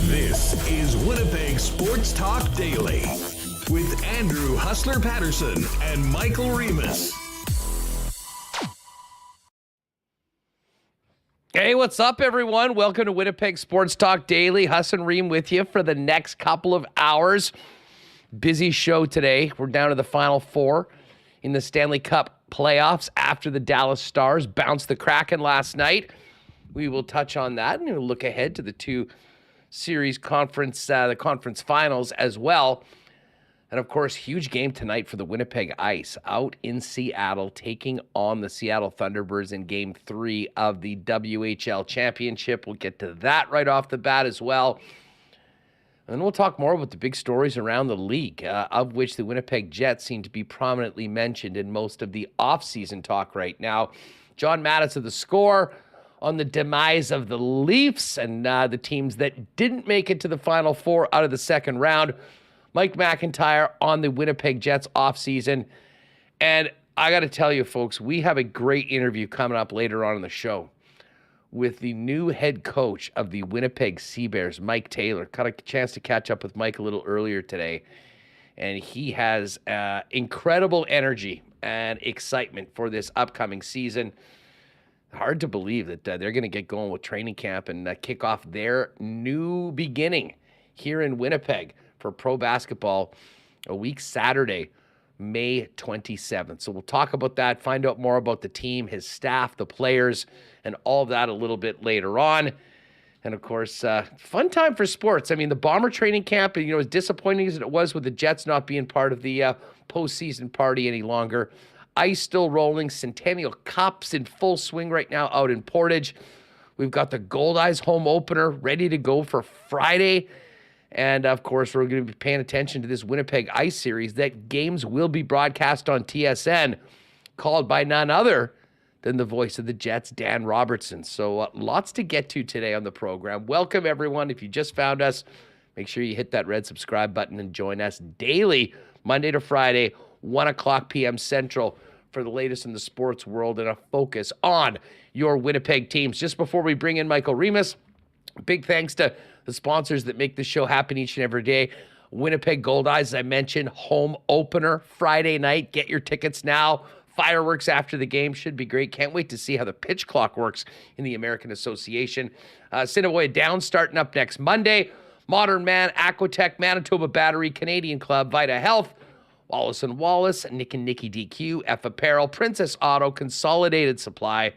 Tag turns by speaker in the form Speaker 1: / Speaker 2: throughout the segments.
Speaker 1: This is Winnipeg Sports Talk Daily with Andrew Hustler Paterson and Michael Remis.
Speaker 2: Hey, what's up, everyone? Welcome to Winnipeg Sports Talk Daily. Huss and Reem with you for the next couple of hours. Busy show today. We're down to the Final Four in the Stanley Cup playoffs after the Dallas Stars bounced the Kraken last night. We will touch on that and we'll look ahead to the two series conference, the conference finals as well. And of course, huge game tonight for the Winnipeg Ice out in Seattle, taking on the Seattle Thunderbirds in Game 3 of the WHL Championship. We'll get to that right off the bat as well. And then we'll talk more about the big stories around the league, of which the Winnipeg Jets seem to be prominently mentioned in most of the offseason talk right now. John Matisz of The Score on the demise of the Leafs and the teams that didn't make it to the Final Four out of the second round. Mike McIntyre on the Winnipeg Jets offseason. And I got to tell you, folks, we have a great interview coming up later on in the show with the new head coach of the Winnipeg Sea Bears, Mike Taylor. Got a chance to catch up with Mike a little earlier today. And he has incredible energy and excitement for this upcoming season. Hard to believe that they're going to get going with training camp and kick off their new beginning here in Winnipeg for pro basketball a week Saturday, May 27th. So we'll talk about that, find out more about the team, his staff, the players, and all of that a little bit later on. And of course, fun time for sports. I mean, the Bomber training camp, as disappointing as it was with the Jets not being part of the postseason party any longer, Ice still rolling, Centennial Cups in full swing right now out in Portage. We've got the Gold Eyes home opener ready to go for Friday. And, of course, we're going to be paying attention to this Winnipeg Ice series. That games will be broadcast on TSN, called by none other than the voice of the Jets, Dan Robertson. So lots to get to today on the program. Welcome, everyone. If you just found us, make sure you hit that red subscribe button and join us daily, Monday to Friday, 1 o'clock p.m. Central, for the latest in the sports world and a focus on your Winnipeg teams. Just before we bring in Michael Remis, big thanks to the sponsors that make this show happen each and every day. Winnipeg Gold Eyes, as I mentioned, home opener Friday night. Get your tickets now. Fireworks after the game should be great. Can't wait to see how the pitch clock works in the American Association. Assiniboia Downs starting up next Monday. Modern Man, Aquatech, Manitoba Battery, Canadian Club, Vita Health, Wallace & Wallace, Nick and Nicky DQ, F Apparel, Princess Auto, Consolidated Supply,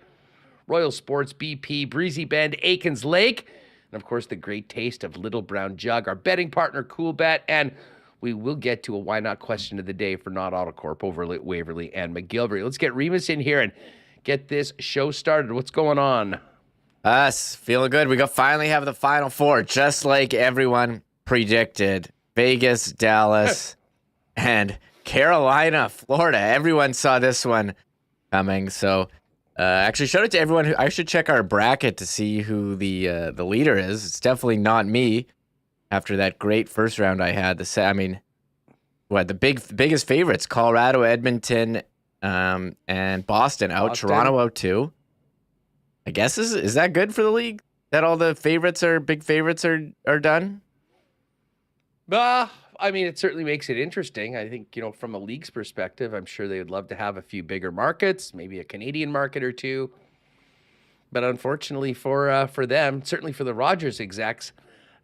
Speaker 2: Royal Sports, BP, Breezy Bend, Aikens Lake, and of course the great taste of Little Brown Jug, our betting partner Coolbet, and we will get to a why not question of the day for Not Autocorp over Waverly and McGillivray. Let's get Remis in here and get this show started. What's going on?
Speaker 3: Us, feeling good. We finally have the Final Four, just like everyone predicted. Vegas, Dallas, and Carolina, Florida. Everyone saw this one coming. So, actually, shout out to everyone. I should check our bracket to see who the leader is. It's definitely not me. After that great first round I had, the biggest favorites: Colorado, Edmonton, and Boston out. Toronto out too. I guess is that good for the league? That all the big favorites are done?
Speaker 2: I mean, it certainly makes it interesting. I think, from a league's perspective, I'm sure they would love to have a few bigger markets, maybe a Canadian market or two. But unfortunately for them, certainly for the Rogers execs,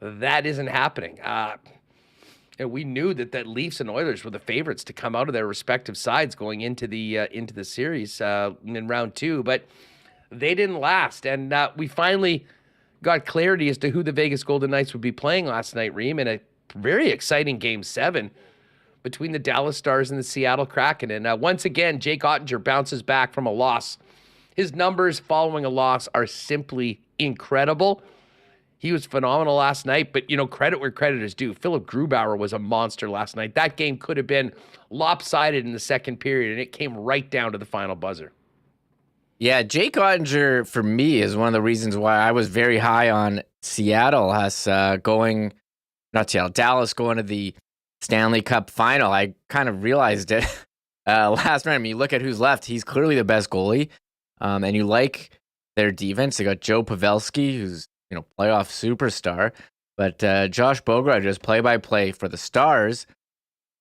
Speaker 2: that isn't happening. And we knew that Leafs and Oilers were the favorites to come out of their respective sides going into the series in round 2, but they didn't last. And we finally got clarity as to who the Vegas Golden Knights would be playing last night, Reem, in a very exciting Game 7 between the Dallas Stars and the Seattle Kraken. And once again, Jake Ottinger bounces back from a loss. His numbers following a loss are simply incredible. He was phenomenal last night, but, credit where credit is due. Philip Grubauer was a monster last night. That game could have been lopsided in the second period, and it came right down to the final buzzer.
Speaker 3: Yeah, Jake Ottinger, for me, is one of the reasons why I was very high on Dallas going to the Stanley Cup final. I kind of realized it last night. I mean, you look at who's left. He's clearly the best goalie, and you like their defense. They got Joe Pavelski, who's playoff superstar. But Josh Bogard, just play-by-play for the Stars,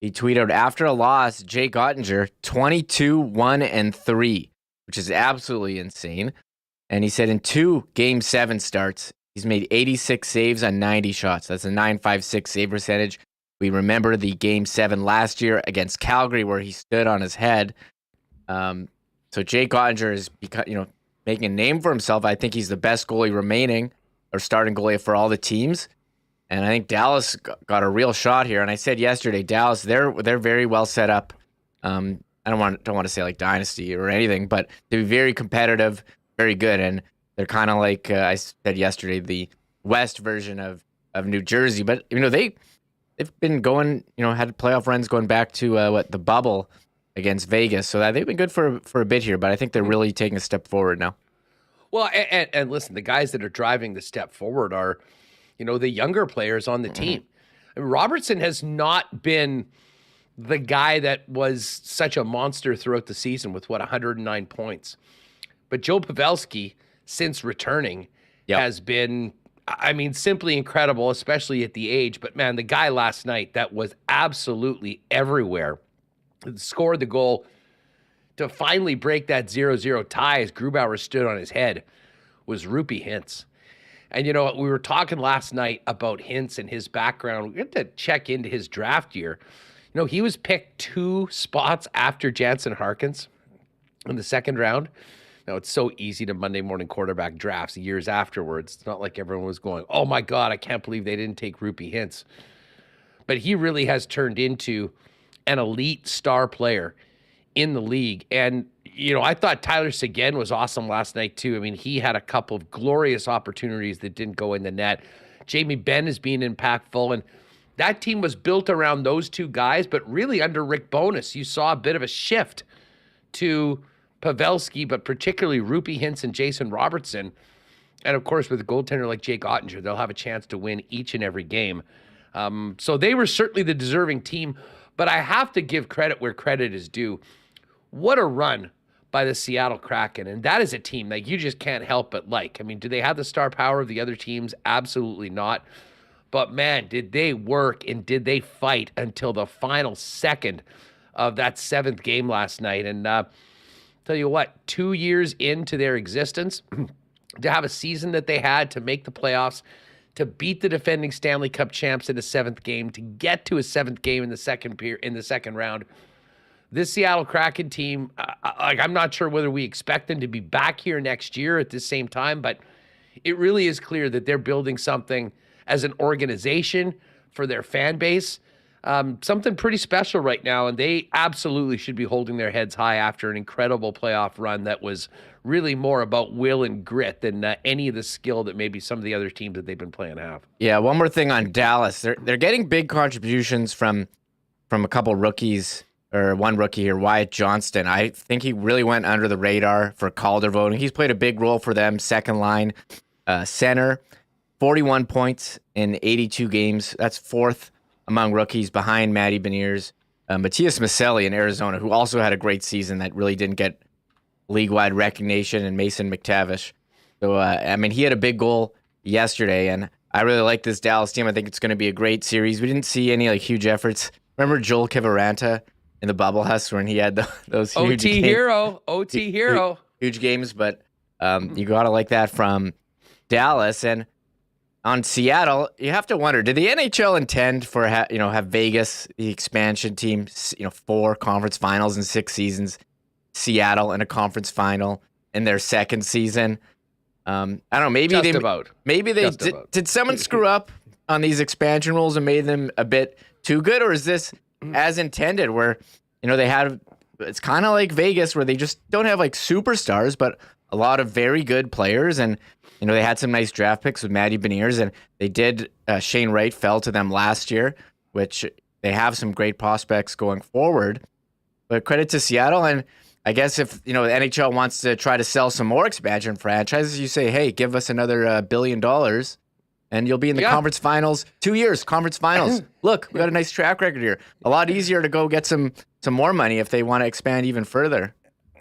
Speaker 3: he tweeted after a loss, Jake Ottinger, 22-1-3, which is absolutely insane. And he said in 2 Game 7 starts, he's made 86 saves on 90 shots. That's a .956 save percentage. We remember the Game 7 last year against Calgary where he stood on his head. So Jake Ottinger is making a name for himself. I think he's the best goalie remaining, or starting goalie for all the teams. And I think Dallas got a real shot here. And I said yesterday, Dallas, they're very well set up. I don't want to say like dynasty or anything, but to be very competitive, very good. And they're kind of like I said yesterday, the West version of New Jersey. But they've been going, had playoff runs going back to the bubble against Vegas. So that they've been good for a bit here. But I think they're really taking a step forward now.
Speaker 2: Well, and listen, the guys that are driving the step forward are, the younger players on the team. I mean, Robertson has not been the guy that was such a monster throughout the season with 109 points. But Joe Pavelski, since returning, has been, simply incredible, especially at the age. But man, the guy last night that was absolutely everywhere, scored the goal to finally break that 0-0 tie as Grubauer stood on his head, was Roope Hintz. And we were talking last night about Hintz and his background. We had to check into his draft year. He was picked 2 spots after Jansen Harkins in the second round. Now, it's so easy to Monday morning quarterback drafts years afterwards. It's not like everyone was going, oh my God, I can't believe they didn't take Roope Hintz. But he really has turned into an elite star player in the league. And, I thought Tyler Seguin was awesome last night too. I mean, he had a couple of glorious opportunities that didn't go in the net. Jamie Benn is being impactful, and that team was built around those 2 guys, but really under Rick Bowness, you saw a bit of a shift to Pavelski, but particularly Roope Hintz and Jason Robertson. And of course, with a goaltender like Jake Ottinger, they'll have a chance to win each and every game. So they were certainly the deserving team, but I have to give credit where credit is due. What a run by the Seattle Kraken. And that is a team that you just can't help but like. I mean, do they have the star power of the other teams? Absolutely not. But man, did they work and did they fight until the final second of that 7th game last night. And tell you what, 2 years into their existence, to have a season that they had, to make the playoffs, to beat the defending Stanley Cup champs in the 7th game, to get to a 7th game in the second round. This Seattle Kraken team, I'm not sure whether we expect them to be back here next year at the same time, but it really is clear that they're building something as an organization for their fan base, something pretty special right now, and they absolutely should be holding their heads high after an incredible playoff run that was really more about will and grit than any of the skill that maybe some of the other teams that they've been playing have. Yeah,
Speaker 3: one more thing on Dallas. They're getting big contributions from a couple rookies, or one rookie here, Wyatt Johnston. I think he really went under the radar for Calder voting. He's played a big role for them, second line center. 41 points in 82 games. That's 4th among rookies behind Matty Beniers. Matisz Maselli in Arizona, who also had a great season that really didn't get league-wide recognition, and Mason McTavish. So, he had a big goal yesterday, and I really like this Dallas team. I think it's going to be a great series. We didn't see any huge efforts. Remember Joel Kiviranta in the bubble house when he had those huge
Speaker 2: OT hero.
Speaker 3: Huge games, but you got to like that from Dallas. And on Seattle, you have to wonder, did the NHL intend for have Vegas, the expansion team, 4 conference finals in 6 seasons, Seattle in a conference final in their 2nd season? I don't know. Maybe did someone screw up on these expansion rules and made them a bit too good, or is this as intended, where, they had, it's kind of like Vegas where they just don't have like superstars, but a lot of very good players. And, they had some nice draft picks with Matty Beniers, and they did, Shane Wright fell to them last year, which they have some great prospects going forward. But credit to Seattle. And I guess if, the NHL wants to try to sell some more expansion franchises, you say, hey, give us another $1 billion and you'll be in the conference finals. 2 years, conference finals. Look, we got a nice track record here. A lot easier to go get some more money if they want to expand even further.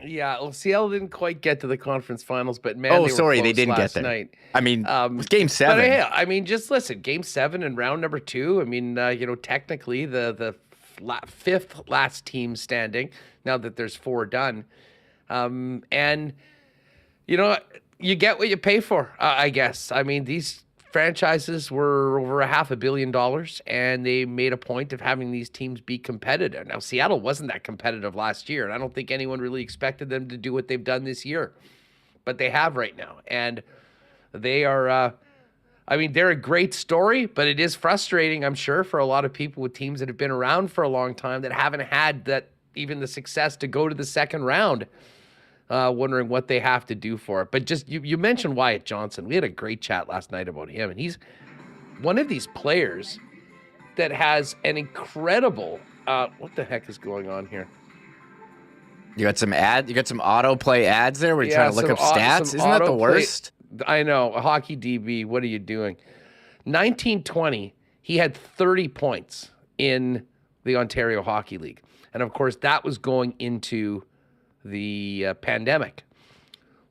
Speaker 2: Yeah, well, Seattle didn't quite get to the conference finals, but man,
Speaker 3: they didn't get there.
Speaker 2: Night.
Speaker 3: I mean, it was Game 7.
Speaker 2: But hey, just listen, Game 7 and round number 2. I mean, technically the fifth last team standing now that there's 4 done, and you get what you pay for. I guess. I mean, these franchises were over $500 million, and they made a point of having these teams be competitive. Now, Seattle wasn't that competitive last year, and I don't think anyone really expected them to do what they've done this year. But they have right now, and they are, they're a great story, but it is frustrating, I'm sure, for a lot of people with teams that have been around for a long time that haven't had even the success to go to the second round. Wondering what they have to do for it. But just, you mentioned Wyatt Johnston. We had a great chat last night about him, and he's one of these players that has an incredible, what the heck is going on here?
Speaker 3: You got some autoplay ads there where you're trying to look up stats? Isn't that the worst?
Speaker 2: I know. A hockey DB, what are you doing? 1920, he had 30 points in the Ontario Hockey League. And of course, that was going into the pandemic.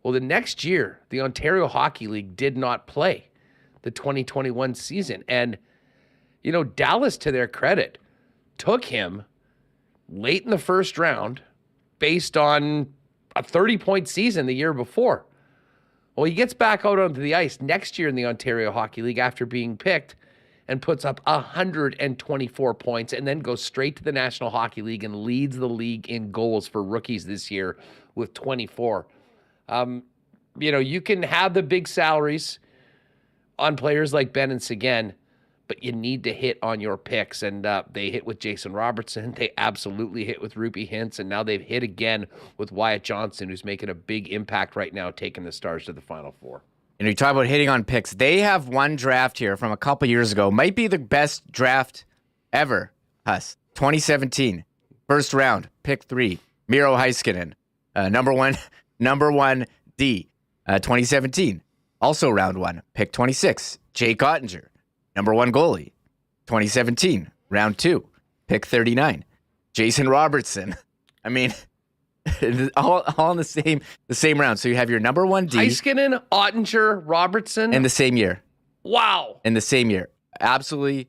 Speaker 2: Well, the next year, the Ontario Hockey League did not play the 2021 season. And, Dallas, to their credit, took him late in the first round based on a 30-point season the year before. Well, he gets back out onto the ice next year in the Ontario Hockey League after being picked and puts up 124 points and then goes straight to the National Hockey League and leads the league in goals for rookies this year with 24. You can have the big salaries on players like Ben and Seguin, but you need to hit on your picks. And they hit with Jason Robertson. They absolutely hit with Ruby Hintz. And now they've hit again with Wyatt Johnston, who's making a big impact right now, taking the Stars to the Final Four.
Speaker 3: You talk about hitting on picks. They have one draft here from a couple years ago. Might be the best draft ever, Huss. 2017. First round, pick 3. Miro Heiskanen. Number one D. 2017. Also round 1, pick 26. Jake Ottinger. Number 1 goalie. 2017. Round 2, pick 39. Jason Robertson. I mean, all in the same round. So you have your number 1 D.
Speaker 2: Heiskanen, Ottinger, Robertson.
Speaker 3: In the same year.
Speaker 2: Wow.
Speaker 3: In the same year. Absolutely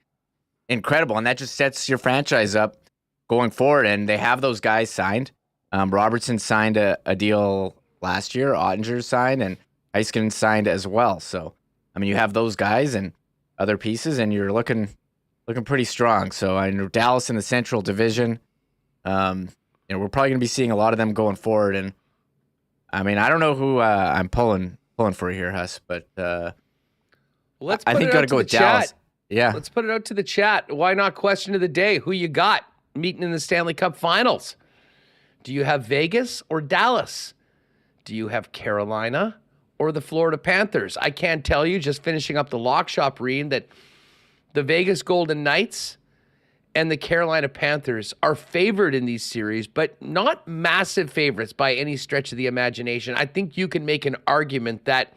Speaker 3: incredible. And that just sets your franchise up going forward. And they have those guys signed. Robertson signed a deal last year. Ottinger signed, and Heiskanen signed as well. So, you have those guys and other pieces, and you're looking pretty strong. So I know Dallas in the Central Division. We're probably going to be seeing a lot of them going forward. And I don't know who I'm pulling for here, Huss, but I think got to go with Dallas. Yeah,
Speaker 2: let's put it out to the chat. Why not question of the day? Who you got meeting in the Stanley Cup Finals? Do you have Vegas or Dallas? Do you have Carolina or the Florida Panthers? I can't tell you, just finishing up the lock shop reading, that the Vegas Golden Knights and the Carolina Panthers are favored in these series, but not massive favorites by any stretch of the imagination. I think you can make an argument that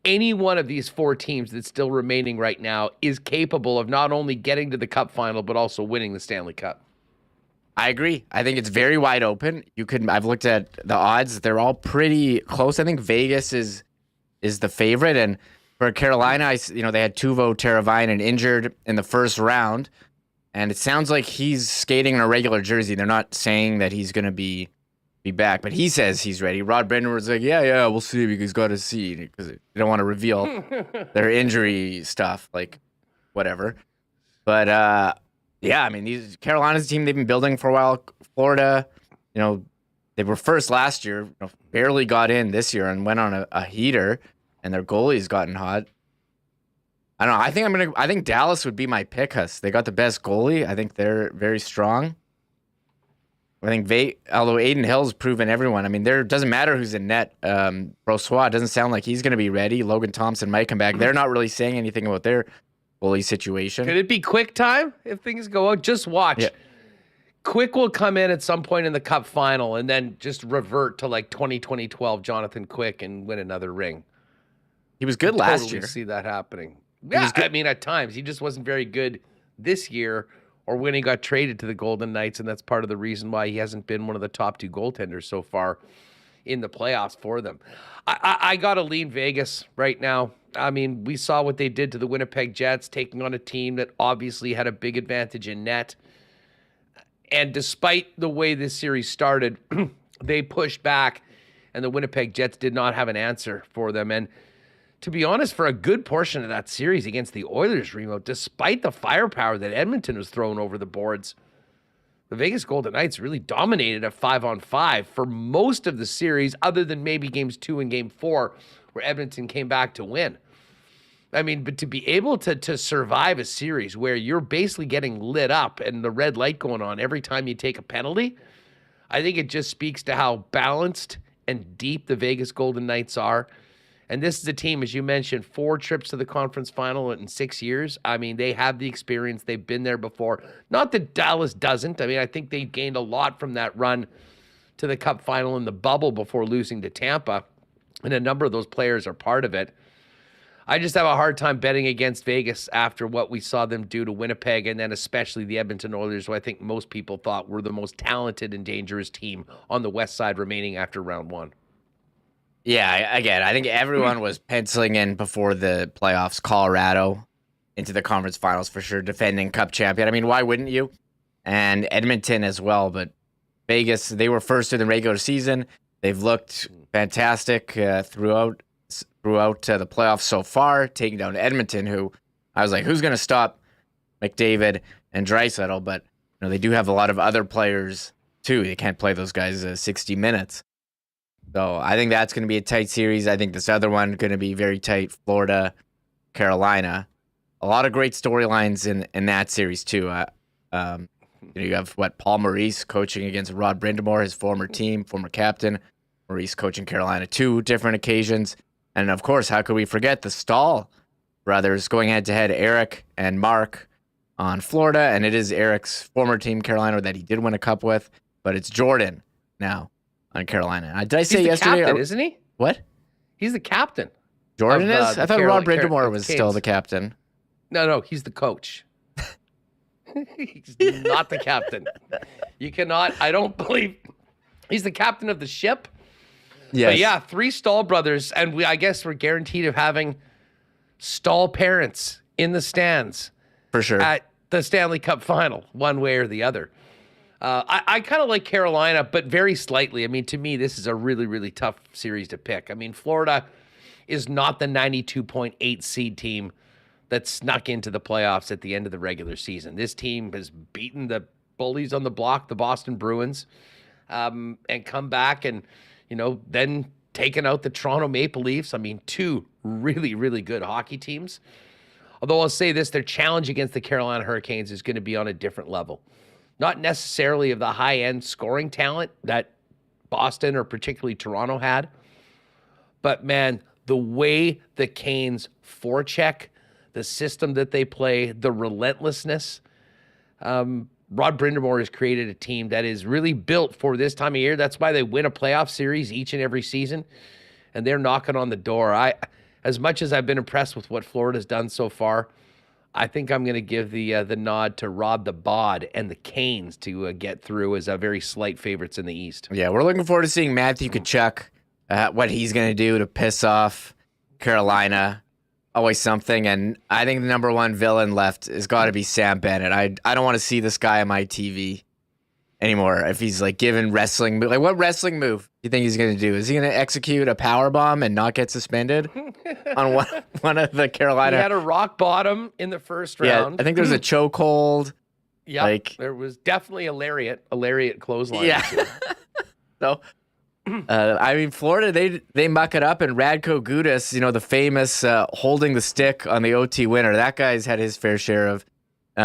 Speaker 2: any one of these 4 teams that's still remaining right now is capable of not only getting to the Cup final, but also winning the Stanley Cup.
Speaker 3: I agree. I think it's very wide open. I've looked at the odds. They're all pretty close. I think Vegas is the favorite. And for Carolina, they had Teuvo Teravainen injured in the first round. And it sounds like he's skating in a regular jersey. They're not saying that he's going to be back, but he says he's ready. Rod Brendan was like, yeah, we'll see because he's got to see, because they don't want to reveal their injury stuff, like whatever. But these Carolina's a team they've been building for a while. Florida, they were first last year, barely got in this year and went on a heater, and their goalie's gotten hot. I don't know. I think Dallas would be my pick, because they got the best goalie. I think they're very strong. I think although Aiden Hill's proven everyone. I mean, there doesn't matter who's in net. Brossoit doesn't sound like he's going to be ready. Logan Thompson might come back. They're not really saying anything about their goalie situation.
Speaker 2: Could it be Quick time if things go out? Just watch.
Speaker 3: Yeah.
Speaker 2: Quick will come in at some point in the Cup final and then just revert to like 2012 Jonathan Quick and win another ring.
Speaker 3: He was good last year.
Speaker 2: See that happening. Yeah, I mean, at times he just wasn't very good this year, or when he got traded to the Golden Knights, and that's part of the reason why he hasn't been one of the top 2 goaltenders so far in the playoffs for them. I got to lean Vegas right now. I mean, we saw what they did to the Winnipeg Jets, taking on a team that obviously had a big advantage in net. And despite the way this series started, they pushed back, and the Winnipeg Jets did not have an answer for them. And to be honest, for a good portion of that series against the Oilers, Remo, despite the firepower that Edmonton was throwing over the boards, the Vegas Golden Knights really dominated a 5-on-5 for most of the series, other than maybe games 2 and game 4, where Edmonton came back to win. I mean, but to be able to survive a series where you're basically getting lit up and the red light going on every time you take a penalty, I think it just speaks to how balanced and deep the Vegas Golden Knights are. And this is a team, as you mentioned, 4 trips to the conference final in 6 years. I mean, they have the experience. They've been there before. Not that Dallas doesn't. I mean, I think they gained a lot from that run to the Cup final in the bubble before losing to Tampa. And a number of those players are part of it. I just have a hard time betting against Vegas after what we saw them do to Winnipeg, and then especially the Edmonton Oilers, who I think most people thought were the most talented and dangerous team on the West Side remaining after round 1.
Speaker 3: Yeah, again, I think everyone was penciling in before the playoffs Colorado into the conference finals for sure, defending Cup champion. I mean, why wouldn't you? And Edmonton as well, but Vegas, they were first in the regular season. They've looked fantastic throughout the playoffs so far, taking down Edmonton, who I was like, who's going to stop McDavid and Draisaitl? But they do have a lot of other players too. They can't play those guys 60 minutes. So I think that's going to be a tight series. I think this other one going to be very tight. Florida, Carolina. A lot of great storylines in that series too. You have Paul Maurice coaching against Rod Brind'Amour, his former team, former captain. Maurice coaching Carolina 2 different occasions. And of course, how could we forget the Stahl brothers going head-to-head, Eric and Mark on Florida. And it is Eric's former team, Carolina, that he did win a cup with. But it's Jordan now on Carolina. Did I say
Speaker 2: He's
Speaker 3: yesterday?
Speaker 2: The captain, isn't he?
Speaker 3: What?
Speaker 2: He's the captain.
Speaker 3: Jordan is? I thought Rod Brind'Amour was still the captain.
Speaker 2: No, he's the coach. He's not the captain. You cannot, I don't believe, he's the captain of the ship.
Speaker 3: Yes.
Speaker 2: But yeah, 3 Stahl brothers, and I guess we're guaranteed of having Stahl parents in the stands.
Speaker 3: For sure.
Speaker 2: At the Stanley Cup final, one way or the other. I kind of like Carolina, but very slightly. I mean, to me, this is a really, really tough series to pick. I mean, Florida is not the 92.8 seed team that snuck into the playoffs at the end of the regular season. This team has beaten the bullies on the block, the Boston Bruins, and come back and, then taken out the Toronto Maple Leafs. I mean, 2 really, really good hockey teams. Although I'll say this, their challenge against the Carolina Hurricanes is going to be on a different level. Not necessarily of the high-end scoring talent that Boston or particularly Toronto had. But, man, the way the Canes forecheck, the system that they play, the relentlessness, Rod Brind'Amour has created a team that is really built for this time of year. That's why they win a playoff series each and every season, and they're knocking on the door. As much as I've been impressed with what Florida's done so far, I think I'm going to give the nod to Rod the Bod and the Canes to get through as very slight favorites in the East.
Speaker 3: Yeah, we're looking forward to seeing Matthew Tkachuk, what he's going to do to piss off Carolina. Always something, and I think the number 1 villain left has got to be Sam Bennett. I don't want to see this guy on my TV anymore. If he's giving wrestling, what wrestling move do you think he's going to do? Is he going to execute a power bomb and not get suspended on one of the Carolina?
Speaker 2: He had a rock bottom in the first round.
Speaker 3: I think there was a chokehold.
Speaker 2: Yeah, there was definitely a lariat clothesline.
Speaker 3: Yeah. So Florida, they muck it up, and Radko Gudas, the famous holding the stick on the OT winner, that guy's had his fair share of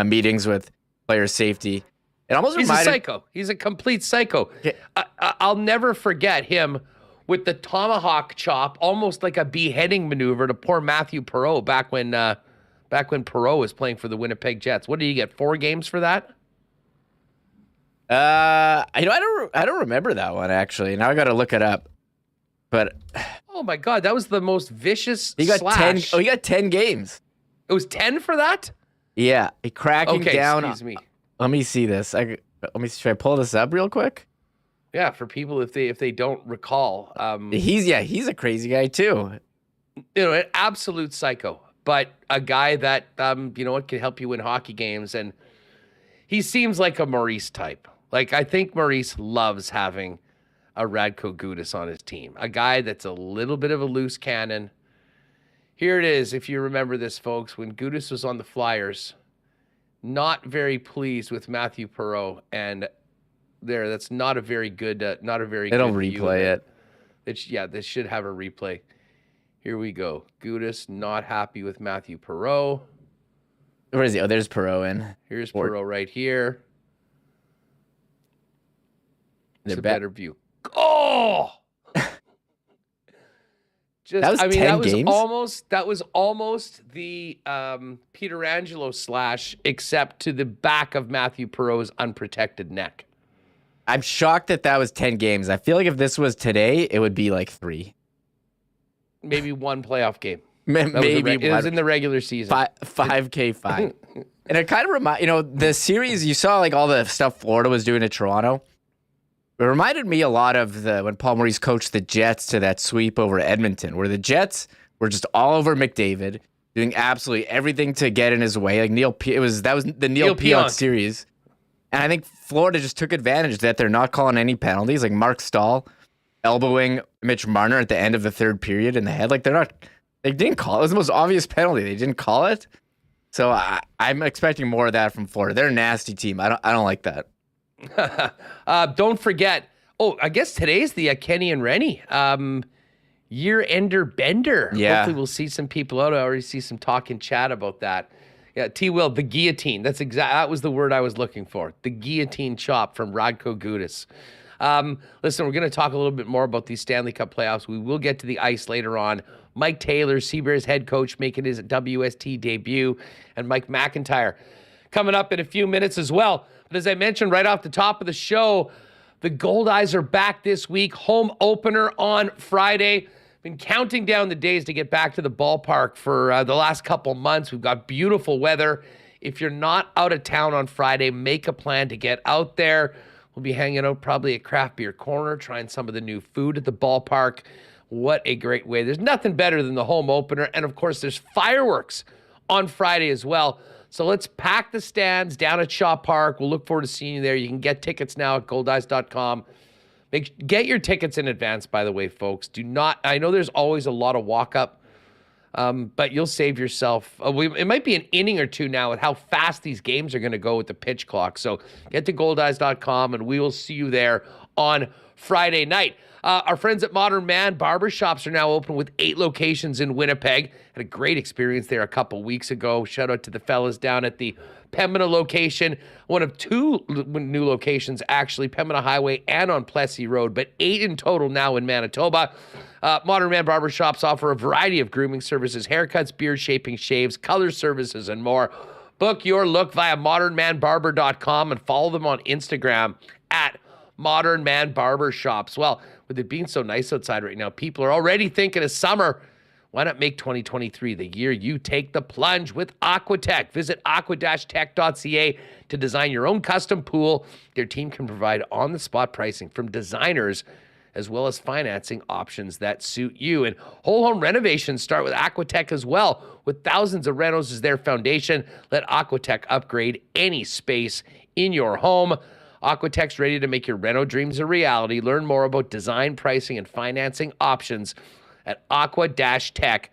Speaker 3: meetings with player safety.
Speaker 2: He's a psycho. He's a complete psycho.
Speaker 3: Yeah.
Speaker 2: I'll never forget him with the tomahawk chop, almost like a beheading maneuver to poor Matthew Perreault back when Perreault was playing for the Winnipeg Jets. What did he get? 4 games for that?
Speaker 3: I don't remember that one actually. Now I got to look it up. But
Speaker 2: oh my God, that was the most vicious.
Speaker 3: He got
Speaker 2: slash.
Speaker 3: 10. Oh, he got 10 games.
Speaker 2: It was 10 for that.
Speaker 3: Yeah, he cracking down.
Speaker 2: Excuse me.
Speaker 3: Let me see this. Should I pull this up real quick?
Speaker 2: Yeah, for people if they don't recall,
Speaker 3: he's a crazy guy too.
Speaker 2: An absolute psycho, but a guy that can help you win hockey games, and he seems like a Maurice type. Like, I think Maurice loves having a Radko Gudas on his team, a guy that's a little bit of a loose cannon. Here it is, if you remember this, folks, when Gudas was on the Flyers, not very pleased with Matthew Perreault, and that's not a very good,
Speaker 3: They don't replay it.
Speaker 2: This should have a replay. Here we go. Gudas not happy with Matthew Perreault.
Speaker 3: Where is he? Oh, there's Perreault in.
Speaker 2: Here's Perreault right here. It's a better view. Oh!
Speaker 3: That
Speaker 2: was almost the Pietrangelo slash, except to the back of Matthew Perreault's unprotected neck.
Speaker 3: I'm shocked that was 10 games. I feel like if this was today, it would be like 3.
Speaker 2: Maybe 1 playoff game.
Speaker 3: Maybe
Speaker 2: it was in the regular season.
Speaker 3: 5K5. And it kind of the series, you saw like all the stuff Florida was doing at Toronto. It reminded me a lot of when Paul Maurice coached the Jets to that sweep over Edmonton, where the Jets were just all over McDavid, doing absolutely everything to get in his way. Like that was the Neil Pionk series. And I think Florida just took advantage that they're not calling any penalties. Like Mark Stahl elbowing Mitch Marner at the end of the 3rd period in the head. Like they didn't call it. It was the most obvious penalty. They didn't call it. So I'm expecting more of that from Florida. They're a nasty team. I don't like that.
Speaker 2: Don't forget. Oh, I guess today's the Kenny and Rennie year-ender bender.
Speaker 3: Yeah.
Speaker 2: Hopefully we'll see some people out. I already see some talk and chat about that. Yeah, T-Will, the guillotine. That was the word I was looking for. The guillotine chop from Radko Gudas. Listen, we're going to talk a little bit more about these Stanley Cup playoffs. We will get to the ice later on. Mike Taylor, Sea Bears head coach, making his WST debut, and Mike McIntyre coming up in a few minutes as well. But as I mentioned right off the top of the show, the Gold Eyes are back this week. Home opener on Friday. Been counting down the days to get back to the ballpark for the last couple months. We've got beautiful weather. If you're not out of town on Friday, make a plan to get out there. We'll be hanging out probably at Craft Beer Corner, trying some of the new food at the ballpark. What a great way. There's nothing better than the home opener. And of course, there's fireworks on Friday as well. So let's pack the stands down at Shaw Park. We'll look forward to seeing you there. You can get tickets now at goldeyes.com. Get your tickets in advance, by the way, folks. I know there's always a lot of walk-up, but you'll save yourself. It might be an inning or two now with how fast these games are going to go with the pitch clock. So get to goldeyes.com, and we will see you there on Friday night. Our friends at Modern Man Barbershops are now open with 8 locations in Winnipeg. Had a great experience there a couple weeks ago. Shout out to the fellas down at the Pembina location. One of 2 new locations, actually, Pembina Highway and on Plessis Road, but 8 in total now in Manitoba. Modern Man Barbershops offer a variety of grooming services, haircuts, beard shaping, shaves, color services, and more. Book your look via modernmanbarber.com and follow them on Instagram at Modern Man Barbershops. Well, with it being so nice outside right now, people are already thinking of summer. Why not make 2023 the year you take the plunge with Aquatech? Visit aqua-tech.ca to design your own custom pool. Their team can provide on-the-spot pricing from designers as well as financing options that suit you. And whole home renovations start with Aquatech as well. With thousands of renos as their foundation, let Aquatech upgrade any space in your home. Aquatech's ready to make your reno dreams a reality. Learn more about design, pricing, and financing options at aqua-tech.ca.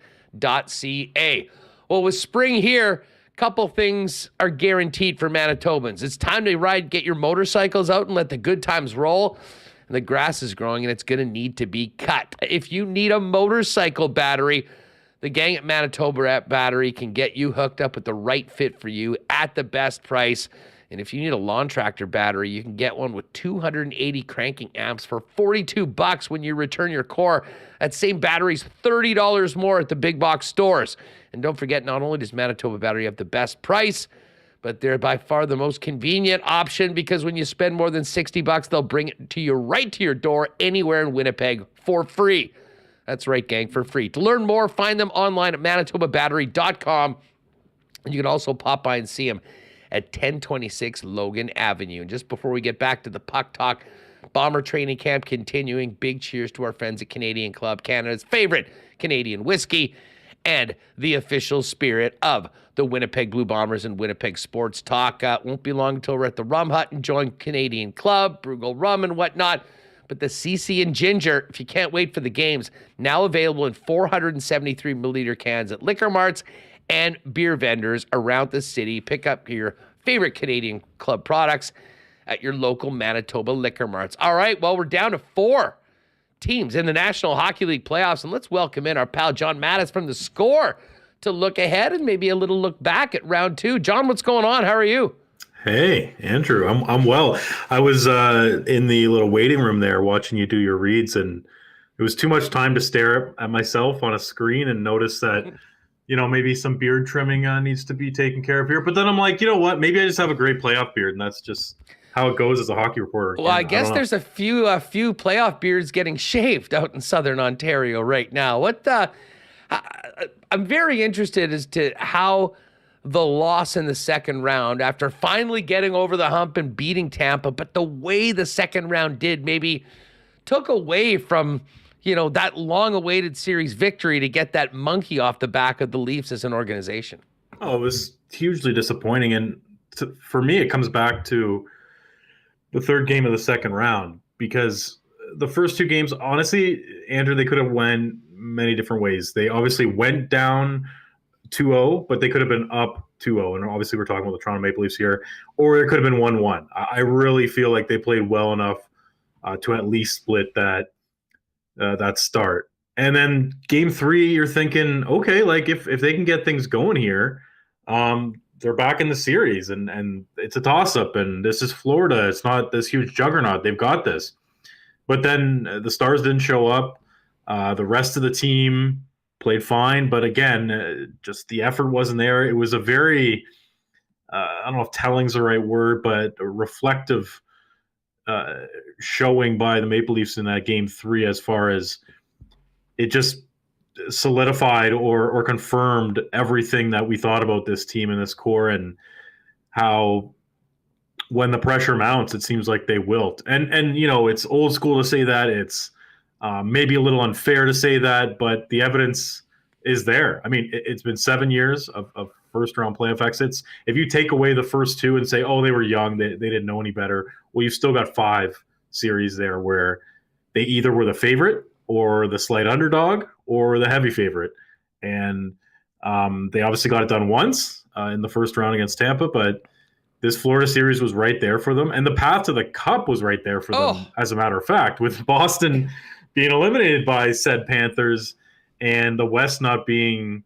Speaker 2: Well, with spring here, a couple things are guaranteed for Manitobans. It's time to get your motorcycles out and let the good times roll. and the grass is growing, and it's going to need to be cut. If you need a motorcycle battery, the gang at Manitoba Battery can get you hooked up with the right fit for you at the best price. And if you need a lawn tractor battery, you can get one with 280 cranking amps for $42 when you return your core. That same battery's $30 more at the big box stores. And don't forget, not only does Manitoba Battery have the best price, but they're by far the most convenient option, because when you spend more than $60, they'll bring it to you right to your door anywhere in Winnipeg for free. That's right, gang, for free. To learn more, find them online at manitobabattery.com. And you can also pop by and see them at 1026 Logan Avenue. And just before we get back to the puck talk, Bomber training camp continuing. Big cheers to our friends at Canadian Club, Canada's favorite Canadian whiskey, and the official spirit of the Winnipeg Blue Bombers and Winnipeg Sports Talk. Won't be long until we're at the Rum Hut enjoying Canadian Club, Bruegel rum and whatnot. But the CC and Ginger, if you can't wait for the games, now available in 473 milliliter cans at liquor marts and beer vendors around the city. Pick up your favorite Canadian Club products at your local Manitoba liquor marts. All right, well, we're down to 4 teams in the National Hockey League playoffs, and let's welcome in our pal John Matisz from The Score to look ahead and maybe a little look back at round 2. John, what's going on? How are you?
Speaker 4: Hey, Andrew, I'm well. I was in the little waiting room there watching you do your reads, and it was too much time to stare at myself on a screen and notice that, maybe some beard trimming needs to be taken care of here. But then I'm like, you know what? Maybe I just have a great playoff beard, and that's just how it goes as a hockey reporter.
Speaker 2: Well, I guess there's a few playoff beards getting shaved out in Southern Ontario right now. I'm very interested as to how the loss in the second round, after finally getting over the hump and beating Tampa, but the way the second round did maybe took away from, that long-awaited series victory to get that monkey off the back of the Leafs as an organization.
Speaker 4: Oh, it was hugely disappointing. And for me, it comes back to the third game of the second round, because the first 2 games, honestly, Andrew, they could have went many different ways. They obviously went down 2-0, but they could have been up 2-0. And obviously we're talking about the Toronto Maple Leafs here, or it could have been 1-1. I really feel like they played well enough to at least split that start. And then game 3, you're thinking, okay, like if they can get things going here, they're back in the series, and it's a toss-up, and this is Florida. It's not this huge juggernaut. They've got this. But then the Stars didn't show up. The rest of the team played fine, but again, just the effort wasn't there. It was a very, I don't know if telling's the right word, but a reflective showing by the Maple Leafs in that game 3, as far as it just solidified or confirmed everything that we thought about this team and this core, and how when the pressure mounts, it seems like they wilt. And it's old school to say that. It's maybe a little unfair to say that, but the evidence is there. I mean, it's been 7 years of first-round playoff exits. If you take away the first 2 and say, oh, they were young, they didn't know any better, well, you've still got 5 series there where they either were the favorite or the slight underdog or the heavy favorite. And they obviously got it done once in the first round against Tampa, but this Florida series was right there for them. And the path to the Cup was right there for them, as a matter of fact, with Boston being eliminated by said Panthers and the West not being,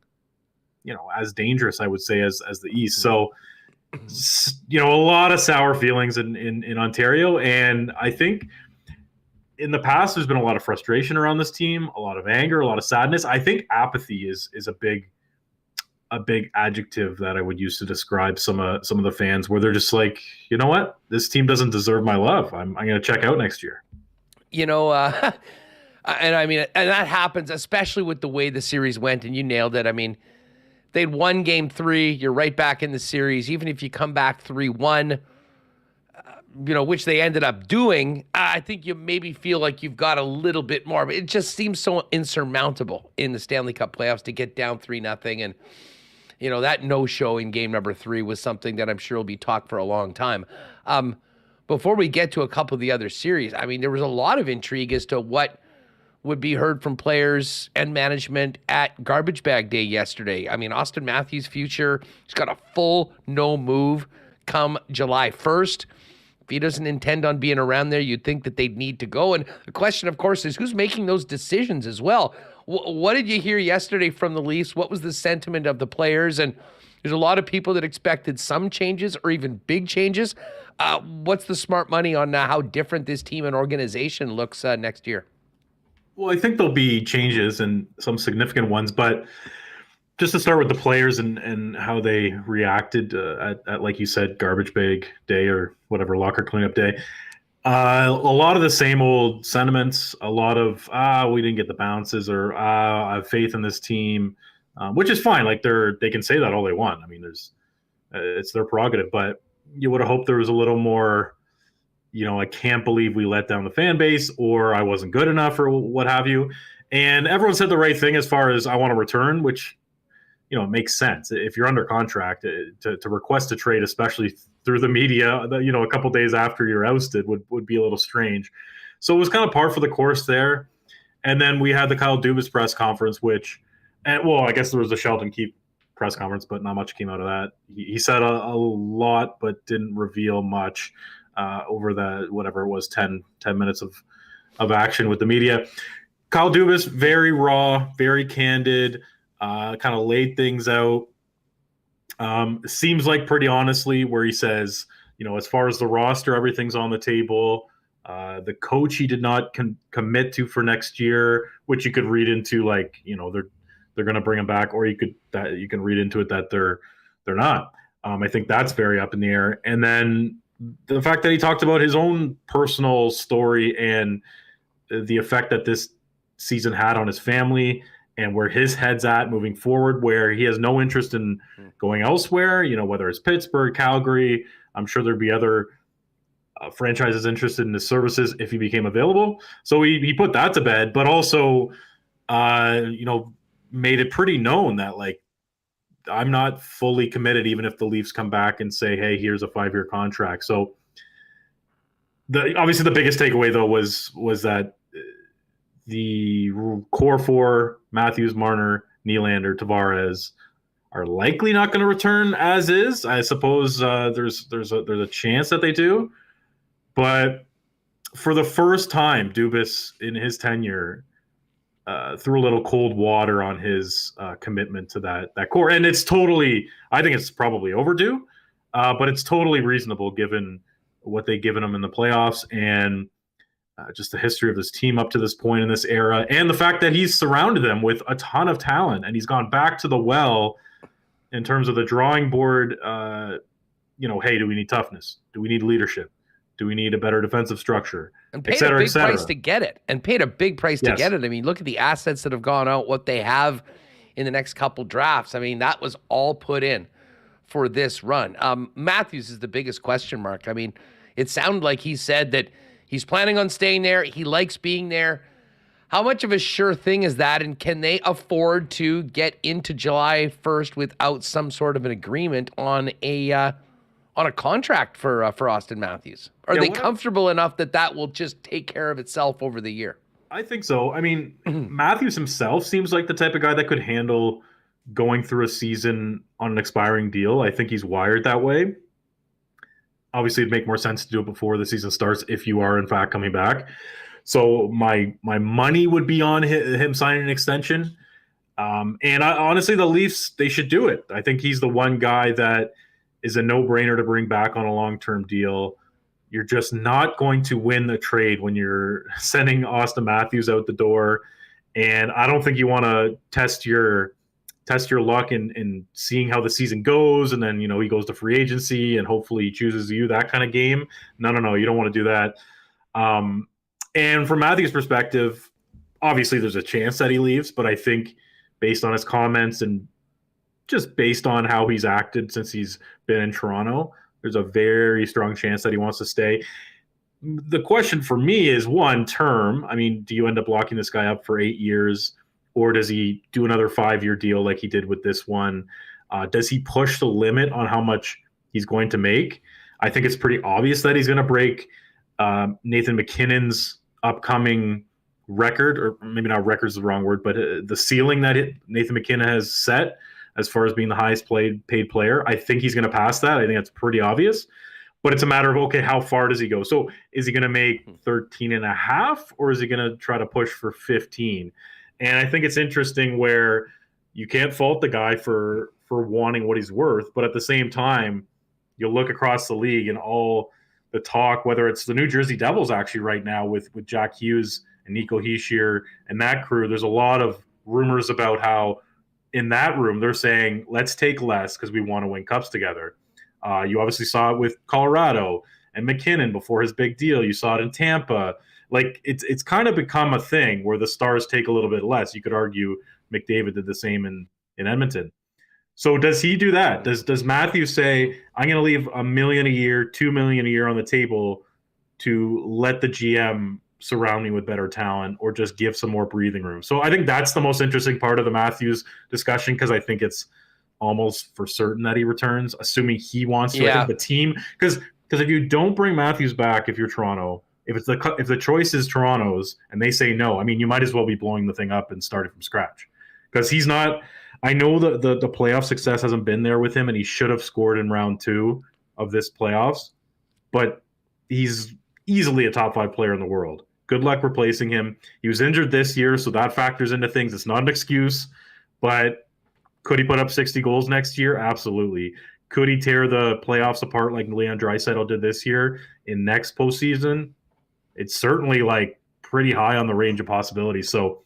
Speaker 4: as dangerous, I would say, as the East. So, a lot of sour feelings in Ontario. And I think in the past, there's been a lot of frustration around this team, a lot of anger, a lot of sadness. I think apathy is a big adjective that I would use to describe some of the fans, where they're just like, you know what, this team doesn't deserve my love. I'm going to check out next year.
Speaker 2: And I mean, and that happens, especially with the way the series went, and you nailed it. I mean, they'd won game 3, you're right back in the series. Even if you come back 3-1, which they ended up doing, I think you maybe feel like you've got a little bit more, but it just seems so insurmountable in the Stanley Cup playoffs to get down 3-0. And, that no-show in game number 3 was something that I'm sure will be talked for a long time. Before we get to a couple of the other series, I mean, there was a lot of intrigue as to what would be heard from players and management at Garbage Bag Day yesterday. I mean, Austin Matthews' future, he's got a full no move come July 1st. he doesn't intend on being around there, you'd think that they'd need to go. And the question, of course, is who's making those decisions as well? What did you hear yesterday from the Leafs? What was the sentiment of the players? And there's a lot of people that expected some changes or even big changes. What's the smart money on how different this team and organization looks next year?
Speaker 4: Well, I think there'll be changes and some significant ones, but just to start with the players and how they reacted at, like you said, garbage bag day or whatever, locker cleanup day. A lot of the same old sentiments, a lot of, we didn't get the bounces, or I have faith in this team, which is fine. Like they can say that all they want. I mean, it's their prerogative, but you would have hoped there was a little more, I can't believe we let down the fan base, or I wasn't good enough, or what have you. And everyone said the right thing as far as I want to return, which, it makes sense. If you're under contract, to request a trade, especially through the media, a couple days after you're ousted would be a little strange. So it was kind of par for the course there. And then we had the Kyle Dubas press conference, I guess there was a Sheldon Keefe press conference, but not much came out of that. He said a lot, but didn't reveal much over the, whatever it was, 10 minutes of action with the media. Kyle Dubas, very raw, very candid, kind of laid things out. Seems like pretty honestly, where he says, as far as the roster, everything's on the table. The coach he did not commit to for next year, which you could read into they're going to bring him back, or you can read into it that they're not. I think that's very up in the air. And then the fact that he talked about his own personal story and the effect that this season had on his family and where his head's at moving forward, where he has no interest in going elsewhere, whether it's Pittsburgh, Calgary. I'm sure there'd be other franchises interested in his services if he became available. So he put that to bed, but also, made it pretty known that, I'm not fully committed, even if the Leafs come back and say, hey, here's a 5-year contract. So obviously the biggest takeaway, though, was that the core four, Matthews, Marner, Nylander, Tavares, are likely not going to return as is. I suppose there's a chance that they do. But for the first time, Dubas, in his tenure, threw a little cold water on his commitment to that core. And I think it's probably overdue, but it's totally reasonable given what they've given him in the playoffs and just the history of this team up to this point in this era, and the fact that he's surrounded them with a ton of talent and he's gone back to the well in terms of the drawing board. Hey, do we need toughness? Do we need leadership? Do we need a better defensive structure?
Speaker 2: And paid a big price to get it. I mean, look at the assets that have gone out, what they have in the next couple drafts. I mean, that was all put in for this run. Matthews is the biggest question mark. I mean, it sounded like he said that he's planning on staying there. He likes being there. How much of a sure thing is that? And can they afford to get into July 1st without some sort of an agreement on a contract for Austin Matthews? Are they comfortable enough that will just take care of itself over the year?
Speaker 4: I think so. I mean, Matthews himself seems like the type of guy that could handle going through a season on an expiring deal. I think he's wired that way. Obviously, it'd make more sense to do it before the season starts if you are, in fact, coming back. So my money would be on him signing an extension. And honestly, the Leafs, they should do it. I think he's the one guy that is a no-brainer to bring back on a long-term deal. You're just not going to win the trade when you're sending Austin Matthews out the door. And I don't think you want to test your luck in seeing how the season goes. And then, he goes to free agency and hopefully he chooses you, that kind of game. No. You don't want to do that. And from Matthews' perspective, obviously there's a chance that he leaves, but I think based on his comments and just based on how he's acted since he's been in Toronto, there's a very strong chance that he wants to stay. The question for me is, one, term. I mean, do you end up locking this guy up for 8 years, or does he do another 5-year deal like he did with this one? Does he push the limit on how much he's going to make? I think it's pretty obvious that he's going to break Nathan McKinnon's upcoming record, or maybe not record is the wrong word, but the ceiling that Nathan McKinnon has set as far as being the highest paid player. I think he's going to pass that. I think that's pretty obvious. But it's a matter of, okay, how far does he go? So is he going to make 13 and a half, or is he going to try to push for 15? And I think it's interesting where you can't fault the guy for wanting what he's worth, but at the same time, you look across the league and all the talk, whether it's the New Jersey Devils actually right now with Jack Hughes and Nico Hischier and that crew, there's a lot of rumors about how in that room they're saying, let's take less because we want to win cups together. You obviously saw it with Colorado and McKinnon before his big deal. You saw it in Tampa. Like it's kind of become a thing where the stars take a little bit less. You could argue McDavid did the same in Edmonton. So does he do that? Does Matthews say, I'm going to leave $1 million a year, $2 million a year on the table to let the GM surround me with better talent, or just give some more breathing room? So I think that's the most interesting part of the Matthews discussion, because I think it's almost for certain that he returns, assuming he wants to.
Speaker 2: Yeah.
Speaker 4: I think the team, because if you don't bring Matthews back, if you're Toronto, if the choice is Toronto's and they say no, I mean, you might as well be blowing the thing up and starting from scratch, because he's not. I know the playoff success hasn't been there with him, and he should have scored in round 2 of this playoffs, but he's easily a top 5 player in the world. Good luck replacing him. He was injured this year, so that factors into things. It's not an excuse, but could he put up 60 goals next year? Absolutely. Could he tear the playoffs apart like Leon Draisaitl did this year in next postseason? It's certainly like pretty high on the range of possibilities. So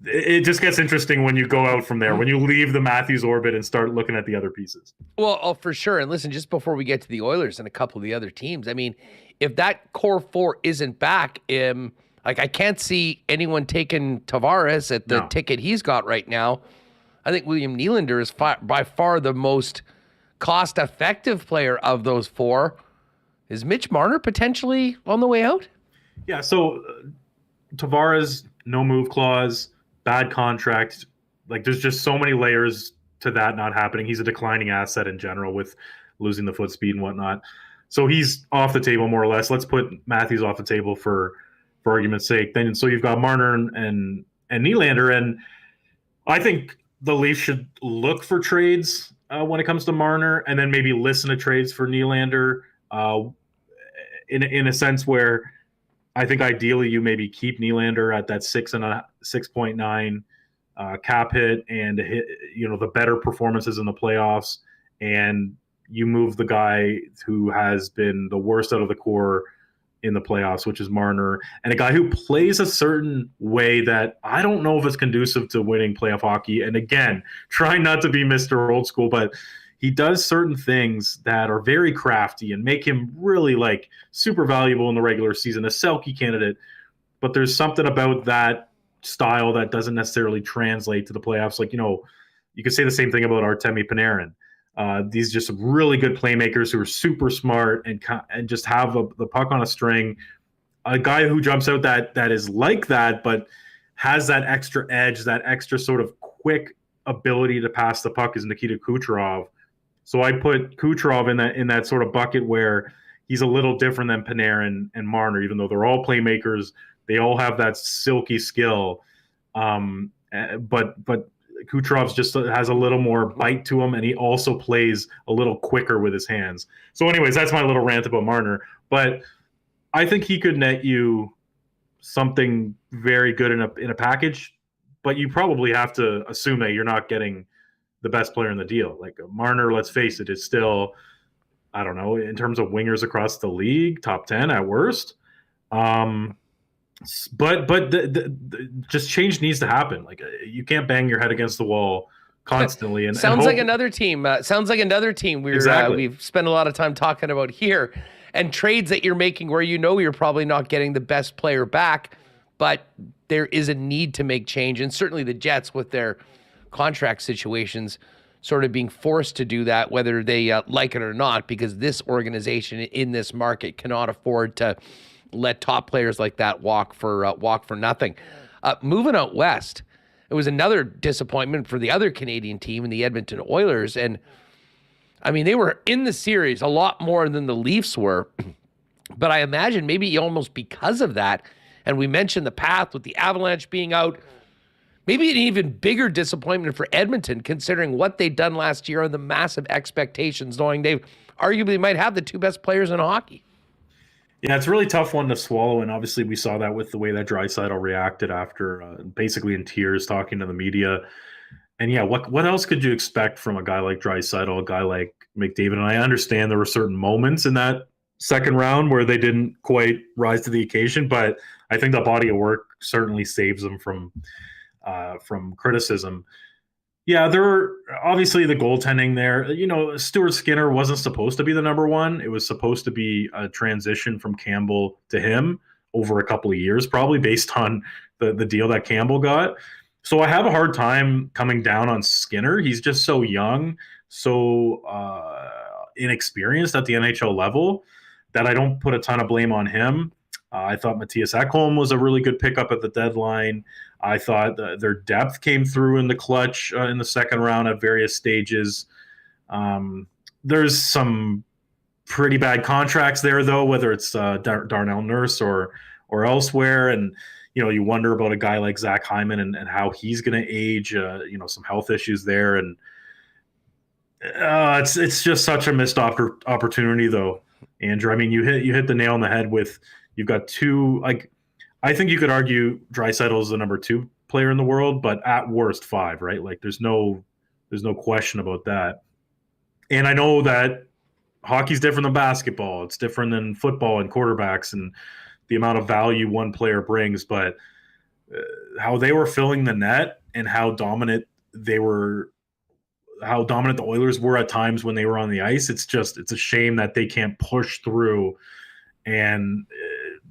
Speaker 4: it just gets interesting when you go out from there, when you leave the Matthews orbit and start looking at the other pieces.
Speaker 2: Well, for sure. And listen, just before we get to the Oilers and a couple of the other teams, I mean, if that core 4 isn't back, like I can't see anyone taking Tavares at the ticket he's got right now. I think William Nylander is by far the most cost-effective player of those 4. Is Mitch Marner potentially on the way out?
Speaker 4: Yeah, so Tavares, no move clause, bad contract. Like, there's just so many layers to that not happening. He's a declining asset in general with losing the foot speed and whatnot. So he's off the table more or less. Let's put Matthews off the table for argument's sake. Then so you've got Marner and Nylander, and I think the Leafs should look for trades when it comes to Marner, and then maybe listen to trades for Nylander in a sense where I think ideally you maybe keep Nylander at that 6.9 cap hit, and the better performances in the playoffs, and you move the guy who has been the worst out of the core in the playoffs, which is Marner, and a guy who plays a certain way that I don't know if it's conducive to winning playoff hockey. And again, trying not to be Mr. Old School, but he does certain things that are very crafty and make him really like super valuable in the regular season, a Selke candidate. But there's something about that style that doesn't necessarily translate to the playoffs. Like, you could say the same thing about Artemi Panarin. These just really good playmakers who are super smart and just have the puck on a string. A guy who jumps out that is like that, but has that extra edge, that extra sort of quick ability to pass the puck is Nikita Kucherov. So I put Kucherov in that sort of bucket where he's a little different than Panarin and Marner, even though they're all playmakers. They all have that silky skill. But Kucherov's just has a little more bite to him, and he also plays a little quicker with his hands. So anyways, that's my little rant about Marner. But I think he could net you something very good in a package, but you probably have to assume that you're not getting the best player in the deal. Like Marner, let's face it, is still, I don't know, in terms of wingers across the league, top 10 at worst. But just change needs to happen. Like you can't bang your head against the wall constantly. And
Speaker 2: sounds like another team. We've spent a lot of time talking about here, and trades that you're making where you're probably not getting the best player back, but there is a need to make change. And certainly the Jets, with their contract situations, sort of being forced to do that, whether they like it or not, because this organization in this market cannot afford to let top players like that walk for nothing. Moving out west, it was another disappointment for the other Canadian team in the Edmonton Oilers. And I mean, they were in the series a lot more than the Leafs were, but I imagine maybe almost because of that. And we mentioned the path with the Avalanche being out. Maybe an even bigger disappointment for Edmonton, considering what they'd done last year and the massive expectations, knowing they arguably might have the two best players in hockey.
Speaker 4: Yeah, it's a really tough one to swallow, and obviously we saw that with the way that Draisaitl reacted after basically in tears talking to the media. And yeah, what else could you expect from a guy like Draisaitl, a guy like McDavid? And I understand there were certain moments in that second round where they didn't quite rise to the occasion, but I think the body of work certainly saves them from criticism. Yeah, there were obviously the goaltending there. You know, Stuart Skinner wasn't supposed to be the number one. It was supposed to be a transition from Campbell to him over a couple of years, probably based on the deal that Campbell got. So I have a hard time coming down on Skinner. He's just so young, so inexperienced at the NHL level that I don't put a ton of blame on him. I thought Matisz Ekholm was a really good pickup at the deadline. I thought their depth came through in the clutch in the second round at various stages. There's some pretty bad contracts there, though, whether it's Darnell Nurse or elsewhere. And, you know, you wonder about a guy like Zach Hyman and how he's going to age, some health issues there. And it's just such a missed opportunity, though, Andrew. I mean, you hit the nail on the head with you've got two, like, I think you could argue Draisaitl is the number 2 player in the world, but at worst 5, right? Like there's no question about that. And I know that hockey's different than basketball. It's different than football and quarterbacks and the amount of value one player brings, but how they were filling the net and how dominant the Oilers were at times when they were on the ice. It's a shame that they can't push through. And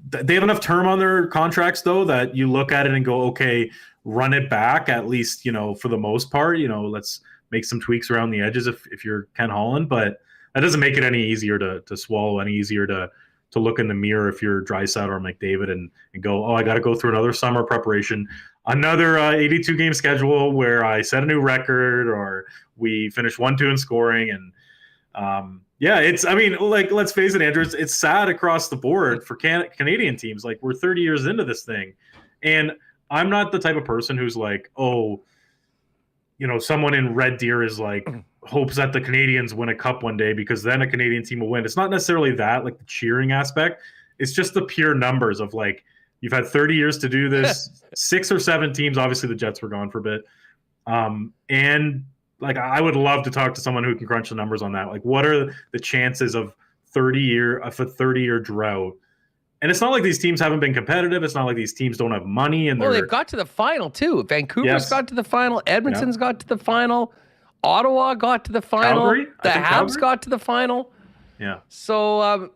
Speaker 4: they have enough term on their contracts, though, that you look at it and go, okay, run it back at least, for the most part. Let's make some tweaks around the edges if you're Ken Holland. But that doesn't make it any easier to swallow, any easier to look in the mirror if you're Draisaitl or McDavid and go, oh, I got to go through another summer preparation, another 82-game schedule where I set a new record or we finish 1-2 in scoring. And let's face it, Andrew, it's sad across the board for Canadian teams. Like, we're 30 years into this thing. And I'm not the type of person who's like, oh, someone in Red Deer is like, hopes that the Canadians win a cup one day because then a Canadian team will win. It's not necessarily that, like the cheering aspect. It's just the pure numbers of like, you've had 30 years to do this, 6 or 7 teams. Obviously the Jets were gone for a bit. And like, I would love to talk to someone who can crunch the numbers on that. Like, what are the chances of a 30-year drought? And it's not like these teams haven't been competitive. It's not like these teams don't have money. And
Speaker 2: they've got to the final too. Vancouver's got to the final. Edmonton's got to the final. Ottawa got to the final.
Speaker 4: Calgary?
Speaker 2: The Habs got to the final.
Speaker 4: Yeah.
Speaker 2: So,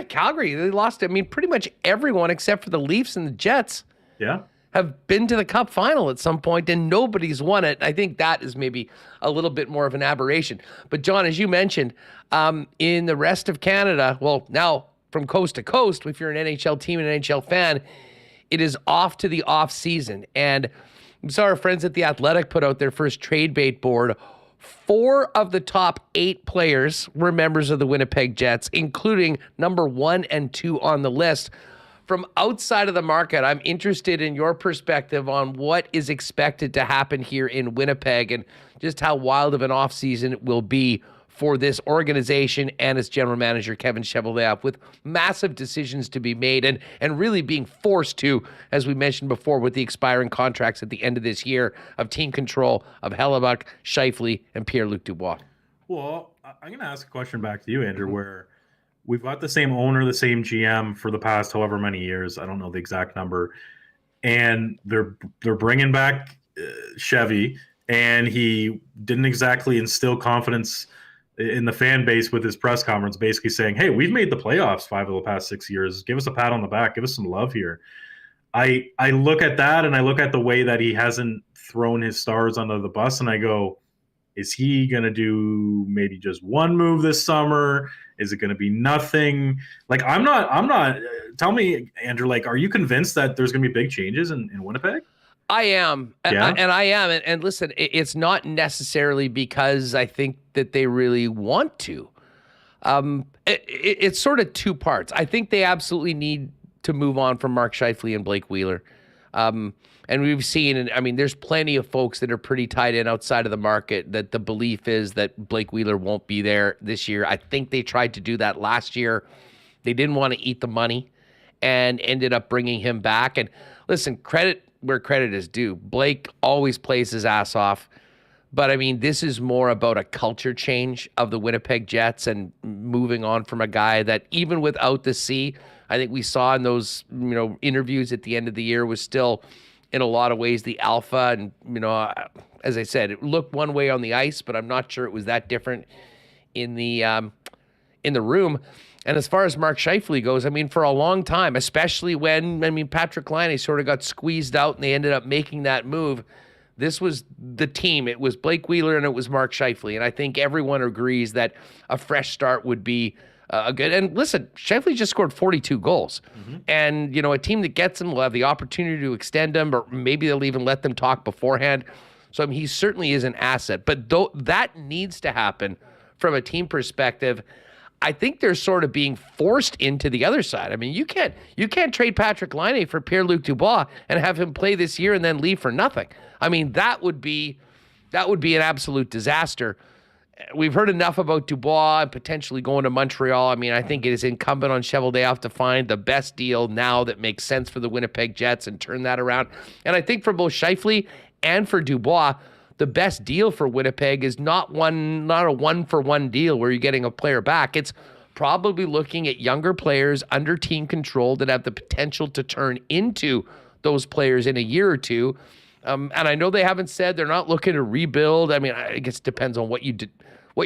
Speaker 2: Calgary, they lost. I mean, pretty much everyone except for the Leafs and the Jets.
Speaker 4: Yeah.
Speaker 2: Have been to the Cup final at some point, and nobody's won it. I think that is maybe a little bit more of an aberration. But, John, as you mentioned, in the rest of Canada, well, now from coast to coast, if you're an NHL team and an NHL fan, it is off to the off season. And we saw our friends at The Athletic put out their first trade bait board. 4 of the top 8 players were members of the Winnipeg Jets, including number 1 and 2 on the list. From outside of the market, I'm interested in your perspective on what is expected to happen here in Winnipeg and just how wild of an offseason it will be for this organization and its general manager, Kevin Cheveldayoff, with massive decisions to be made and really being forced to, as we mentioned before, with the expiring contracts at the end of this year of team control of Hellebuck, Scheifele, and Pierre-Luc Dubois.
Speaker 4: Well, I'm going to ask a question back to you, Andrew, where we've got the same owner, the same GM for the past however many years. I don't know the exact number. And they're bringing back Chevy, and he didn't exactly instill confidence in the fan base with his press conference, basically saying, hey, we've made the playoffs 5 of the past 6 years. Give us a pat on the back. Give us some love here. I look at that, and I look at the way that he hasn't thrown his stars under the bus, and I go, is he going to do maybe just one move this summer? Is it going to be nothing? Like, I'm not, tell me, Andrew, like, are you convinced that there's going to be big changes in Winnipeg?
Speaker 2: I am.
Speaker 4: Yeah.
Speaker 2: And I am. And listen, it's not necessarily because I think that they really want to. It's sort of 2 parts. I think they absolutely need to move on from Mark Scheifele and Blake Wheeler. And we've seen, and I mean, there's plenty of folks that are pretty tied in outside of the market that the belief is that Blake Wheeler won't be there this year. I think they tried to do that last year. They didn't want to eat the money and ended up bringing him back. And listen, credit where credit is due. Blake always plays his ass off. But I mean, this is more about a culture change of the Winnipeg Jets and moving on from a guy that even without the C, I think we saw in those, interviews at the end of the year was still in a lot of ways the alpha. And, as I said, it looked one way on the ice, but I'm not sure it was that different in the room. And as far as Mark Scheifele goes, I mean, for a long time, especially when, Patrick Laine sort of got squeezed out and they ended up making that move, this was the team. It was Blake Wheeler and it was Mark Scheifele. And I think everyone agrees that a fresh start would be a good. And listen, Scheifele just scored 42 goals. Mm-hmm. And, a team that gets him will have the opportunity to extend him, or maybe they'll even let them talk beforehand. So, I mean, he certainly is an asset. But that needs to happen from a team perspective. I think they're sort of being forced into the other side. I mean, you can't trade Patrick Laine for Pierre-Luc Dubois and have him play this year and then leave for nothing. I mean, that would be an absolute disaster. We've heard enough about Dubois and potentially going to Montreal. I mean, I think it is incumbent on Cheveldayoff to find the best deal now that makes sense for the Winnipeg Jets and turn that around. And I think for both Scheifele and for Dubois, the best deal for Winnipeg is not a one-for-one deal where you're getting a player back. It's probably looking at younger players under team control that have the potential to turn into those players in a year or two. And I know they haven't said they're not looking to rebuild. I mean, I guess it depends on what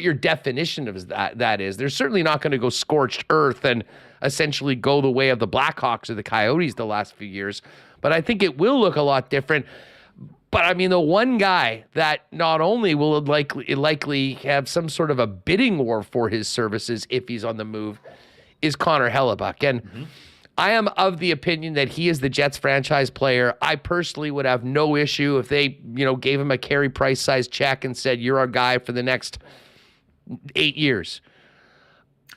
Speaker 2: your definition of that is. They're certainly not going to go scorched earth and essentially go the way of the Blackhawks or the Coyotes the last few years. But I think it will look a lot different. But I mean, the one guy that not only will likely have some sort of a bidding war for his services if he's on the move is Connor Hellebuyck. And I am of the opinion that he is the Jets franchise player. I personally would have no issue if they, gave him a Carey Price size check and said, you're our guy for the next 8 years.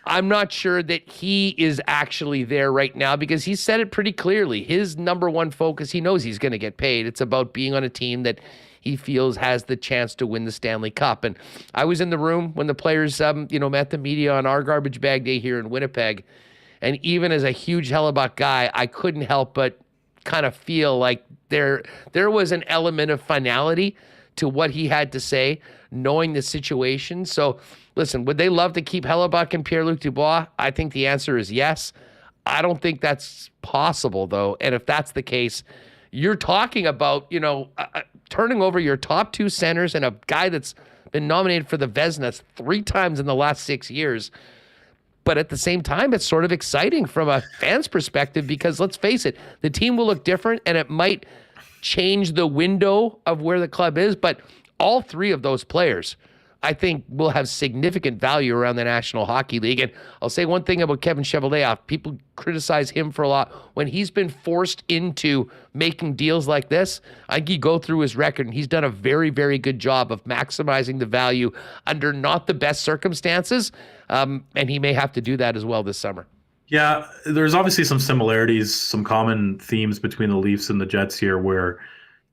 Speaker 2: I'm not sure that he is actually there right now because he said it pretty clearly. His number one focus, he knows he's going to get paid. It's about being on a team that he feels has the chance to win the Stanley Cup. And I was in the room when the players, met the media on our garbage bag day here in Winnipeg. And even as a huge Hellebuyck guy, I couldn't help but kind of feel like there was an element of finality to what he had to say, knowing the situation. So, listen, would they love to keep Hellebuyck and Pierre-Luc Dubois? I think the answer is yes. I don't think that's possible, though. And if that's the case, you're talking about, turning over your top two centers and a guy that's been nominated for the Vezina 3 times in the last 6 years. But at the same time, it's sort of exciting from a fan's perspective because, let's face it, the team will look different and it might change the window of where the club is. But all 3 of those players, I think, will have significant value around the National Hockey League. And I'll say one thing about Kevin Cheveldayoff. People criticize him for a lot. When he's been forced into making deals like this, I think you go through his record, and he's done a very, very good job of maximizing the value under not the best circumstances. And he may have to do that as well this summer.
Speaker 4: Yeah, there's obviously some similarities, some common themes between the Leafs and the Jets here where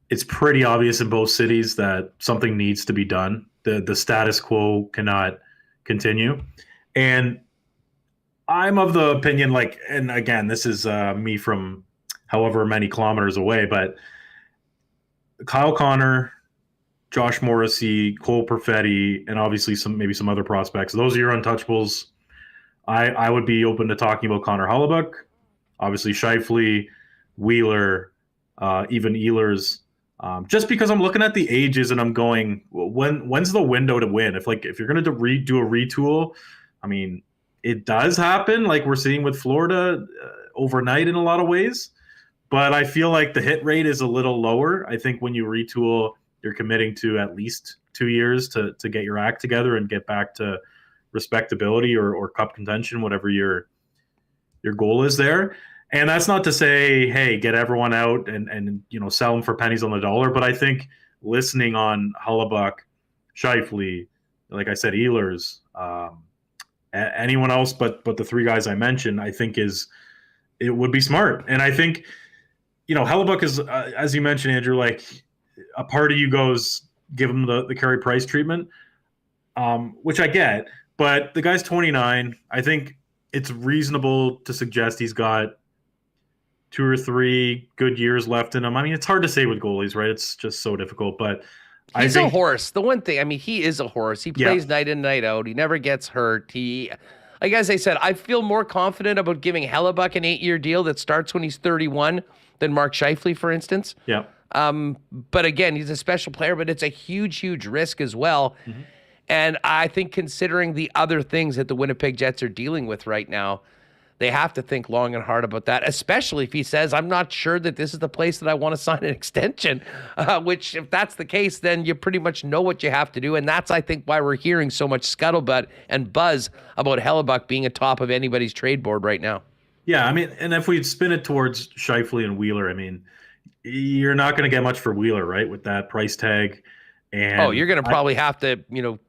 Speaker 4: it's pretty obvious in both cities that something needs to be done. The status quo cannot continue. And I'm of the opinion, and again, this is me from however many kilometers away, but Kyle Connor, Josh Morrissey, Cole Perfetti, and obviously maybe some other prospects. Those are your untouchables. I would be open to talking about Connor Hellebuyck, obviously Scheifele, Wheeler, even Ehlers. Just because I'm looking at the ages and I'm going, when's the window to win? If you're going to do a retool, I mean, it does happen, like we're seeing with Florida overnight in a lot of ways. But I feel like the hit rate is a little lower. I think when you retool, you're committing to at least 2 years to get your act together and get back to respectability or cup contention, whatever your goal is there. And that's not to say, hey, get everyone out and sell them for pennies on the dollar. But I think listening on Hellebuyck, Scheifele, like I said, Ehlers, anyone else but the 3 guys I mentioned, I think it would be smart. And I think, Hellebuyck is, as you mentioned, Andrew, like a part of you goes, give him the Carey Price treatment, which I get. But the guy's 29. I think it's reasonable to suggest he's got 2 or 3 good years left in him. I mean, it's hard to say with goalies, right? It's just so difficult. But
Speaker 2: he's a horse. The one thing, I mean, he is a horse. He plays night in, night out. He never gets hurt. Like as I said, I feel more confident about giving Hellebuyck an 8-year deal that starts when he's 31 than Mark Scheifele, for instance.
Speaker 4: Yeah.
Speaker 2: But again, he's a special player, but it's a huge, huge risk as well. Mm-hmm. And I think considering the other things that the Winnipeg Jets are dealing with right now, they have to think long and hard about that, especially if he says, I'm not sure that this is the place that I want to sign an extension, which if that's the case, then you pretty much know what you have to do. And that's, I think, why we're hearing so much scuttlebutt and buzz about Hellebuyck being atop of anybody's trade board right now.
Speaker 4: Yeah, I mean, and if we spin it towards Scheifele and Wheeler, I mean, you're not going to get much for Wheeler, right, with that price tag. And
Speaker 2: you're going to probably have to,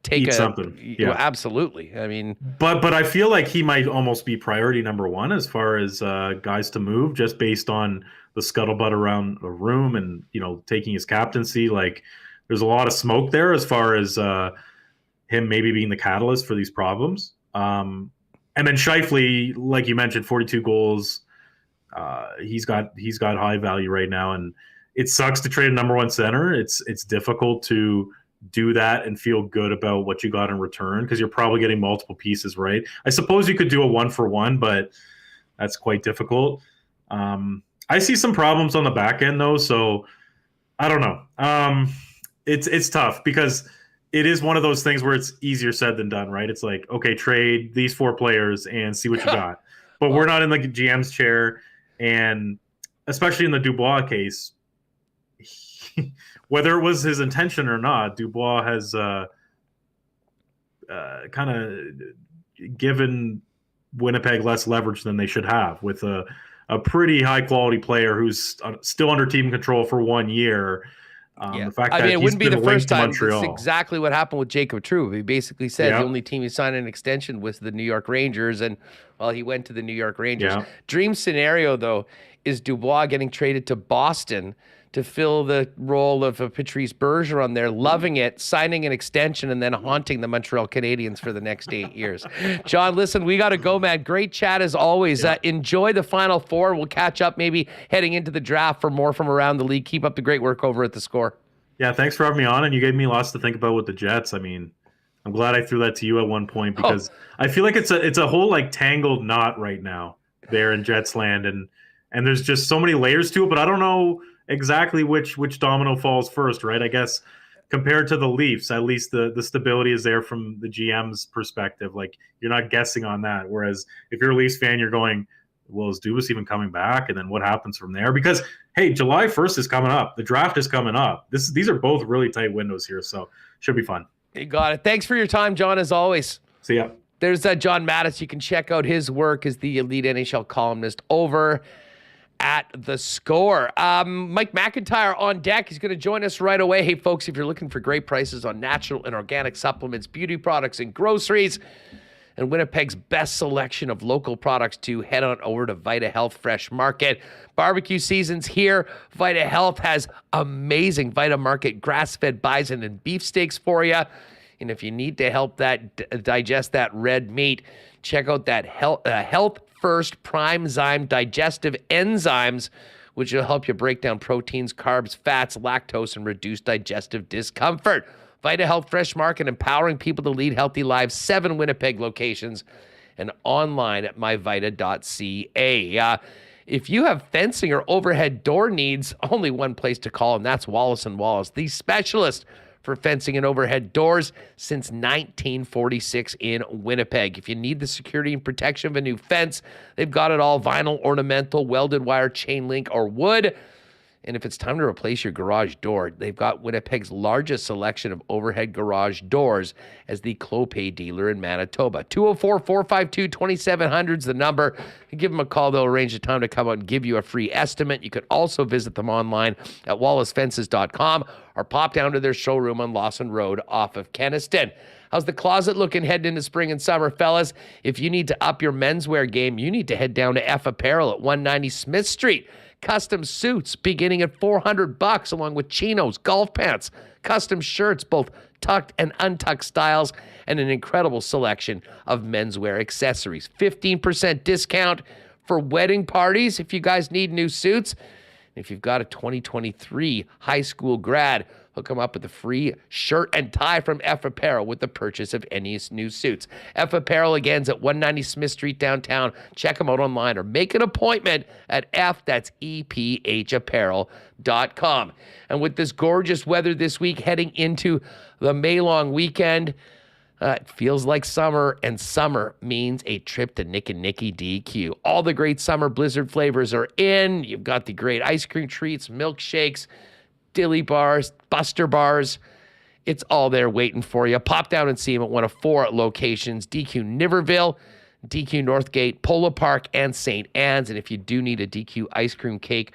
Speaker 2: take
Speaker 4: something. Yeah,
Speaker 2: absolutely. I mean,
Speaker 4: but I feel like he might almost be priority number one as far as guys to move, just based on the scuttlebutt around the room and taking his captaincy. Like, there's a lot of smoke there as far as him maybe being the catalyst for these problems. And then Scheifele, like you mentioned, 42 goals. He's got high value right now, and it sucks to trade a number one center. It's difficult to do that and feel good about what you got in return because you're probably getting multiple pieces, right? I suppose you could do a 1-for-1, but that's quite difficult. I see some problems on the back end though, so I don't know. It's tough because it is one of those things where it's easier said than done, right? It's like, okay, trade these 4 players and see what you got. But we're not in the GM's chair, and especially in the Dubois case, whether it was his intention or not, Dubois has kind of given Winnipeg less leverage than they should have with a pretty high-quality player who's still under team control for 1 year. The fact that
Speaker 2: it wouldn't be the first time.
Speaker 4: Montreal.
Speaker 2: That's exactly what happened with Jacob Trouba. He basically said the only team he signed an extension was the New York Rangers, and he went to the New York Rangers.
Speaker 4: Yeah.
Speaker 2: Dream scenario, though, is Dubois getting traded to Boston to fill the role of Patrice Bergeron there, loving it, signing an extension, and then haunting the Montreal Canadiens for the next 8 years. John, listen, we got to go, man. Great chat as always. Enjoy the Final Four. We'll catch up maybe heading into the draft for more from around the league. Keep up the great work over at The Score.
Speaker 4: Yeah, thanks for having me on, and you gave me lots to think about with the Jets. I mean, I'm glad I threw that to you at one point because I feel like it's a whole tangled knot right now there in Jets land, and there's just so many layers to it, but I don't know exactly which domino falls first, right? I guess compared to the Leafs, at least the stability is there from the GM's perspective. Like, you're not guessing on that. Whereas if you're a Leafs fan, you're going, well, is Dubas even coming back? And then what happens from there? Because, hey, July 1st is coming up. The draft is coming up. These are both really tight windows here, so should be fun.
Speaker 2: You got it. Thanks for your time, John, as always.
Speaker 4: See ya.
Speaker 2: There's John Matisz. You can check out his work as the elite NHL columnist over at The Score. Mike McIntyre on deck. He's going to join us right away. Hey, folks, if you're looking for great prices on natural and organic supplements, beauty products, and groceries, and Winnipeg's best selection of local products too, head on over to Vita Health Fresh Market. Barbecue season's here. Vita Health has amazing Vita Market grass-fed bison and beef steaks for you. And if you need to help that digest that red meat, check out that Health First Prime Zyme digestive enzymes, which will help you break down proteins, carbs, fats, lactose, and reduce digestive discomfort. Vita Health Fresh Market, empowering people to lead healthy lives. 7 Winnipeg locations and online at myvita.ca. If you have fencing or overhead door needs, only one place to call, and that's Wallace & Wallace, the specialist for fencing and overhead doors since 1946 in Winnipeg. If you need the security and protection of a new fence, they've got it all: vinyl, ornamental, welded wire, chain link, or wood. And if it's time to replace your garage door, they've got Winnipeg's largest selection of overhead garage doors as the Clopay dealer in Manitoba. 204-452-2700 is the number. Give them a call. They'll arrange a time to come out and give you a free estimate. You could also visit them online at wallacefences.com or pop down to their showroom on Lawson Road off of Kenniston. How's the closet looking heading into spring and summer, fellas? If you need to up your menswear game, you need to head down to F Apparel at 190 Smith Street. Custom suits beginning at $400, along with chinos, golf pants, custom shirts, both tucked and untucked styles, and an incredible selection of menswear accessories. 15% discount for wedding parties if you guys need new suits. If you've got a 2023 high school grad, hook them up with a free shirt and tie from F Apparel with the purchase of any new suits. F Apparel, again, is at 190 Smith Street downtown. Check them out online or make an appointment at that's EPHapparel.com. And with this gorgeous weather this week heading into the May long weekend, it feels like summer, and summer means a trip to Nick and Nicky DQ. All the great summer blizzard flavors are in. You've got the great ice cream treats, milkshakes, dilly bars, buster bars. It's all there waiting for you. Pop down and see them at one of 4 locations: DQ Niverville, DQ Northgate, Polo Park, and St. Anne's. And if you do need a DQ ice cream cake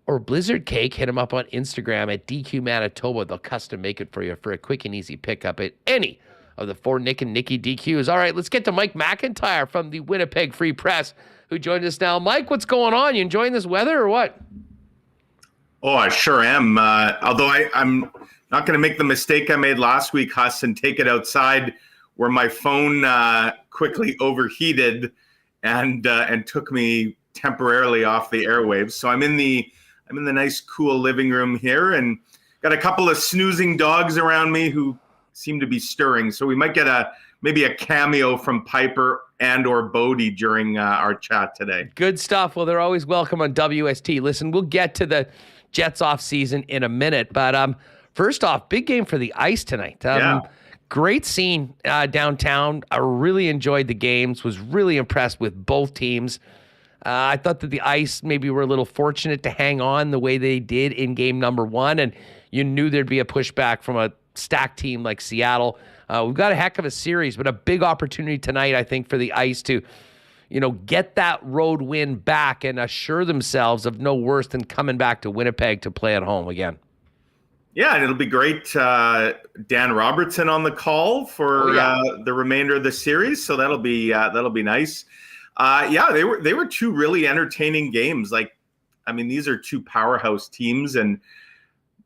Speaker 2: or blizzard cake, hit them up on Instagram at DQ Manitoba. They'll custom make it for you for a quick and easy pickup at any of the 4 Nick and Nicky DQs. All right, let's get to Mike McIntyre from the Winnipeg Free Press, who joined us now. Mike, what's going on? You enjoying this weather or what?
Speaker 5: Oh, I sure am. Although I'm not going to make the mistake I made last week, Huss, and take it outside where my phone quickly overheated and took me temporarily off the airwaves. So I'm in the nice, cool living room here, and got a couple of snoozing dogs around me who seem to be stirring. So we might get maybe a cameo from Piper and or Bodie during our chat today.
Speaker 2: Good stuff. Well, they're always welcome on WST. Listen, we'll get to the Jets off season in a minute, but first off, big game for the Ice tonight.
Speaker 5: Yeah.
Speaker 2: Great scene downtown. I really enjoyed the games, was really impressed with both teams. I thought that the Ice maybe were a little fortunate to hang on the way they did in game number 1, and you knew there'd be a pushback from a stacked team like Seattle. We've got a heck of a series, but a big opportunity tonight, I think, for the Ice to, get that road win back and assure themselves of no worse than coming back to Winnipeg to play at home again.
Speaker 5: Yeah, and it'll be great. Dan Robertson on the call for the remainder of the series, so that'll be nice. They were 2 really entertaining games. These are 2 powerhouse teams, and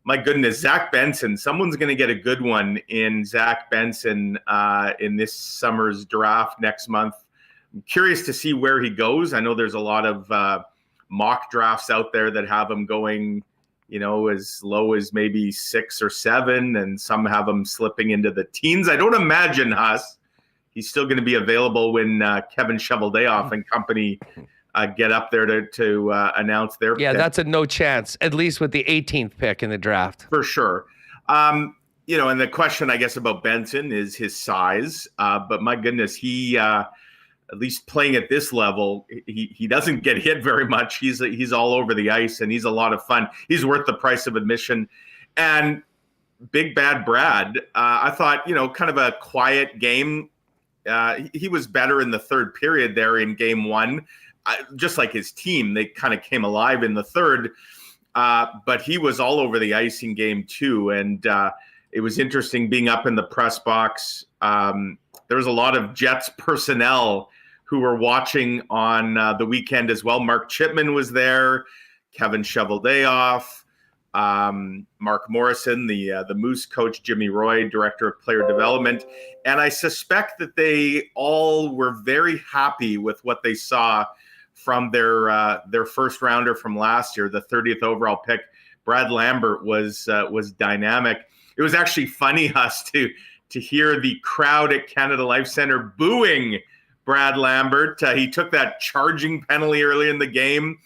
Speaker 5: my goodness, Zach Benson, someone's going to get a good one in Zach Benson in this summer's draft next month. I'm curious to see where he goes. I know there's a lot of mock drafts out there that have him going, as low as maybe 6 or 7, and some have him slipping into the teens. I don't imagine, Huss, he's still going to be available when Kevin Cheveldayoff and company get up there to announce their pick.
Speaker 2: That's a no chance, at least with the 18th pick in the draft.
Speaker 5: For sure. And the question, I guess, about Benson is his size. But my goodness, he, at least playing at this level, he doesn't get hit very much. He's all over the ice, and he's a lot of fun. He's worth the price of admission. And Big Bad Brad, I thought, kind of a quiet game. He was better in the third period there in game 1. Just like his team, they kind of came alive in the third, but he was all over the ice in game 2. And it was interesting being up in the press box. There was a lot of Jets personnel who were watching on the weekend as well. Mark Chipman was there, Kevin Cheveldayoff, Mark Morrison, the Moose coach, Jimmy Roy, director of player development. And I suspect that they all were very happy with what they saw from their first rounder from last year, the 30th overall pick. Brad Lambert was dynamic. It was actually funny, Huss, to hear the crowd at Canada Life Center booing Brad Lambert. He took that charging penalty early in the game,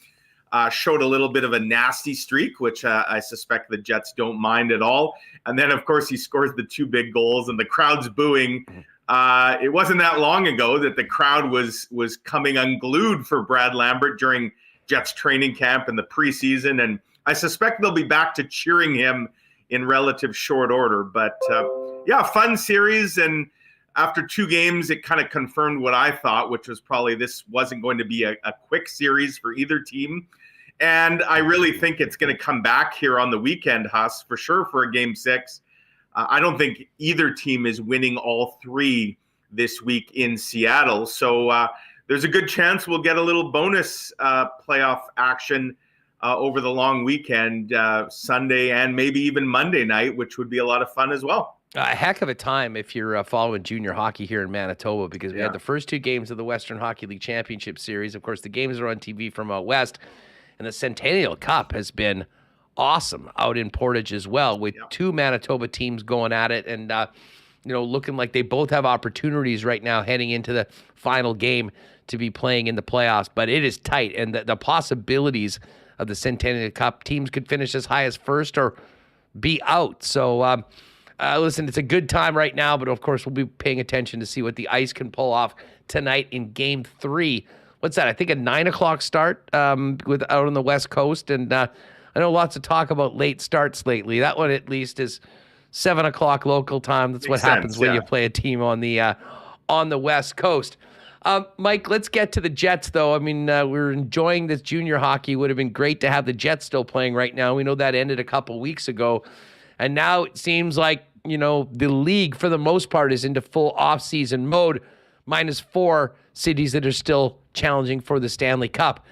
Speaker 5: showed a little bit of a nasty streak, which I suspect the Jets don't mind at all. And then, of course, he scores the 2 big goals, and the crowd's booing. It wasn't that long ago that the crowd was coming unglued for Brad Lambert during Jets training camp in the preseason, and I suspect they'll be back to cheering him in relative short order. But fun series, and after 2 games, it kind of confirmed what I thought, which was probably this wasn't going to be a quick series for either team. And I really think it's going to come back here on the weekend, Huss, for sure, for a Game 6. I don't think either team is winning all three this week in Seattle. So there's a good chance we'll get a little bonus playoff action over the long weekend, Sunday and maybe even Monday night, which would be a lot of fun as well.
Speaker 2: A heck of a time if you're following junior hockey here in Manitoba, because we had the first two games of the Western Hockey League Championship Series. Of course, the games are on TV from out west, and the Centennial Cup has been awesome out in Portage as well, with two Manitoba teams going at it, and looking like they both have opportunities right now heading into the final game to be playing in the playoffs. But it is tight, and the possibilities of the Centennial Cup, teams could finish as high as first or be out. So listen, it's a good time right now, but of course we'll be paying attention to see what the Ice can pull off tonight in Game 3. What's that? I think a 9:00 start out on the West Coast, and I know lots of talk about late starts lately. That one at least is 7:00 local time. That's what happens when you play a team on the West Coast. Mike, let's get to the Jets, though. I mean, we're enjoying this junior hockey. Would have been great to have the Jets still playing right now. We know that ended a couple weeks ago. And now it seems like, the league, for the most part, is into full off-season mode, minus 4 cities that are still challenging for the Stanley Cup.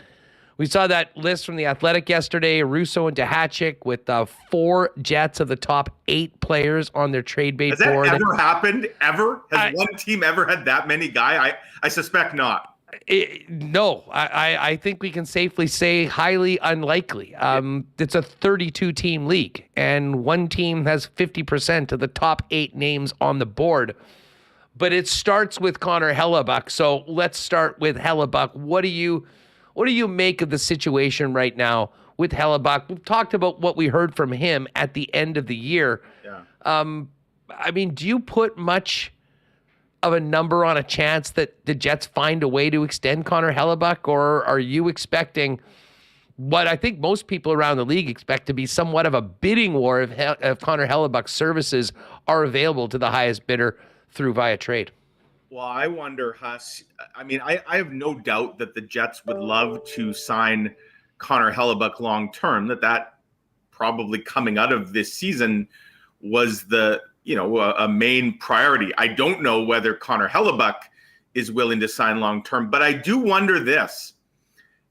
Speaker 2: We saw that list from The Athletic yesterday, Russo and Tahachik, with 4 Jets of the top 8 players on their trade bait board.
Speaker 5: Has that ever happened? Ever? Has one team ever had that many guys? I suspect not.
Speaker 2: No, I think we can safely say highly unlikely. It's a 32-team league, and one team has 50% of the top 8 names on the board. But it starts with Connor Hellebuyck. So let's start with Hellebuyck. What do you make of the situation right now with Hellebuyck? We've talked about what we heard from him at the end of the year. Yeah. Do you put much of a number on a chance that the Jets find a way to extend Connor Hellebuyck, or are you expecting what I think most people around the league expect to be somewhat of a bidding war if Connor Hellebuck's services are available to the highest bidder via trade?
Speaker 5: Well, I wonder, Huss. I have no doubt that the Jets would love to sign Connor Hellebuyck long term. That probably coming out of this season was a main priority. I don't know whether Connor Hellebuyck is willing to sign long term, but I do wonder this: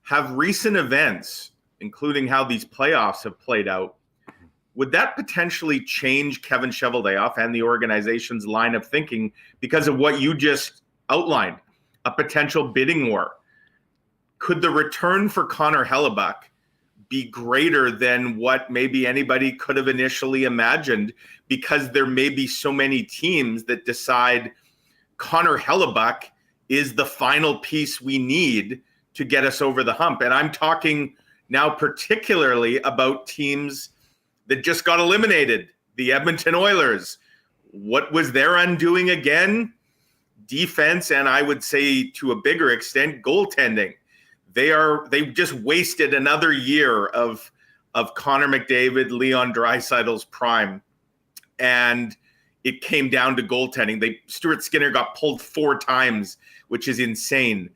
Speaker 5: have recent events, including how these playoffs have played out, would that potentially change Kevin Cheveldayoff and the organization's line of thinking because of what you just outlined, a potential bidding war? Could the return for Connor Hellebuyck be greater than what maybe anybody could have initially imagined, because there may be so many teams that decide Connor Hellebuyck is the final piece we need to get us over the hump? And I'm talking now particularly about teams that just got eliminated. The Edmonton Oilers. What was their undoing again? Defense, and I would say to a bigger extent, goaltending. They've just wasted another year of Connor McDavid, Leon Draisaitl's prime. And it came down to goaltending. Stuart Skinner got pulled 4 times, which is insane.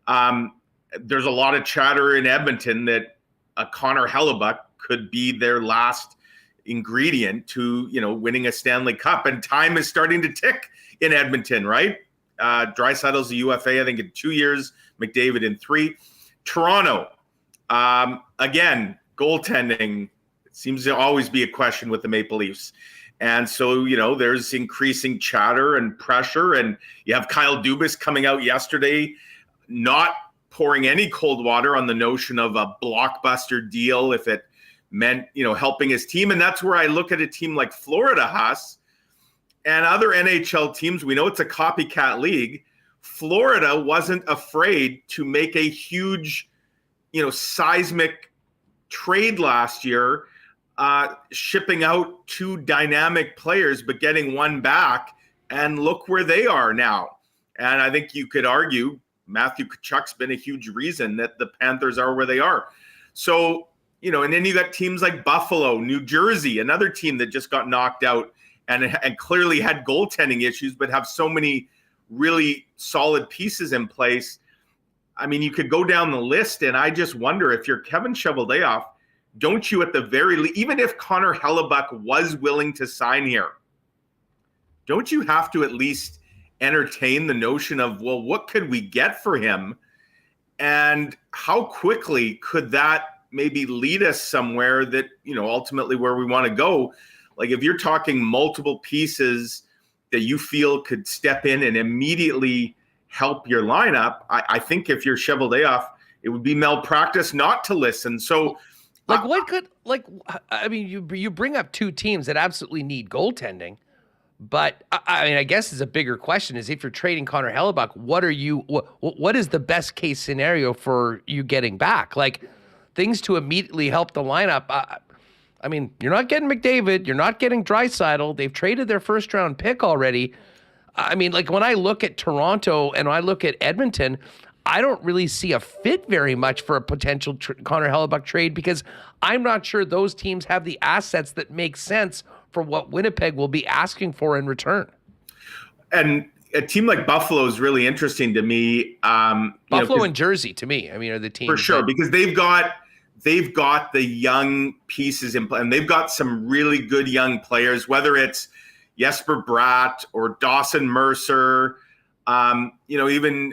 Speaker 5: There's a lot of chatter in Edmonton that a Connor Hellebuyck could be their last ingredient to, winning a Stanley Cup. And time is starting to tick in Edmonton, right? Draisaitl's a UFA, I think, in 2 years, McDavid in 3. Toronto, again, goaltending seems to always be a question with the Maple Leafs. And so, there's increasing chatter and pressure. And you have Kyle Dubas coming out yesterday, not pouring any cold water on the notion of a blockbuster deal if it meant, helping his team. And that's where I look at a team like Florida, Haas, and other NHL teams. We know it's a copycat league. Florida wasn't afraid to make a huge, seismic trade last year, shipping out 2 dynamic players, but getting one back. And look where they are now. And I think you could argue Matthew Tkachuk's been a huge reason that the Panthers are where they are. So, and then you got teams like Buffalo, New Jersey, another team that just got knocked out and clearly had goaltending issues, but have so many really solid pieces in place. I mean, you could go down the list, and I just wonder if you're Kevin Cheveldayoff, don't you at the very least, even if Connor Hellebuck was willing to sign here, don't you have to at least entertain the notion of, well, what could we get for him? And how quickly could that maybe lead us somewhere that, ultimately where we want to go? Like if you're talking multiple pieces that you feel could step in and immediately help your lineup, I think if you're Cheveldayoff, it would be malpractice not to listen. So
Speaker 2: you bring up two teams that absolutely need goaltending, but I guess is a bigger question is if you're trading Connor Hellebuck, what is the best case scenario for you getting back? Like things to immediately help the lineup. You're not getting McDavid, you're not getting Draisaitl. They've traded their first round pick already. When I look at Toronto and I look at Edmonton, I don't really see a fit very much for a potential Connor Hellebuck trade because I'm not sure those teams have the assets that make sense for what Winnipeg will be asking for in return.
Speaker 5: And a team like Buffalo is really interesting to me.
Speaker 2: Buffalo and Jersey, to me, are the teams.
Speaker 5: For sure, because they've got the young pieces in play, and they've got some really good young players, whether it's Jesper Bratt or Dawson Mercer, even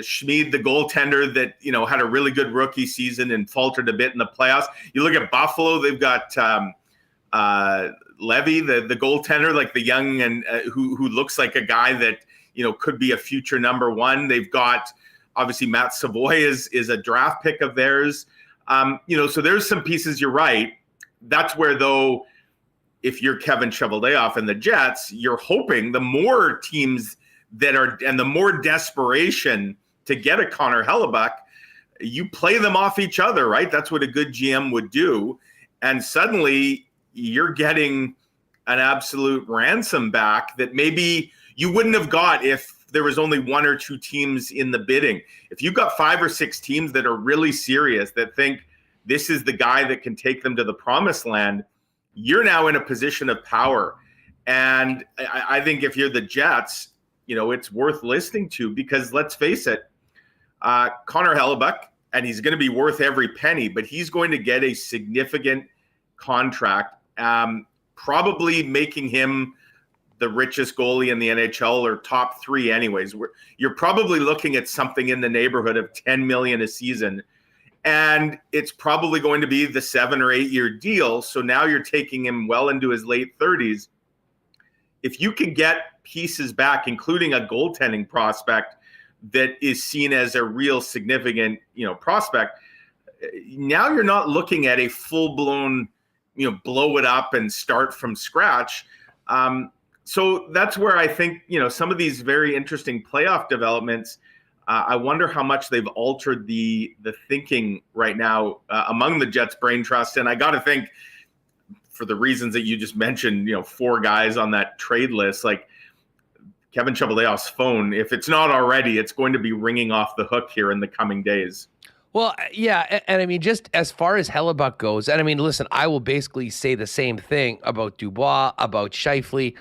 Speaker 5: Schmid, the goaltender that, had a really good rookie season and faltered a bit in the playoffs. You look at Buffalo, they've got Levy, the goaltender, like the young and who looks like a guy that, could be a future number one. They've got, obviously, Matt Savoy is a draft pick of theirs. So there's some pieces, you're right. That's where, though, if you're Kevin Cheveldayoff and the Jets, you're hoping the more teams and the more desperation to get a Connor Hellebuck, you play them off each other, right? That's what a good GM would do. And suddenly you're getting an absolute ransom back that maybe you wouldn't have got if there was only one or two teams in the bidding. If you've got 5 or 6 teams that are really serious, that think this is the guy that can take them to the promised land, you're now in a position of power. And I think if you're the Jets, it's worth listening to because let's face it, Connor Hellebuck, and he's going to be worth every penny, but he's going to get a significant contract, probably making him the richest goalie in the NHL or top 3 anyways. You're probably looking at something in the neighborhood of $10 million a season. And it's probably going to be the 7 or 8 year deal. So now you're taking him well into his late 30s. If you can get pieces back, including a goaltending prospect that is seen as a real significant, prospect, now you're not looking at a full-blown, blow it up and start from scratch. So that's where I think, some of these very interesting playoff developments, I wonder how much they've altered the thinking right now among the Jets brain trust. And I got to think, for the reasons that you just mentioned, 4 guys on that trade list, like Kevin Cheveldayoff's phone, if it's not already, it's going to be ringing off the hook here in the coming days.
Speaker 2: Well, yeah, and just as far as Hellebuck goes, and listen, I will basically say the same thing about Dubois, about Scheifele.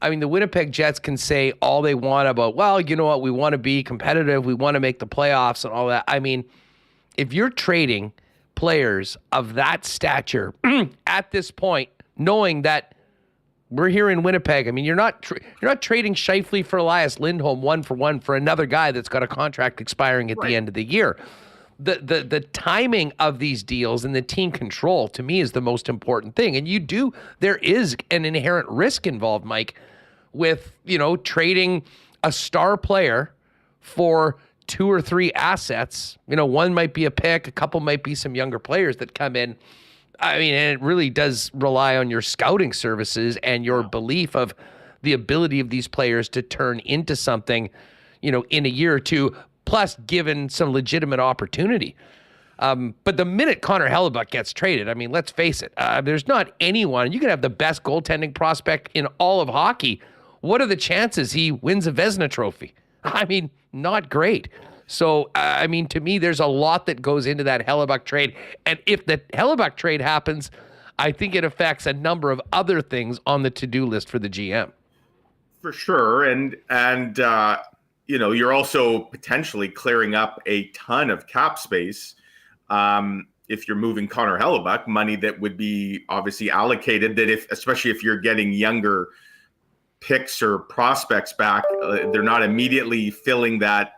Speaker 2: The Winnipeg Jets can say all they want about, well, you know what, we want to be competitive, we want to make the playoffs and all that. If you're trading players of that stature at this point, knowing that we're here in Winnipeg, you're not trading Scheifele for Elias Lindholm 1-for-1 for another guy that's got a contract expiring at the end of the year. The timing of these deals and the team control, to me, is the most important thing. And there is an inherent risk involved, Mike, with, trading a star player for 2 or 3 assets. One might be a pick, a couple might be some younger players that come in. And it really does rely on your scouting services and your belief of the ability of these players to turn into something, in a year or two, plus given some legitimate opportunity. But the minute Connor Hellebuck gets traded, let's face it, there's not anyone. You can have the best goaltending prospect in all of hockey. What are the chances he wins a Vezina trophy? Not great. So, to me, there's a lot that goes into that Hellebuck trade. And if the Hellebuck trade happens, I think it affects a number of other things on the to-do list for the GM.
Speaker 5: For sure. And you're also potentially clearing up a ton of cap space if you're moving Connor Hellebuyck, money that would be obviously allocated, that especially if you're getting younger picks or prospects back, they're not immediately filling that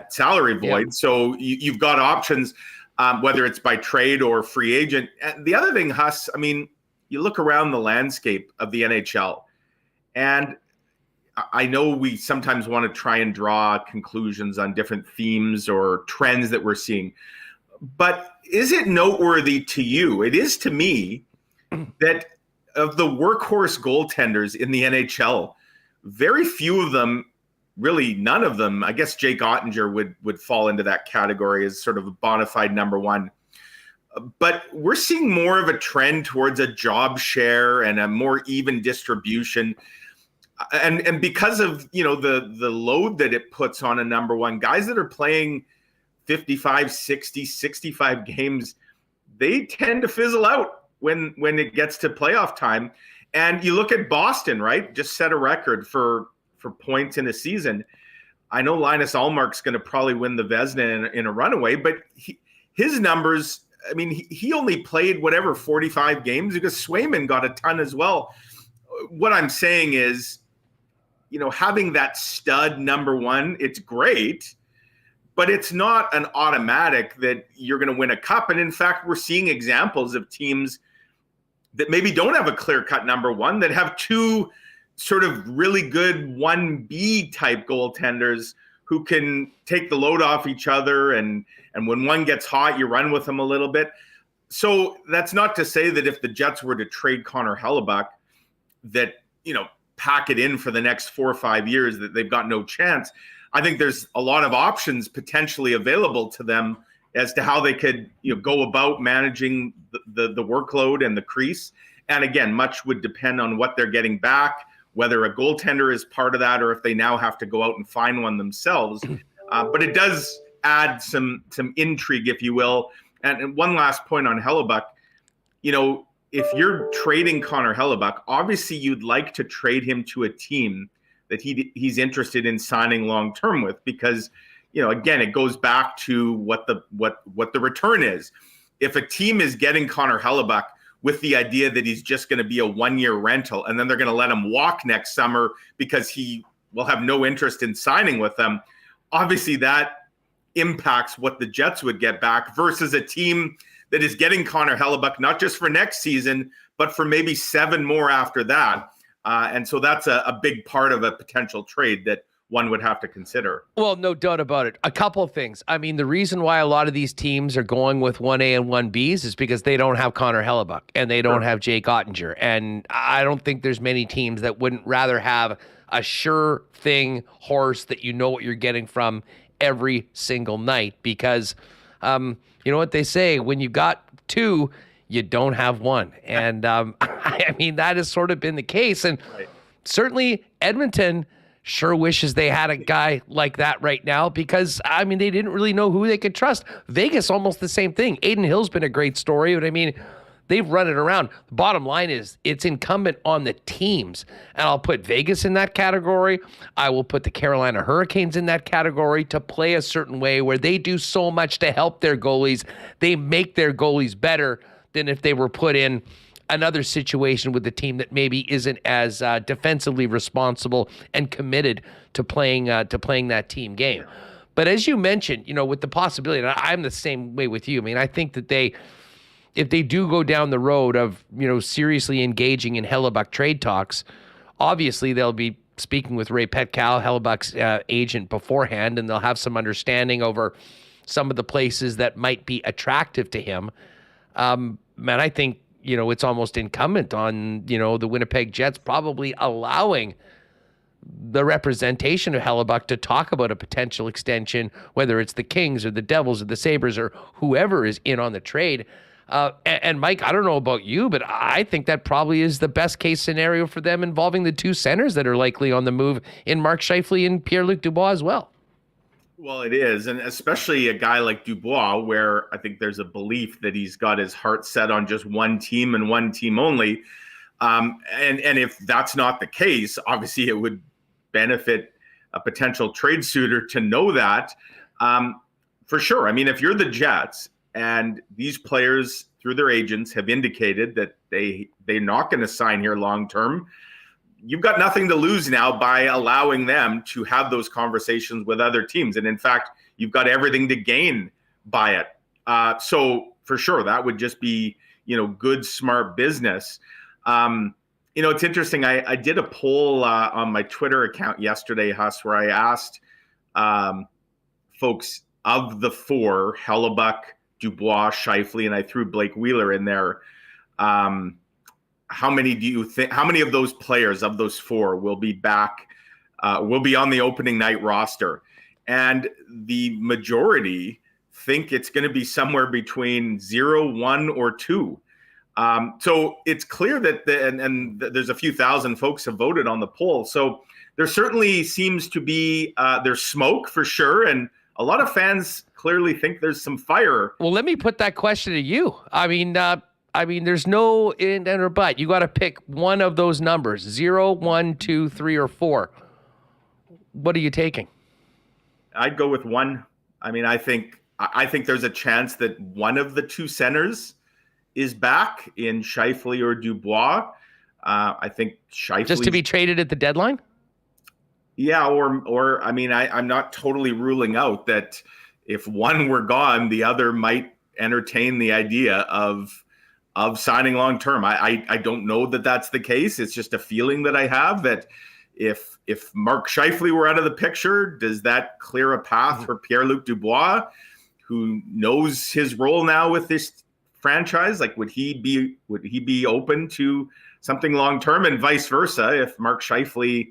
Speaker 5: salary void. Yeah. So you've got options, whether it's by trade or free agent. And the other thing, Huss, I mean, you look around the landscape of the NHL, and I know we sometimes want to try and draw conclusions on different themes or trends that we're seeing, but is it noteworthy to you? It is to me that of the workhorse goaltenders in the NHL, very few of them, really none of them, I guess Jake Ottinger would fall into that category as sort of a bona fide number one. But we're seeing more of a trend towards a job share and a more even distribution. And because of, the load that it puts on a number one, guys that are playing 55, 60, 65 games, they tend to fizzle out when it gets to playoff time. And you look at Boston, right? Just set a record for points in a season. I know Linus Ullmark's going to probably win the Vezina in a runaway, but his numbers, I mean, he only played 45 games because Swayman got a ton as well. What I'm saying is, having that stud number one, it's great, but it's not an automatic that you're going to win a cup. And in fact, we're seeing examples of teams that maybe don't have a clear-cut number one, that have two sort of really good 1B type goaltenders who can take the load off each other. And when one gets hot, you run with them a little bit. So that's not to say that if the Jets were to trade Connor Hellebuyck, that, pack it in for the next 4 or 5 years, that they've got no chance. I think there's a lot of options potentially available to them as to how they could, go about managing the workload and the crease. And again, much would depend on what they're getting back, whether a goaltender is part of that, or if they now have to go out and find one themselves. But it does add some intrigue, if you will. And one last point on Hellebuyck, if you're trading Connor Hellebuyck, obviously you'd like to trade him to a team that he's interested in signing long-term with, because, again, it goes back to what the return is. If a team is getting Connor Hellebuyck with the idea that he's just going to be a 1-year rental, and then they're going to let him walk next summer because he will have no interest in signing with them, obviously that impacts what the Jets would get back, versus a team that is getting Connor Hellebuyck, not just for next season, but for maybe 7 more after that. And so that's a big part of a potential trade that one would have to consider.
Speaker 2: Well, no doubt about it. A couple of things. I mean, the reason why a lot of these teams are going with 1A and 1Bs is because they don't have Connor Hellebuyck and they don't have Jake Ottinger. And I don't think there's many teams that wouldn't rather have a sure thing horse that you know what you're getting from every single night, because you know what they say, when you got 2, you don't have 1. And I mean, that has sort of been the case. And certainly Edmonton sure wishes they had a guy like that right now, because, I mean, they didn't really know who they could trust. Vegas, almost the same thing. Aiden Hill's been a great story, but I mean, they've run it around. The bottom line is it's incumbent on the teams. And I'll put Vegas in that category. I will put the Carolina Hurricanes in that category, to play a certain way where they do so much to help their goalies. They make their goalies better than if they were put in another situation with the team that maybe isn't as defensively responsible and committed to playing that team game. But as you mentioned, with the possibility, and I'm the same way with you. I mean, I think that if they do go down the road of, seriously engaging in Hellebuyck trade talks, obviously they'll be speaking with Ray Petkow, Hellebuck's agent, beforehand, and they'll have some understanding over some of the places that might be attractive to him. Man, I think, it's almost incumbent on, the Winnipeg Jets probably allowing the representation of Hellebuyck to talk about a potential extension, whether it's the Kings or the Devils or the Sabres or whoever is in on the trade. And Mike, I don't know about you, but I think that probably is the best case scenario for them, involving the 2 centers that are likely on the move in Mark Scheifele and Pierre-Luc Dubois as well.
Speaker 5: Well, it is. And especially a guy like Dubois, where I think there's a belief that he's got his heart set on just one team and one team only. And if that's not the case, obviously it would benefit a potential trade suitor to know that. For sure. I mean, if you're the Jets and these players through their agents have indicated that they're not going to sign here long term, you've got nothing to lose now by allowing them to have those conversations with other teams. And in fact, you've got everything to gain by it. So for sure, that would just be, good, smart business. It's interesting. I did a poll on my Twitter account yesterday, Huss, where I asked folks of the four, Hellebuyck, Dubois, Scheifele, and I threw Blake Wheeler in there. How many of those players of those four will be back, will be on the opening night roster? And the majority think it's going to be somewhere between 0, 1, or 2. So it's clear that there's a few thousand folks have voted on the poll. So there certainly seems to be there's smoke for sure, and a lot of fans clearly think there's some fire.
Speaker 2: Well, let me put that question to you. I mean, there's no in or but. You got to pick one of those numbers: 0, 1, 2, 3, or 4. What are you taking?
Speaker 5: I'd go with 1. I mean, I think there's a chance that one of the two centers is back in Scheifele or Dubois. I think Scheifele
Speaker 2: just to be traded at the deadline.
Speaker 5: Yeah, or I mean, I'm not totally ruling out that if one were gone, the other might entertain the idea of signing long term. I don't know that that's the case. It's just a feeling that I have that if Mark Scheifele were out of the picture, does that clear a path for Pierre-Luc Dubois, who knows his role now with this franchise? Like, would he be open to something long term, and vice versa? If Mark Scheifele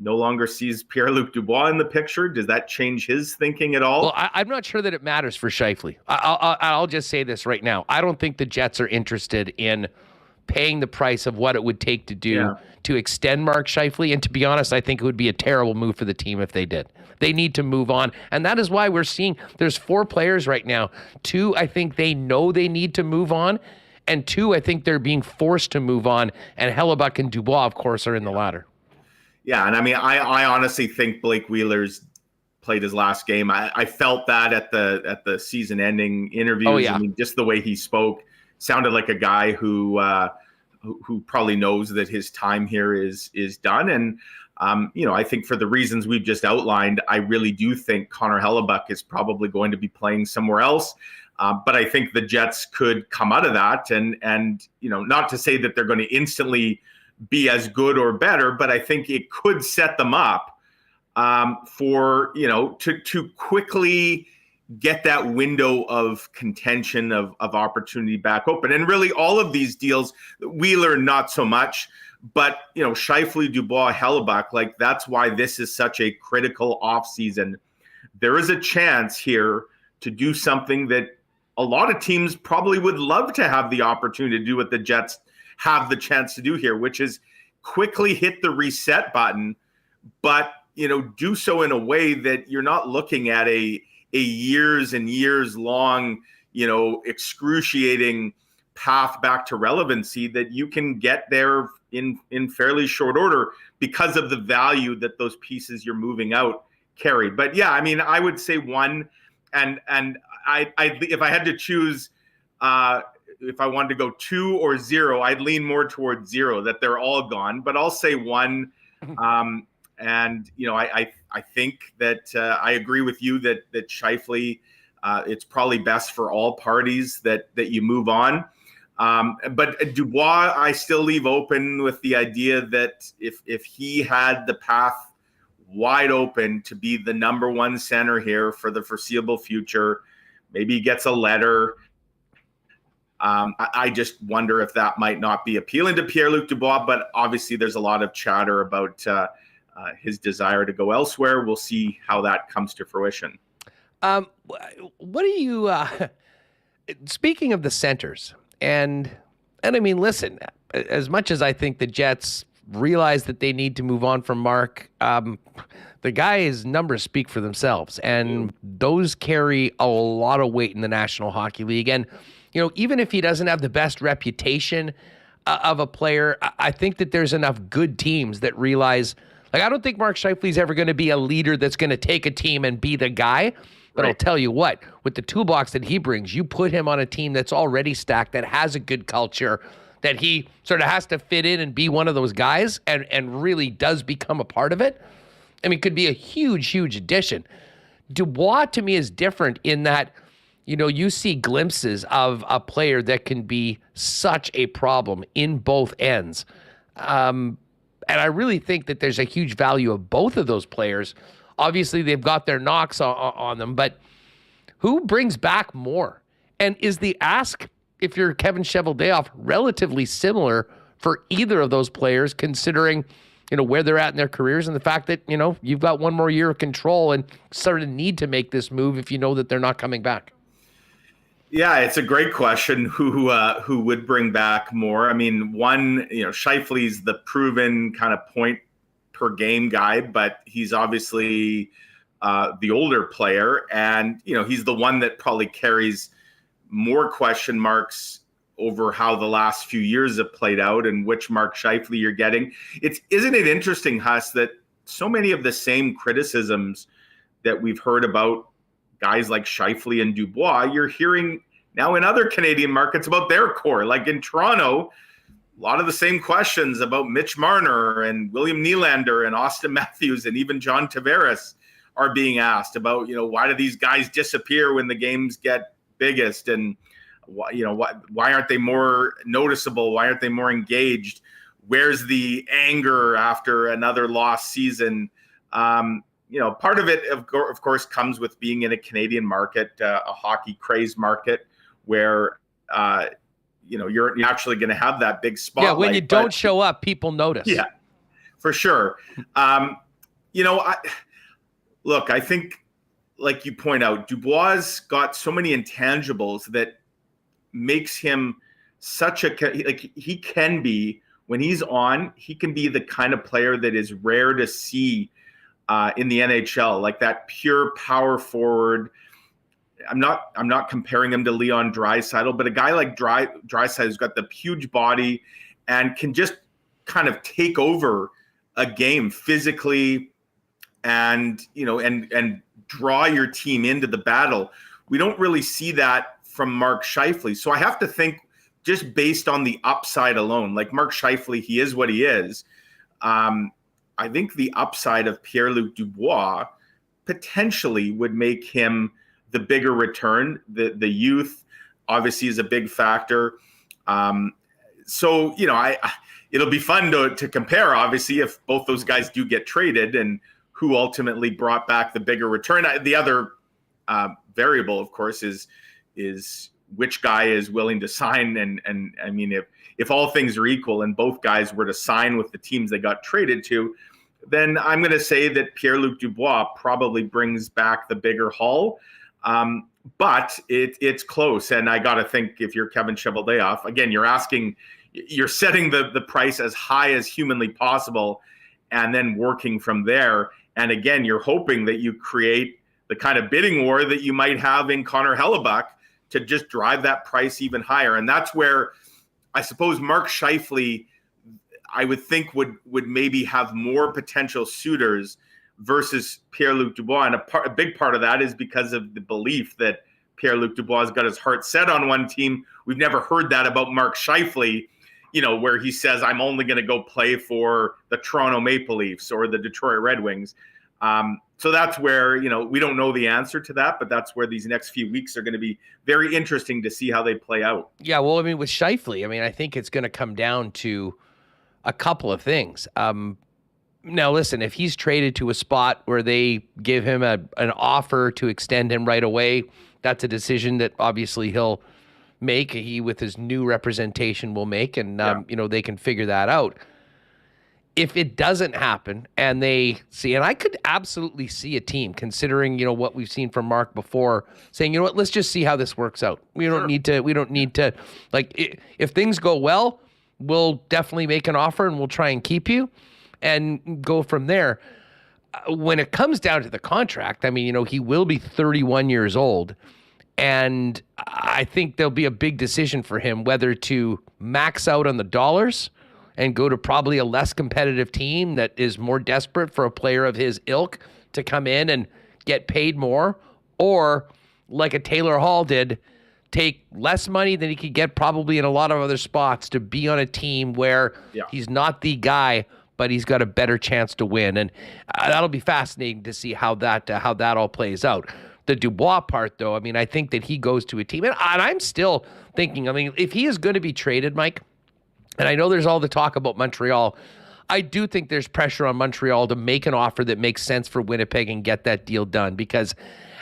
Speaker 5: no longer sees Pierre-Luc Dubois in the picture, does that change his thinking at all?
Speaker 2: Well, I'm not sure that it matters for Scheifele. I'll just say this right now. I don't think the Jets are interested in paying the price of what it would take to do to extend Mark Scheifele. And to be honest, I think it would be a terrible move for the team if they did. They need to move on. And that is why we're seeing there's 4 players right now. 2, I think they know they need to move on. And 2, I think they're being forced to move on. And Hellebuyck and Dubois, of course, are in the latter.
Speaker 5: Yeah, and I mean, I honestly think Blake Wheeler's played his last game. I felt that at the season-ending interviews.
Speaker 2: Oh, yeah.
Speaker 5: I mean, just the way he spoke sounded like a guy who probably knows that his time here is done. And I think for the reasons we've just outlined, I really do think Connor Hellebuyck is probably going to be playing somewhere else. But I think the Jets could come out of that, and not to say that they're going to instantly be as good or better, but I think it could set them up for to quickly get that window of contention of opportunity back open. And really all of these deals, Wheeler not so much, but Scheifele, Dubois, Hellebuyck, like that's why this is such a critical offseason. There is a chance here to do something that a lot of teams probably would love to have the opportunity to do what the Jets have the chance to do here, which is quickly hit the reset button, but do so in a way that you're not looking at a years and years long, excruciating path back to relevancy, that you can get there in fairly short order because of the value that those pieces you're moving out carry. But yeah, I mean, I would say 1, and I if I had to choose, if I wanted to go 2 or 0, I'd lean more towards 0, that they're all gone. But I'll say 1. And I think that I agree with you that Scheifele, it's probably best for all parties that you move on. But Dubois, I still leave open with the idea that if he had the path wide open to be the number 1 center here for the foreseeable future, maybe he gets a letter. I just wonder if that might not be appealing to Pierre-Luc Dubois, but obviously there's a lot of chatter about his desire to go elsewhere. We'll see how that comes to fruition.
Speaker 2: What do you, speaking of the centers, and I mean, listen, as much as I think the Jets realize that they need to move on from Mark, the guy's numbers speak for themselves, and those carry a lot of weight in the National Hockey League. And even if he doesn't have the best reputation of a player, I think that there's enough good teams that realize, Like, I don't think Mark Scheifele's ever going to be a leader that's going to take a team and be the guy. But I'll tell you what, with the toolbox that he brings, you put him on a team that's already stacked, that has a good culture, that he sort of has to fit in and be one of those guys and really does become a part of it. I mean, could be a huge, huge addition. Dubois, to me, is different in that, you know, you see glimpses of a player that can be such a problem in both ends. And I really think that there's a huge value of both of those players. Obviously, they've got their knocks on them, but who brings back more? And is the ask, if you're Kevin Cheveldayoff, relatively similar for either of those players, considering, you know, where they're at in their careers and the fact that, you know, you've got one more year of control and sort of need to make this move if you know that they're not coming back?
Speaker 5: Yeah, it's a great question. Who would bring back more? I mean, one, you know, Scheifele's the proven kind of point per game guy, but he's obviously the older player, and you know, he's the one that probably carries more question marks over how the last few years have played out and which Mark Scheifele you're getting. Isn't it interesting, Huss, that so many of the same criticisms that we've heard about guys like Scheifele and Dubois, you're hearing now in other Canadian markets about their core. Like in Toronto, a lot of the same questions about Mitch Marner and William Nylander and Austin Matthews and even John Tavares are being asked about, you know, why do these guys disappear when the games get biggest? And, you know, why aren't they more noticeable? Why aren't they more engaged? Where's the anger after another lost season? You know, part of it, of course, comes with being in a Canadian market, a hockey craze market where, you know, you're actually going to have that big spotlight.
Speaker 2: Yeah, when you don't show up, people notice.
Speaker 5: Yeah, for sure. You know, I think, like you point out, Dubois got so many intangibles that makes him such a, like, he can be, when he's on, he can be the kind of player that is rare to see in the NHL, like that pure power forward. I'm not comparing him to Leon Draisaitl, but a guy like Draisaitl who's got the huge body and can just kind of take over a game physically and, you know, and draw your team into the battle. We don't really see that from Mark Scheifele. So I have to think, just based on the upside alone, like Mark Scheifele, he is what he is. I think the upside of Pierre-Luc Dubois potentially would make him the bigger return. The youth obviously is a big factor. So, you know, it'll be fun to compare, obviously, if both those guys do get traded and who ultimately brought back the bigger return. The other variable, of course, is which guy is willing to sign. And I mean, if all things are equal and both guys were to sign with the teams they got traded to, then I'm going to say that Pierre-Luc Dubois probably brings back the bigger haul. But it's close. And I got to think, if you're Kevin Cheveldayoff, again, you're setting the price as high as humanly possible and then working from there. And again, you're hoping that you create the kind of bidding war that you might have in Connor Hellebuck to just drive that price even higher. And that's where I suppose Mark Scheifele, I would think, would maybe have more potential suitors versus Pierre-Luc Dubois. And a big part of that is because of the belief that Pierre-Luc Dubois has got his heart set on one team. We've never heard that about Mark Scheifele, you know, where he says, I'm only going to go play for the Toronto Maple Leafs or the Detroit Red Wings. So that's where, you know, we don't know the answer to that, but that's where these next few weeks are going to be very interesting to see how they play out. Yeah,
Speaker 2: well, I mean, with Scheifele, I mean, I think it's going to come down to a couple of things. Now, listen, if he's traded to a spot where they give him an offer to extend him right away, that's a decision that obviously he'll make. He, with his new representation, will make, and you know, they can figure that out. If it doesn't happen and they see, and I could absolutely see a team, considering, you know, what we've seen from Mark before, saying, you know what, let's just see how this works out. We don't need to, like, if things go well, we'll definitely make an offer and we'll try and keep you and go from there. When it comes down to the contract, I mean, you know, he will be 31 years old. And I think there'll be a big decision for him whether to max out on the dollars and go to probably a less competitive team that is more desperate for a player of his ilk to come in and get paid more, or like a Taylor Hall did, take less money than he could get probably in a lot of other spots to be on a team where he's not the guy, but he's got a better chance to win. And that'll be fascinating to see how that all plays out. The Dubois part, though, I mean, I think that he goes to a team, and I'm still thinking, I mean, if he is going to be traded, Mike, and I know there's all the talk about Montreal, I do think there's pressure on Montreal to make an offer that makes sense for Winnipeg and get that deal done. Because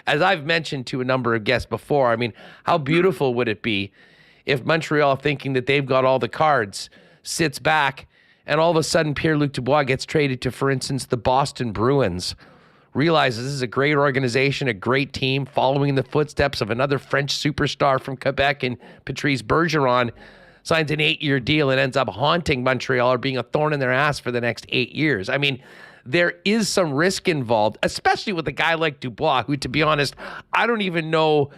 Speaker 2: as I've mentioned to a number of guests before, I mean, how beautiful would it be if Montreal, thinking that they've got all the cards, sits back and all of a sudden Pierre-Luc Dubois gets traded to, for instance, the Boston Bruins, realizes this is a great organization, a great team, following in the footsteps of another French superstar from Quebec and Patrice Bergeron, signs an 8-year deal and ends up haunting Montreal or being a thorn in their ass for the next 8 years. I mean, there is some risk involved, especially with a guy like Dubois, who, to be honest, I don't even know,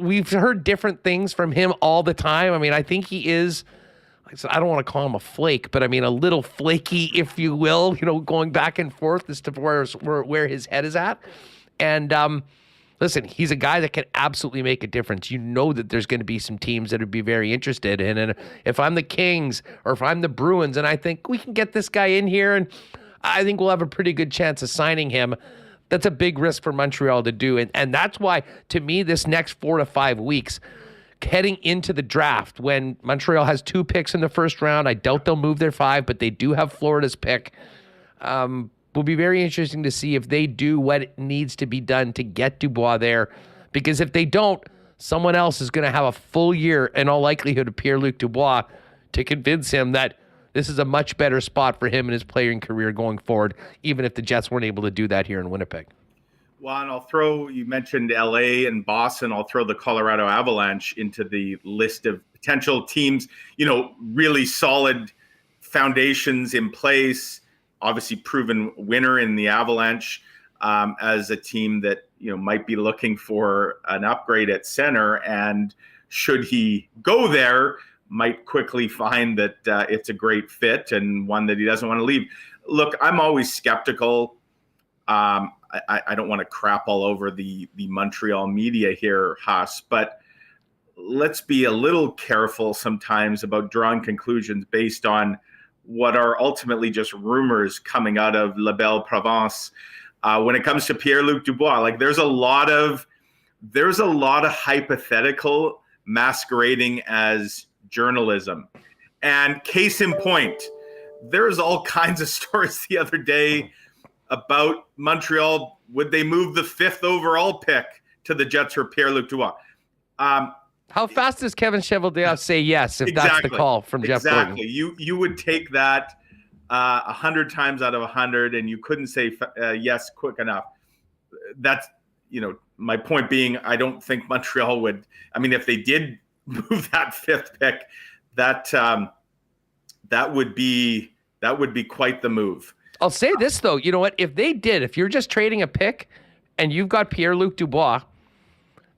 Speaker 2: we've heard different things from him all the time. I mean, I think he is, like I said, I don't want to call him a flake, but I mean, a little flaky, if you will, going back and forth as to where his head is at. And, listen, he's a guy that can absolutely make a difference. You know that there's going to be some teams that would be very interested in. And if I'm the Kings or if I'm the Bruins and I think we can get this guy in here and I think we'll have a pretty good chance of signing him, that's a big risk for Montreal to do. And that's why, to me, this next 4 to 5 weeks, heading into the draft, when Montreal has 2 picks in the first round, I doubt they'll move their 5, but they do have Florida's pick. Will be very interesting to see if they do what needs to be done to get Dubois there, because if they don't, someone else is going to have a full year, in all likelihood, of Pierre-Luc Dubois to convince him that this is a much better spot for him in his playing career going forward, even if the Jets weren't able to do that here in Winnipeg.
Speaker 5: Well, and you mentioned LA and Boston, I'll throw the Colorado Avalanche into the list of potential teams, really solid foundations in place. Obviously proven winner in the Avalanche, as a team that might be looking for an upgrade at center, and should he go there, might quickly find that it's a great fit and one that he doesn't want to leave. Look, I'm always skeptical. I don't want to crap all over the Montreal media here, Huss, but let's be a little careful sometimes about drawing conclusions based on what are ultimately just rumors coming out of La Belle Provence. When it comes to Pierre-Luc Dubois, like there's a lot of hypothetical masquerading as journalism. And case in point, there's all kinds of stories the other day about Montreal. Would they move the 5th overall pick to the Jets for Pierre-Luc Dubois?
Speaker 2: How fast does Kevin Cheveldayoff say yes if that's the call from Jeff Gordon?
Speaker 5: Exactly. You would take that 100 times out of 100, and you couldn't say yes quick enough. That's, my point being, I don't think Montreal would. I mean, if they did move that 5th pick, that would be quite the move.
Speaker 2: I'll say this, though. You know what? If they did, if you're just trading a pick and you've got Pierre-Luc Dubois,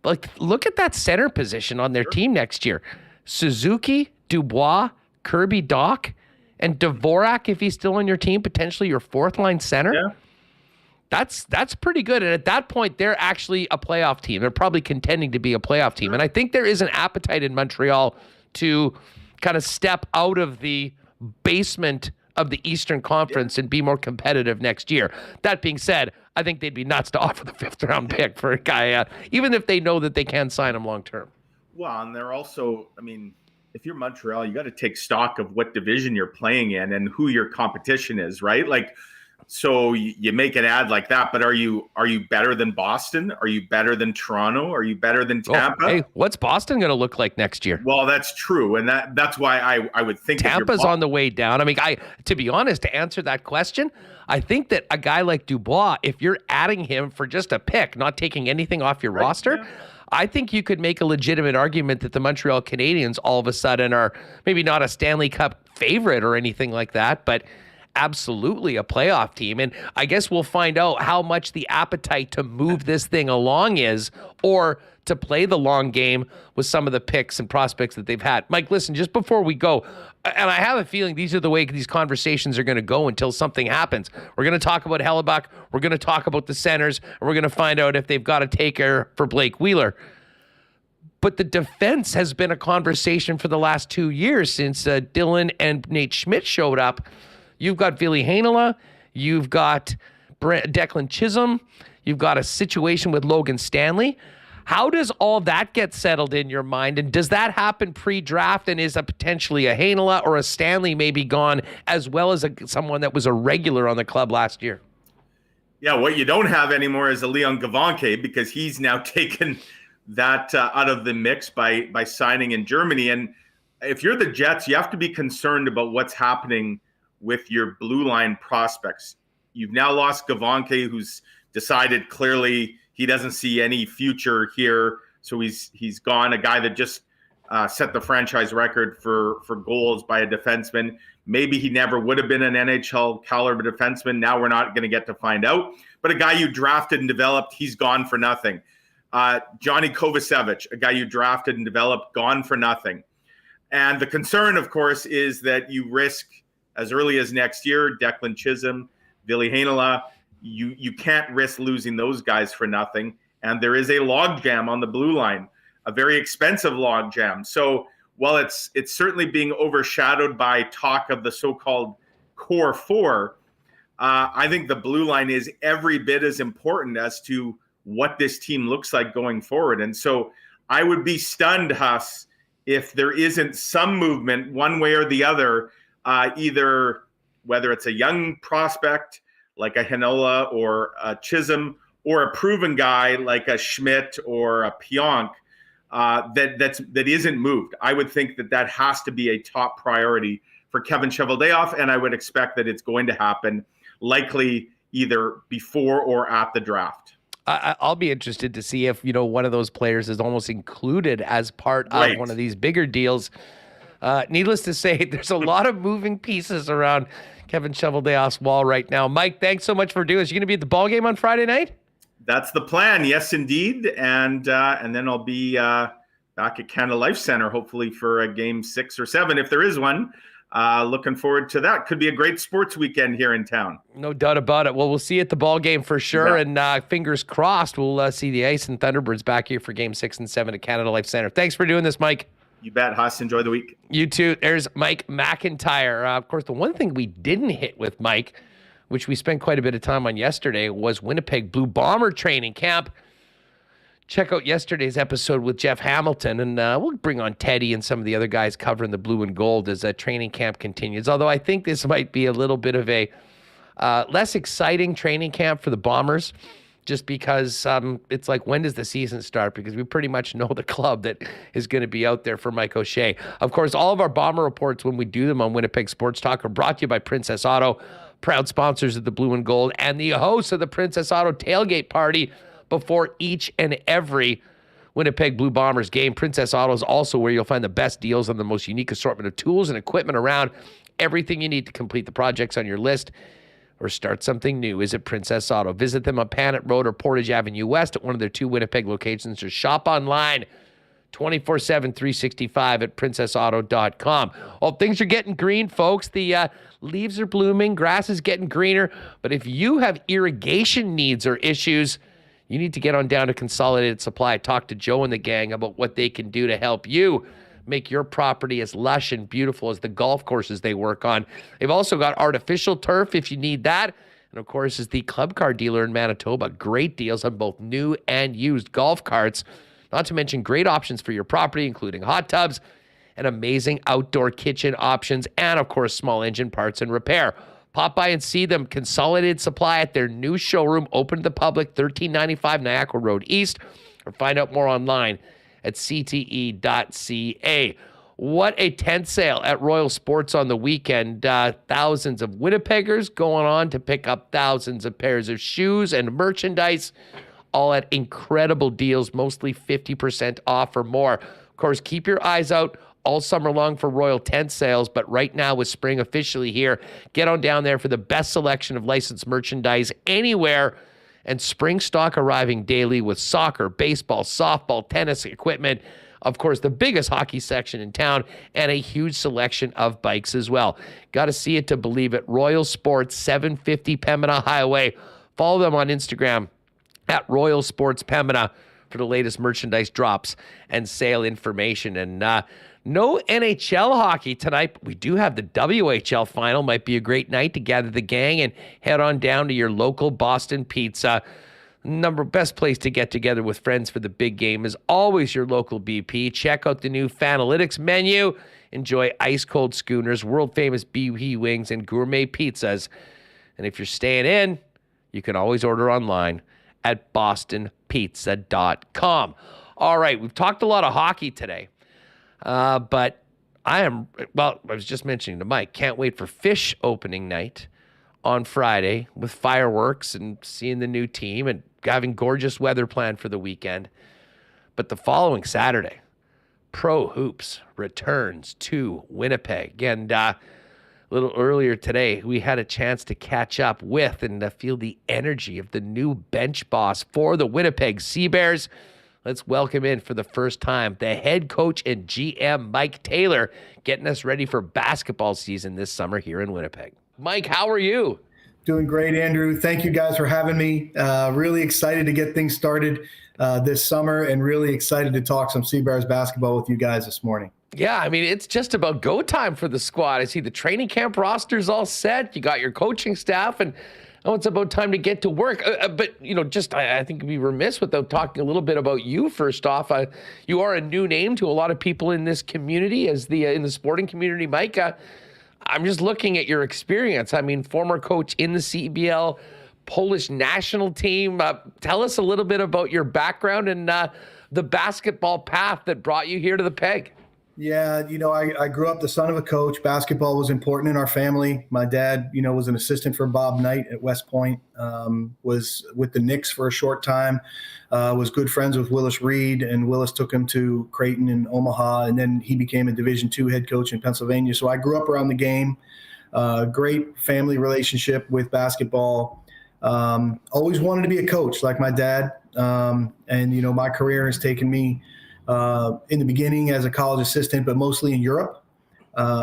Speaker 2: like, look at that center position on their team next year. Suzuki, Dubois, Kirby Dach, and Dvorak, if he's still on your team, potentially your 4th-line center.
Speaker 5: Yeah.
Speaker 2: That's pretty good. And at that point, they're actually a playoff team. They're probably contending to be a playoff team. And I think there is an appetite in Montreal to kind of step out of the basement of the Eastern Conference and be more competitive next year. That being said, I think they'd be nuts to offer the 5th-round pick for a guy, even if they know that they can sign him long-term.
Speaker 5: Well, and they're also, I mean, if you're Montreal, you got to take stock of what division you're playing in and who your competition is, right? Like, so you make an ad like that, but are you better than Boston? Are you better than Toronto? Are you better than Tampa?
Speaker 2: Oh, hey, what's Boston going to look like next year?
Speaker 5: Well, that's true, and that's why I would think
Speaker 2: Tampa's on the way down. I mean, to be honest, to answer that question, I think that a guy like Dubois, if you're adding him for just a pick, not taking anything off your roster, yeah, I think you could make a legitimate argument that the Montreal Canadiens all of a sudden are maybe not a Stanley Cup favorite or anything like that, but absolutely a playoff team. And I guess we'll find out how much the appetite to move this thing along is, or to play the long game with some of the picks and prospects that they've had. Mike, listen, just before we go, and I have a feeling these are the way these conversations are going to go until something happens. We're going to talk about Hellebuck. We're going to talk about the centers. And we're going to find out if they've got a taker for Blake Wheeler. But the defense has been a conversation for the last 2 years since Dylan and Nate Schmidt showed up. You've got Ville Heinola. You've got Declan Chisholm. You've got a situation with Logan Stanley. How does all that get settled in your mind? And does that happen pre-draft? And is a potentially a Heinola or a Stanley maybe gone, as well as someone that was a regular on the club last year?
Speaker 5: Yeah, what you don't have anymore is a Leon Gavanke, because he's now taken that out of the mix by signing in Germany. And if you're the Jets, you have to be concerned about what's happening with your blue line prospects. You've now lost Gavanke, who's decided clearly he doesn't see any future here, so he's gone. A guy that just set the franchise record for goals by a defenseman. Maybe he never would have been an NHL caliber defenseman. Now we're not going to get to find out. But a guy you drafted and developed, he's gone for nothing. Johnny Kovacevic, a guy you drafted and developed, gone for nothing. And the concern, of course, is that you risk as early as next year, Declan Chisholm, Ville Heinola. You can't risk losing those guys for nothing. And there is a logjam on the blue line, a very expensive logjam. So while it's certainly being overshadowed by talk of the so-called core four, I think the blue line is every bit as important as to what this team looks like going forward. And so I would be stunned, Huss, if there isn't some movement one way or the other, either whether it's a young prospect like a Heinola or a Chisholm, or a proven guy like a Schmidt or a Pionk, that isn't moved. I would think that has to be a top priority for Kevin Cheveldayoff, and I would expect that it's going to happen likely either before or at the draft.
Speaker 2: I'll be interested to see if, one of those players is almost included as part of one of these bigger deals. Needless to say, there's a lot of moving pieces around Kevin Cheveldayoff's wall right now. Mike, thanks so much for doing this. You going to be at the ball game on Friday night?
Speaker 5: That's the plan. Yes, indeed. And then I'll be back at Canada Life Center, hopefully for a game 6 or 7, if there is one. Looking forward to that. Could be a great sports weekend here in town.
Speaker 2: No doubt about it. Well, we'll see you at the ball game for sure. Yeah. And fingers crossed, we'll see the Ice and Thunderbirds back here for game 6 and 7 at Canada Life Center. Thanks for doing this, Mike.
Speaker 5: You bet, Huss. Enjoy the week.
Speaker 2: You too. There's Mike McIntyre. Of course, the one thing we didn't hit with Mike, which we spent quite a bit of time on yesterday, was Winnipeg Blue Bomber training camp. Check out yesterday's episode with Jeff Hamilton, and we'll bring on Teddy and some of the other guys covering the blue and gold as training camp continues. Although I think this might be a little bit of a less exciting training camp for the Bombers, just because it's like, when does the season start? Because we pretty much know the club that is going to be out there for Mike O'Shea. Of course, all of our Bomber reports, when we do them on Winnipeg Sports Talk, are brought to you by Princess Auto, proud sponsors of the Blue and Gold, and the hosts of the Princess Auto tailgate party before each and every Winnipeg Blue Bombers game. Princess Auto is also where you'll find the best deals on the most unique assortment of tools and equipment around. Everything you need to complete the projects on your list or start something new is at Princess Auto. Visit them on Panet Road or Portage Avenue West at one of their 2 Winnipeg locations, or shop online 24/7, 365 at princessauto.com. Well, things are getting green, folks. The leaves are blooming, grass is getting greener. But if you have irrigation needs or issues, you need to get on down to Consolidated Supply. Talk to Joe and the gang about what they can do to help you make your property as lush and beautiful as the golf courses they work on. They've also got artificial turf if you need that. And of course, is the club car dealer in Manitoba. Great deals on both new and used golf carts. Not to mention great options for your property, including hot tubs and amazing outdoor kitchen options. And of course, small engine parts and repair. Pop by and see them. Consolidated Supply at their new showroom, open to the public, 1395 Niagara Road East. Or find out more online at cte.ca. What a tent sale at Royal Sports on the weekend. Thousands of Winnipeggers going on to pick up thousands of pairs of shoes and merchandise, all at incredible deals, mostly 50% off or more. Of course, keep your eyes out all summer long for Royal tent sales, but right now with spring officially here, get on down there for the best selection of licensed merchandise anywhere, and spring stock arriving daily with soccer, baseball, softball, tennis equipment, of course, the biggest hockey section in town, and a huge selection of bikes as well. Got to see it to believe it. Royal Sports, 750 Pembina Highway. Follow them on Instagram at Royal Sports Pembina for the latest merchandise drops and sale information. And no NHL hockey tonight, but we do have the WHL final. Might be a great night to gather the gang and head on down to your local Boston Pizza. Best place to get together with friends for the big game is always your local BP. Check out the new Fanalytics menu. Enjoy ice-cold schooners, world-famous BP wings, and gourmet pizzas. And if you're staying in, you can always order online at bostonpizza.com. All right, we've talked a lot of hockey today, but I was just mentioning to Mike, can't wait for Fish opening night on Friday with fireworks and seeing the new team and having gorgeous weather planned for the weekend. But the following Saturday, Pro Hoops returns to Winnipeg. And a little earlier today, we had a chance to catch up with and feel the energy of the new bench boss for the Winnipeg Sea Bears. Let's welcome in for the first time the head coach and GM, Mike Taylor, getting us ready for basketball season this summer here in Winnipeg. Mike, how are you?
Speaker 6: Doing great, Andrew. Thank you guys for having me. Really excited to get things started this summer and really excited to talk some Sea Bears basketball with you guys this morning.
Speaker 2: Yeah, I mean, it's just about go time for the squad. I see the training camp roster's all set. You got your coaching staff, and it's about time to get to work. But, I think it'd be remiss without talking a little bit about you first off. You are a new name to a lot of people in this community, in the sporting community, Mike. I'm just looking at your experience. I mean, former coach in the CBL, Polish national team. Tell us a little bit about your background and the basketball path that brought you here to the Peg.
Speaker 6: Yeah, I grew up the son of a coach. Basketball was important in our family. My dad, was an assistant for Bob Knight at West Point, was with the Knicks for a short time, was good friends with Willis Reed, and Willis took him to Creighton and Omaha, and then he became a Division II head coach in Pennsylvania. So I grew up around the game, great family relationship with basketball. Always wanted to be a coach like my dad, and my career has taken me in the beginning as a college assistant, but mostly in Europe.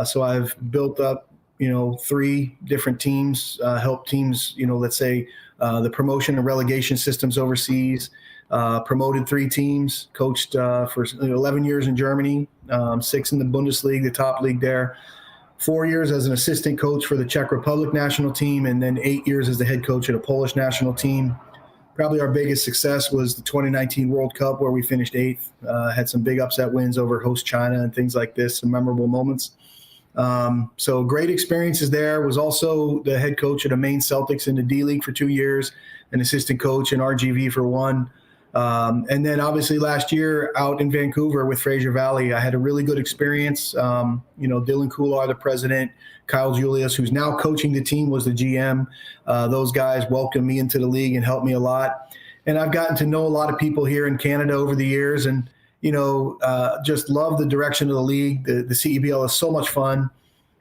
Speaker 6: So I've built up, 3 different teams, helped teams, let's say the promotion and relegation systems overseas, promoted 3 teams, coached for 11 years in Germany, 6 in the Bundesliga, the top league there, 4 years as an assistant coach for the Czech Republic national team, and then 8 years as the head coach of the Polish national team. Probably our biggest success was the 2019 World Cup, where we finished 8th, had some big upset wins over host China and things like this, some memorable moments. So great experiences there. Was also the head coach of the Maine Celtics in the D-League for 2 years, an assistant coach in RGV for 1. And then obviously last year out in Vancouver with Fraser Valley, I had a really good experience. Dylan Couillard, the president, Kyle Julius, who's now coaching the team, was the GM. Those guys welcomed me into the league and helped me a lot. And I've gotten to know a lot of people here in Canada over the years, and, just love the direction of the league. The CEBL is so much fun.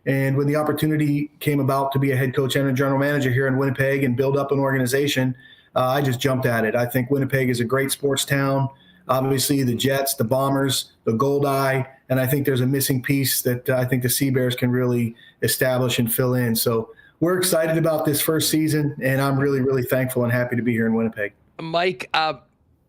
Speaker 6: And when the opportunity came about to be a head coach and a general manager here in Winnipeg and build up an organization, I just jumped at it. I think Winnipeg is a great sports town. Obviously, the Jets, the Bombers, the Goldeye, and I think there's a missing piece that I think the Sea Bears can really establish and fill in. So we're excited about this first season, and I'm really, really thankful and happy to be here in Winnipeg.
Speaker 2: Mike,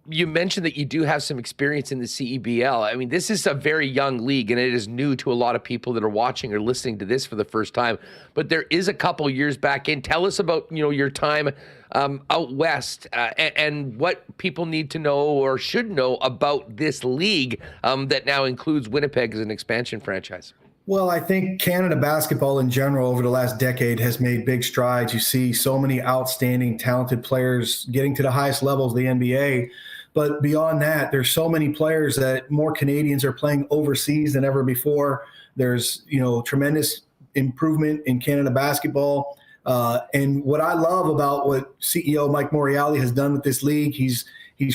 Speaker 2: you mentioned that you do have some experience in the CEBL. I mean, this is a very young league, and it is new to a lot of people that are watching or listening to this for the first time. But there is a couple years back in. Tell us about your time out west and what people need to know or should know about this league that now includes Winnipeg as an expansion franchise.
Speaker 6: Well, I think Canada basketball in general over the last decade has made big strides. You see so many outstanding, talented players getting to the highest levels of the NBA. But beyond that, there's so many players that more Canadians are playing overseas than ever before. There's, tremendous improvement in Canada basketball. And what I love about what CEO Mike Morreale has done with this league, he's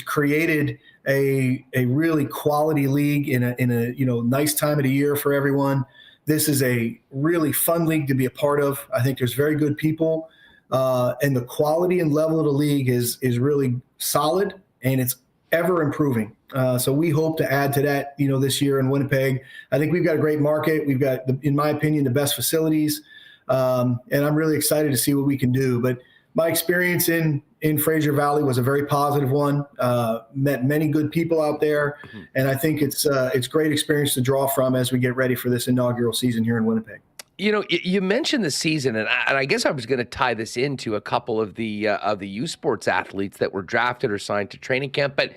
Speaker 6: created a really quality league in a nice time of the year for everyone. This is a really fun league to be a part of. I think there's very good people, and the quality and level of the league is really solid, and it's ever improving. So we hope to add to that, this year in Winnipeg. I think we've got a great market. We've got, in my opinion, the best facilities, and I'm really excited to see what we can do. But my experience in Fraser Valley was a very positive one. Met many good people out there, and I think it's great experience to draw from as we get ready for this inaugural season here in Winnipeg.
Speaker 2: You mentioned the season, and I guess I was going to tie this into a couple of the U Sports athletes that were drafted or signed to training camp, but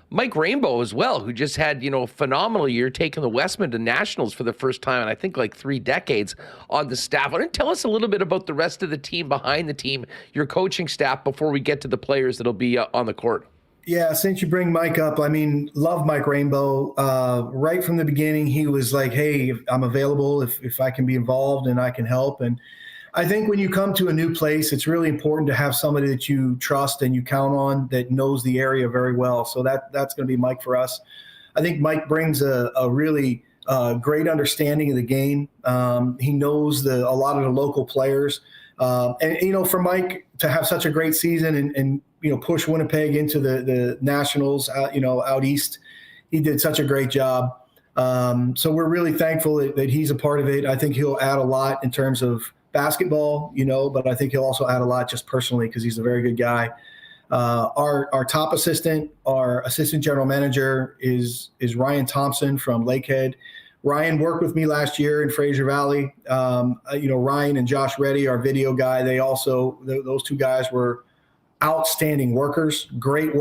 Speaker 2: Mike Rainbow as well, who just had, a phenomenal year, taking the Westman to nationals for the first time in, I think, like 3 decades on the staff. Why don't you tell us a little bit about the rest of the team behind the team, your coaching staff, before we get to the players that'll be on the court?
Speaker 6: Yeah, since you bring Mike up, love Mike Rainbow. Right from the beginning, he was like, hey, I'm available if I can be involved and I can help. And I think when you come to a new place, it's really important to have somebody that you trust and you count on that knows the area very well. So that's going to be Mike for us. I think Mike brings a really great understanding of the game. He knows a lot of the local players. And for Mike to have such a great season and push Winnipeg into the Nationals, out east, he did such a great job. So we're really thankful that he's a part of it. I think he'll add a lot in terms of basketball, but I think he'll also add a lot just personally because he's a very good guy. Our top assistant, our assistant general manager is Ryan Thompson from Lakehead. Ryan worked with me last year in Fraser Valley. Ryan and Josh Reddy, our video guy, those 2 guys were outstanding workers, great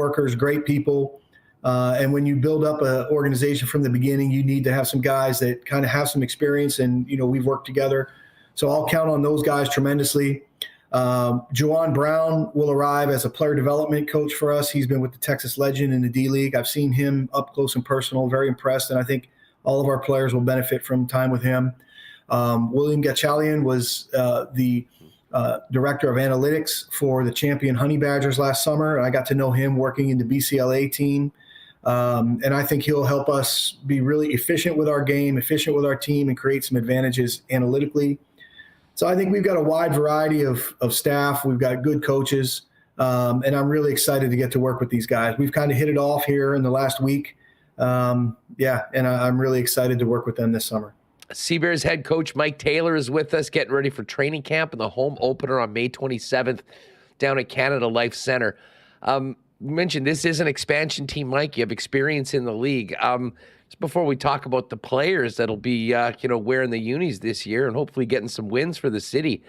Speaker 6: people. And when you build up an organization from the beginning, you need to have some guys that kind of have some experience, and, we've worked together. So I'll count on those guys tremendously. Juwan Brown will arrive as a player development coach for us. He's been with the Texas Legend in the D-League. I've seen him up close and personal, very impressed, and I think all of our players will benefit from time with him. William Gatchalian was the director of analytics for the champion Honey Badgers last summer. I got to know him working in the BCLA team. And I think he'll help us be really efficient with our game, efficient with our team, and create some advantages analytically. So I think we've got a wide variety of staff. We've got good coaches, and I'm really excited to get to work with these guys. We've kind of hit it off here in the last week. And I'm really excited to work with them this summer.
Speaker 2: Sea Bears head coach Mike Taylor is with us, getting ready for training camp and the home opener on May 27th down at Canada Life Center. You mentioned this is an expansion team, Mike. You have experience in the league. Just before we talk about the players that'll be, wearing the unis this year and hopefully getting some wins for the city,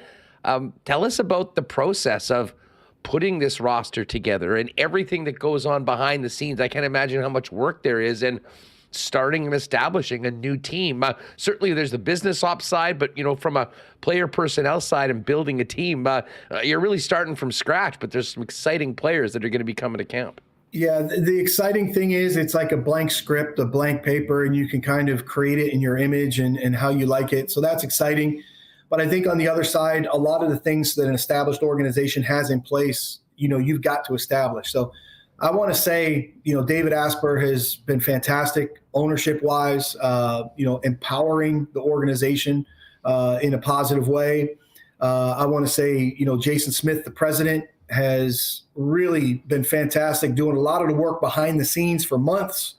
Speaker 2: tell us about the process of putting this roster together and everything that goes on behind the scenes. I can't imagine how much work there is in starting and establishing a new team. Certainly there's the business ops side, but, from a player personnel side and building a team, you're really starting from scratch, but there's some exciting players that are going to be coming to camp.
Speaker 6: Yeah, the exciting thing is it's like a blank script, a blank paper, and you can kind of create it in your image and how you like it. So that's exciting. But I think on the other side, a lot of the things that an established organization has in place, you've got to establish. So I want to say, David Asper has been fantastic ownership-wise, empowering the organization in a positive way. I want to say, Jason Smith, the president, has really been fantastic, doing a lot of the work behind the scenes for months.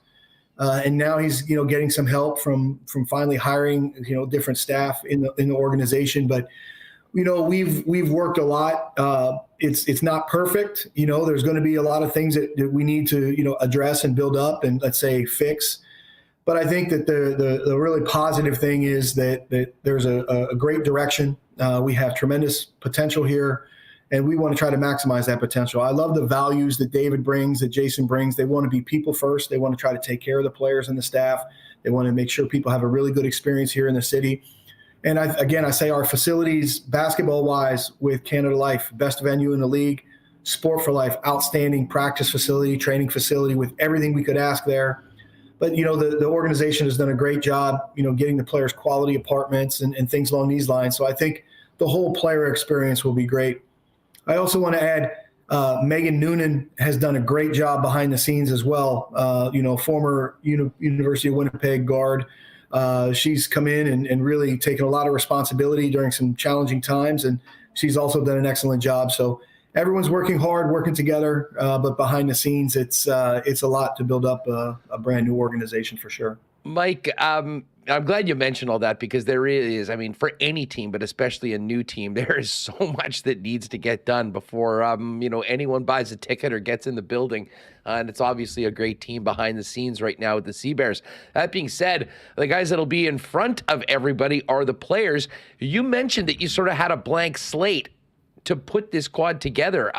Speaker 6: And now he's, getting some help from finally hiring, different staff in the organization. But, we've worked a lot. It's not perfect. There's going to be a lot of things that we need to, address and build up and, let's say, fix. But I think that the really positive thing is that there's a great direction. We have tremendous potential here, and we want to try to maximize that potential. I love the values that David brings, that Jason brings. They want to be people first. They want to try to take care of the players and the staff. They want to make sure people have a really good experience here in the city. And I say our facilities, basketball-wise, with Canada Life, best venue in the league. Sport for Life, outstanding practice facility, training facility with everything we could ask there. But, the organization has done a great job, getting the players quality apartments and things along these lines. So I think the whole player experience will be great. I also want to add, Megan Noonan has done a great job behind the scenes as well. Former University of Winnipeg guard. She's come in and really taken a lot of responsibility during some challenging times, and she's also done an excellent job. So everyone's working hard, working together, but behind the scenes, it's a lot to build up a brand new organization for sure.
Speaker 2: Mike, I'm glad you mentioned all that, because there is, for any team, but especially a new team, there is so much that needs to get done before, anyone buys a ticket or gets in the building. And it's obviously a great team behind the scenes right now with the Sea Bears. That being said, the guys that'll be in front of everybody are the players. You mentioned that you sort of had a blank slate to put this squad together.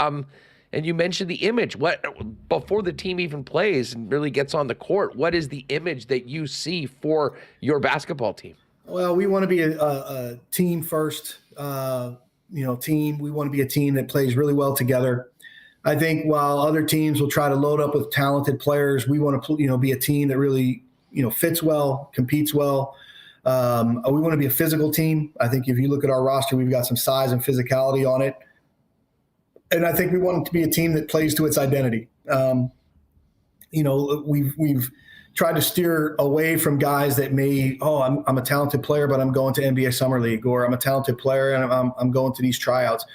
Speaker 2: And you mentioned the image. What, before the team even plays and really gets on the court, what is the image that you see for your basketball team?
Speaker 6: Well, we want to be a team first, team. We want to be a team that plays really well together. I think while other teams will try to load up with talented players, we want to, be a team that really, fits well, competes well. We want to be a physical team. I think if you look at our roster, we've got some size and physicality on it. And I think we want it to be a team that plays to its identity. We've tried to steer away from guys that I'm a talented player, but I'm going to NBA Summer League, or I'm a talented player and I'm going to these tryouts.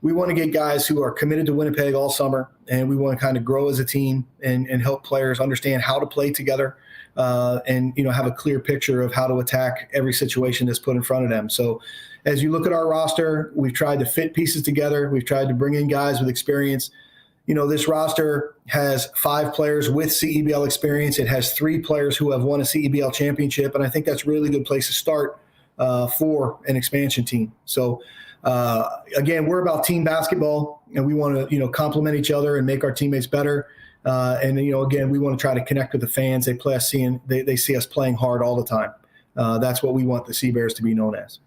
Speaker 6: We want to get guys who are committed to Winnipeg all summer, and we want to kind of grow as a team and help players understand how to play together and have a clear picture of how to attack every situation that's put in front of them. So as you look at our roster, we've tried to fit pieces together. We've tried to bring in guys with experience. This roster has 5 players with CEBL experience. It has 3 players who have won a CEBL championship, and I think that's a really good place to start for an expansion team. So, again, we're about team basketball, and we want to, complement each other and make our teammates better. Again, we want to try to connect with the fans. They see us playing hard all the time. That's what we want the Sea Bears to be known as.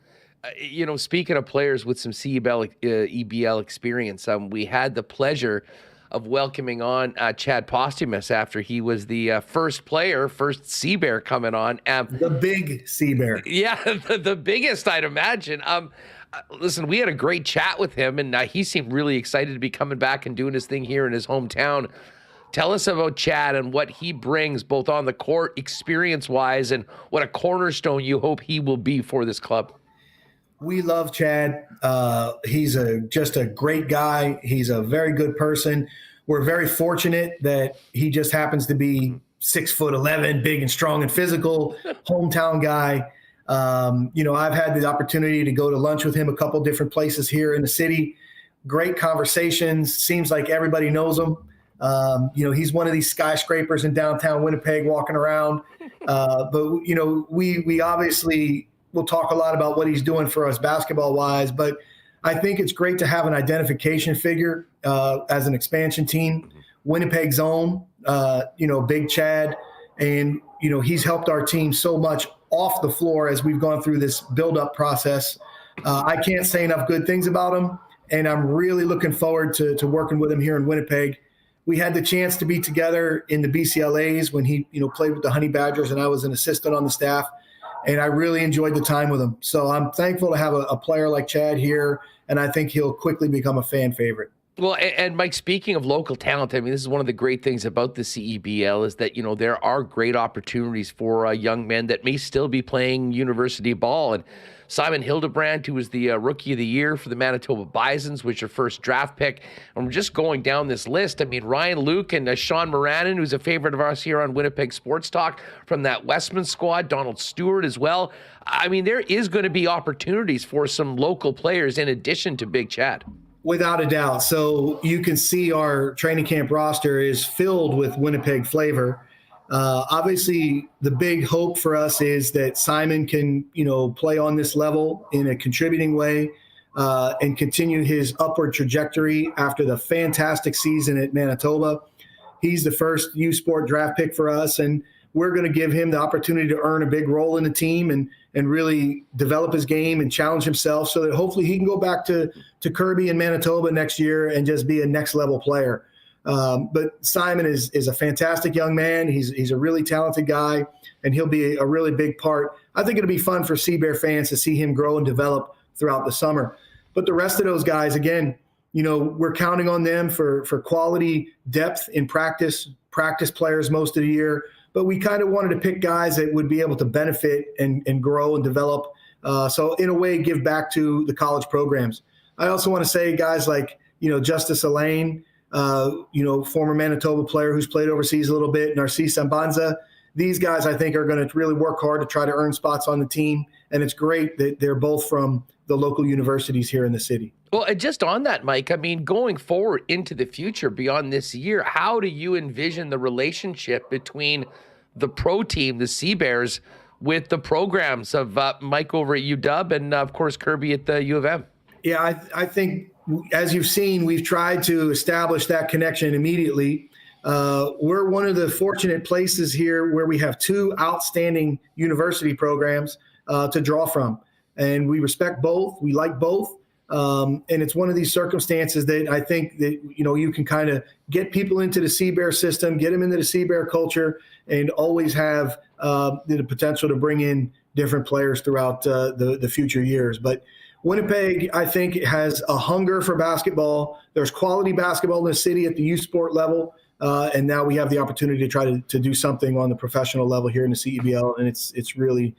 Speaker 2: Speaking of players with some EBL experience, we had the pleasure of welcoming on Chad Posthumus after he was the first Sea Bear coming on.
Speaker 6: The big Sea Bear.
Speaker 2: Yeah, the biggest, I'd imagine. Listen, we had a great chat with him, and he seemed really excited to be coming back and doing his thing here in his hometown. Tell us about Chad and what he brings both on the court experience-wise, and what a cornerstone you hope he will be for this club.
Speaker 6: We love Chad. He's just a great guy. He's a very good person. We're very fortunate that he just happens to be 6'11", big and strong and physical, hometown guy. I've had the opportunity to go to lunch with him a couple different places here in the city. Great conversations. Seems like everybody knows him. He's one of these skyscrapers in downtown Winnipeg walking around. But we obviously we'll talk a lot about what he's doing for us basketball-wise, but I think it's great to have an identification figure as an expansion team. Winnipeg's own, Big Chad, and, he's helped our team so much off the floor as we've gone through this build-up process. I can't say enough good things about him, and I'm really looking forward to working with him here in Winnipeg. We had the chance to be together in the BCLAs when he, played with the Honey Badgers, and I was an assistant on the staff. And I really enjoyed the time with him. So I'm thankful to have a player like Chad here, and I think he'll quickly become a fan favorite.
Speaker 2: Well, and Mike, speaking of local talent, this is one of the great things about the CEBL is that, there are great opportunities for young men that may still be playing university ball. And Simon Hildebrand, who was the Rookie of the Year for the Manitoba Bisons, was your first draft pick. And we're just going down this list. Ryan Luke and Sean Moranin, who's a favorite of ours here on Winnipeg Sports Talk from that Westman squad, Donald Stewart as well. There is going to be opportunities for some local players in addition to Big Chad.
Speaker 6: Without a doubt. So you can see our training camp roster is filled with Winnipeg flavor. Obviously, the big hope for us is that Simon can, play on this level in a contributing way and continue his upward trajectory after the fantastic season at Manitoba. He's the first U Sport draft pick for us, and we're going to give him the opportunity to earn a big role in the team and really develop his game and challenge himself so that hopefully he can go back to Kirby and Manitoba next year and just be a next level player. But Simon is a fantastic young man. He's a really talented guy, and he'll be a really big part. I think it'll be fun for Sea Bear fans to see him grow and develop throughout the summer. But the rest of those guys, again, we're counting on them for quality depth in practice players most of the year. But we kind of wanted to pick guys that would be able to benefit and grow and develop. So in a way, give back to the college programs. I also want to say guys like, Justice Elaine, former Manitoba player who's played overseas a little bit, Narcisse Ambanza. These guys, I think, are going to really work hard to try to earn spots on the team. And it's great that they're both from the local universities here in the city.
Speaker 2: Well, and just on that, Mike, I mean, going forward into the future beyond this year, how do you envision the relationship between the pro team, the Sea Bears, with the programs of Mike over at UW and, of course, Kirby at the U of M?
Speaker 6: Yeah, I think, as you've seen, we've tried to establish that connection immediately. We're one of the fortunate places here where we have two outstanding university programs to draw from. And we respect both. We like both. And it's one of these circumstances that I think that, you can kind of get people into the Sea Bear system, get them into the Sea Bear culture, and always have the potential to bring in different players throughout the future years. But Winnipeg, I think, has a hunger for basketball. There's quality basketball in the city at the youth sport level. And now we have the opportunity to try to do something on the professional level here in the CEBL. And it's really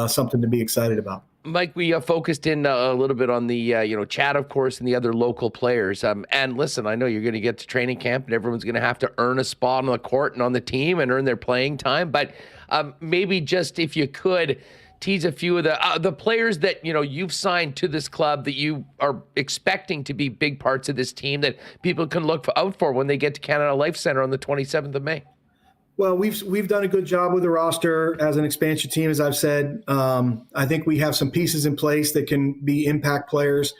Speaker 6: something to be excited about.
Speaker 2: Mike, we focused in a little bit on the, Chad, of course, and the other local players. And listen, I know you're going to get to training camp and everyone's going to have to earn a spot on the court and on the team and earn their playing time. But maybe just if you could tease a few of the players that, you've signed to this club that you are expecting to be big parts of this team that people can look out for when they get to Canada Life Centre on the 27th of May.
Speaker 6: Well, we've done a good job with the roster as an expansion team, as I've said. I think we have some pieces in place that can be impact players.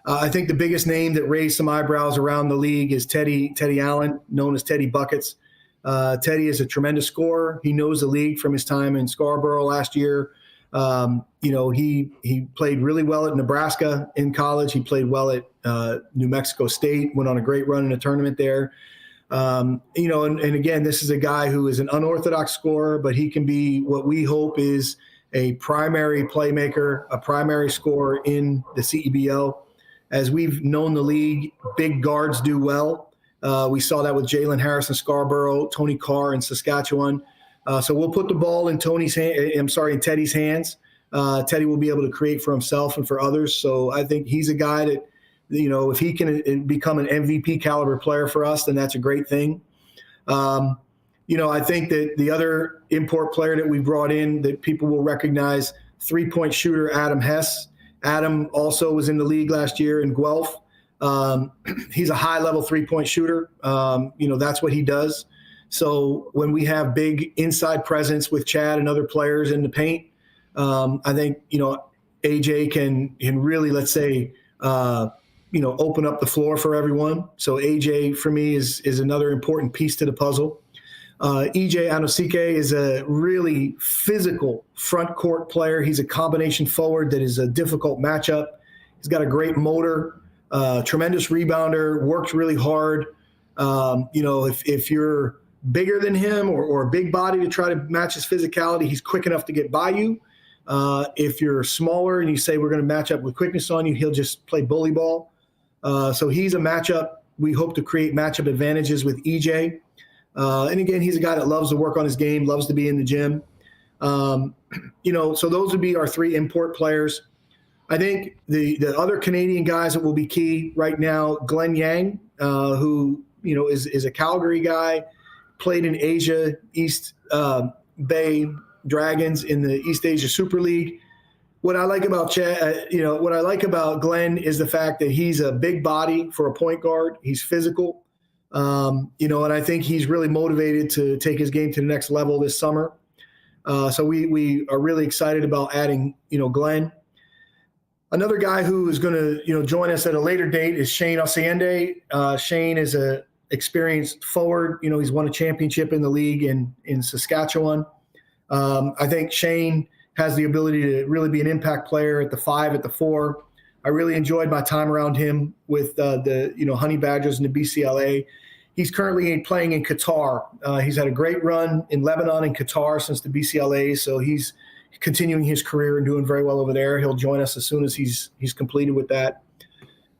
Speaker 6: I think the biggest name that raised some eyebrows around the league is Teddy Allen, known as Teddy Buckets. Teddy is a tremendous scorer. He knows the league from his time in Scarborough last year. He played really well at Nebraska in college. He played well at New Mexico State, went on a great run in a tournament there. And again, this is a guy who is an unorthodox scorer, but he can be what we hope is a primary playmaker, a primary scorer in the CEBL. As we've known the league, big guards do well. We saw that with Jalen Harris in Scarborough, Tony Carr in Saskatchewan. So we'll put the ball in Teddy's hands. Teddy will be able to create for himself and for others. So I think he's a guy that, if he can become an MVP caliber player for us, then that's a great thing. I think that the other import player that we brought in that people will recognize, 3-point shooter Adam Hess. Adam also was in the league last year in Guelph. He's a high-level 3-point shooter. That's what he does. So when we have big inside presence with Chad and other players in the paint, I think, AJ can really, let's say, open up the floor for everyone. So AJ, for me, is another important piece to the puzzle. EJ Anosike is a really physical front court player. He's a combination forward that is a difficult matchup. He's got a great motor, tremendous rebounder, works really hard. If you're bigger than him or a big body to try to match his physicality, he's quick enough to get by you. If you're smaller and you say we're going to match up with quickness on you, he'll just play bully ball. So he's a matchup. We hope to create matchup advantages with EJ. And again, he's a guy that loves to work on his game, loves to be in the gym. So those would be our three import players. I think the other Canadian guys that will be key right now, Glenn Yang, who, is a Calgary guy, played in Asia, East Bay Dragons in the East Asia Super League. What I like about what I like about Glenn is the fact that he's a big body for a point guard. He's physical, and I think he's really motivated to take his game to the next level this summer. So we are really excited about adding, Glenn. Another guy who is going to, join us at a later date is Shane Ossiende. Shane is a experienced forward. He's won a championship in the league in Saskatchewan. I think Shane has the ability to really be an impact player at the 5, at the 4. I really enjoyed my time around him with the Honey Badgers and the BCLA. He's currently playing in Qatar. He's had a great run in Lebanon and Qatar since the BCLA, so he's continuing his career and doing very well over there. He'll join us as soon as he's completed with that.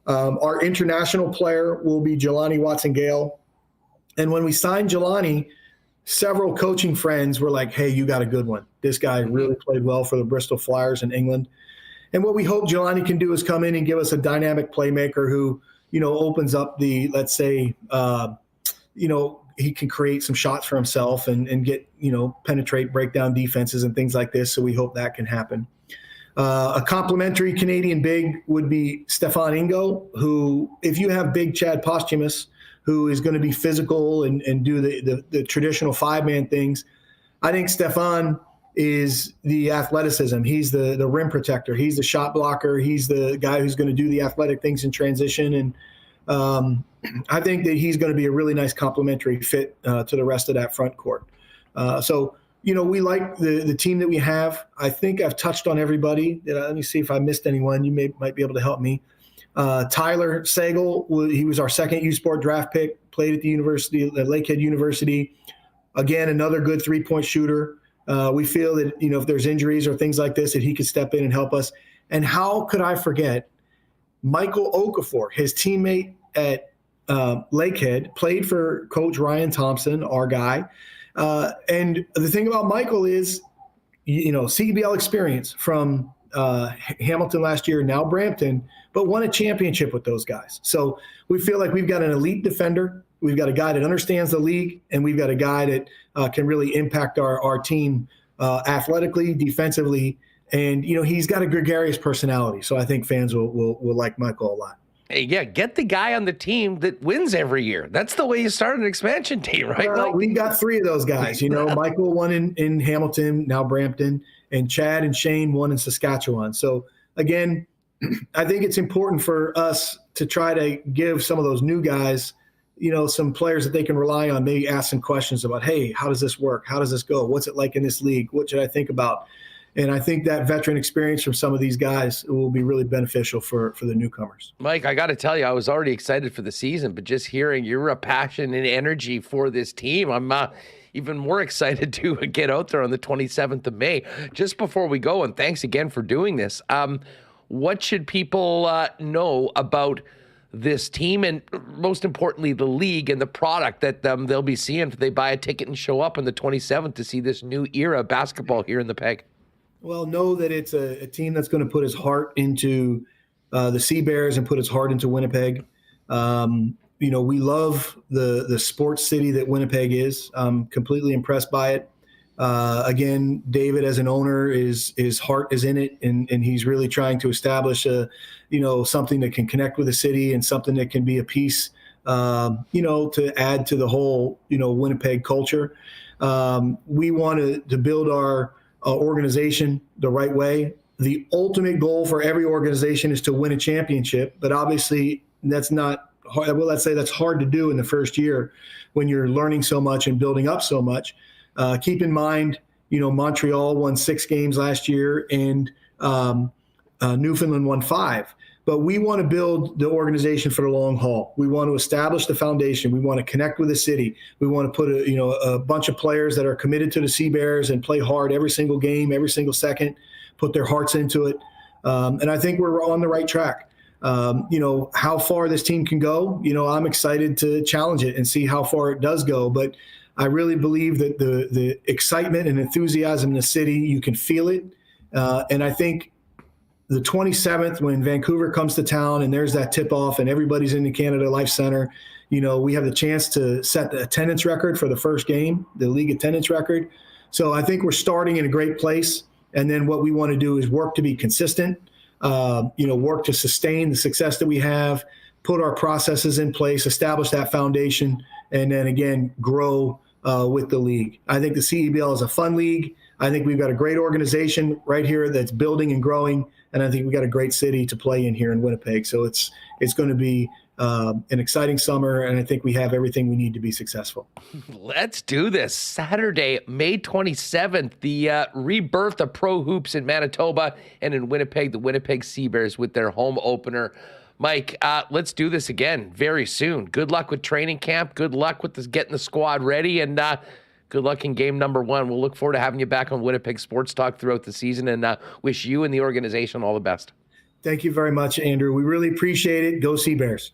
Speaker 6: Our international player will be Jelani Watson-Gale. And when we signed Jelani, several coaching friends were like, hey, you got a good one. This guy really played well for the Bristol Flyers in England. And what we hope Jelani can do is come in and give us a dynamic playmaker who, opens up the, let's say, he can create some shots for himself and get, penetrate, break down defenses and things like this. So we hope that can happen. A complimentary Canadian big would be Stefan Ingo, who, if you have big Chad Posthumus, who is going to be physical and do the traditional 5-man things, I think Stefan is the athleticism. He's the rim protector. He's the shot blocker. He's the guy who's going to do the athletic things in transition. And I think that he's going to be a really nice complementary fit to the rest of that front court. So we like the team that we have. I think I've touched on everybody. Let me see if I missed anyone. You might be able to help me. Tyler Sagal, he was our second U Sport draft pick, played at the University, Lakehead University. Again, another good 3-point shooter. We feel that, if there's injuries or things like this, that he could step in and help us. And how could I forget Michael Okafor, his teammate at Lakehead, played for Coach Ryan Thompson, our guy. And the thing about Michael is, CBL experience from Hamilton last year, now Brampton, but won a championship with those guys. So we feel like we've got an elite defender. We've got a guy that understands the league, and we've got a guy that can really impact our team athletically, defensively, and he's got a gregarious personality. So I think fans will like Michael a lot.
Speaker 2: Hey, yeah, get the guy on the team that wins every year. That's the way you start an expansion team, right?
Speaker 6: We got 3 of those guys. Michael won in Hamilton, now Brampton, and Chad and Shane won in Saskatchewan. So again, I think it's important for us to try to give some of those new guys some players that they can rely on, maybe ask some questions about, hey, how does this work? How does this go? What's it like in this league? What should I think about? And I think that veteran experience from some of these guys will be really beneficial for the newcomers.
Speaker 2: Mike, I got to tell you, I was already excited for the season, but just hearing your passion and energy for this team, I'm even more excited to get out there on the 27th of May. Just before we go, and thanks again for doing this, what should people know about this team and, most importantly, the league and the product that they'll be seeing if they buy a ticket and show up on the 27th to see this new era of basketball here in the Peg?
Speaker 6: Well, know that it's a team that's going to put his heart into the Sea Bears and put its heart into Winnipeg. We love the sports city that Winnipeg is. I'm completely impressed by it. Again, David, as an owner, his heart is in it, and he's really trying to establish something that can connect with the city and something that can be a piece, to add to the whole, Winnipeg culture. We want to build our organization the right way. The ultimate goal for every organization is to win a championship, but obviously that's not. Well, let's say that's hard to do in the first year when you're learning so much and building up so much. Keep in mind, Montreal won 6 games last year, and Newfoundland won 5. But we want to build the organization for the long haul. We want to establish the foundation. We want to connect with the city. We want to put a bunch of players that are committed to the Sea Bears and play hard every single game, every single second, put their hearts into it. And I think we're on the right track. How far this team can go, I'm excited to challenge it and see how far it does go. But I really believe that the excitement and enthusiasm in the city, you can feel it. And I think the 27th, when Vancouver comes to town and there's that tip-off and everybody's in the Canada Life Center, we have the chance to set the attendance record for the first game, the league attendance record. So I think we're starting in a great place. And then what we want to do is work to be consistent, work to sustain the success that we have, put our processes in place, establish that foundation, and then again, grow with the league. I think the CEBL is a fun league. I think we've got a great organization right here that's building and growing, and I think we've got a great city to play in here in Winnipeg. So it's going to be an exciting summer, and I think we have everything we need to be successful.
Speaker 2: Let's do this. Saturday, May 27th, the rebirth of pro hoops in Manitoba and in Winnipeg, the Winnipeg Sea Bears with their home opener. Mike, let's do this again very soon. Good luck with training camp. Good luck with getting the squad ready, and good luck in game number 1. We'll look forward to having you back on Winnipeg Sports Talk throughout the season, and wish you and the organization all the best.
Speaker 6: Thank you very much, Andrew. We really appreciate it. Go Sea Bears.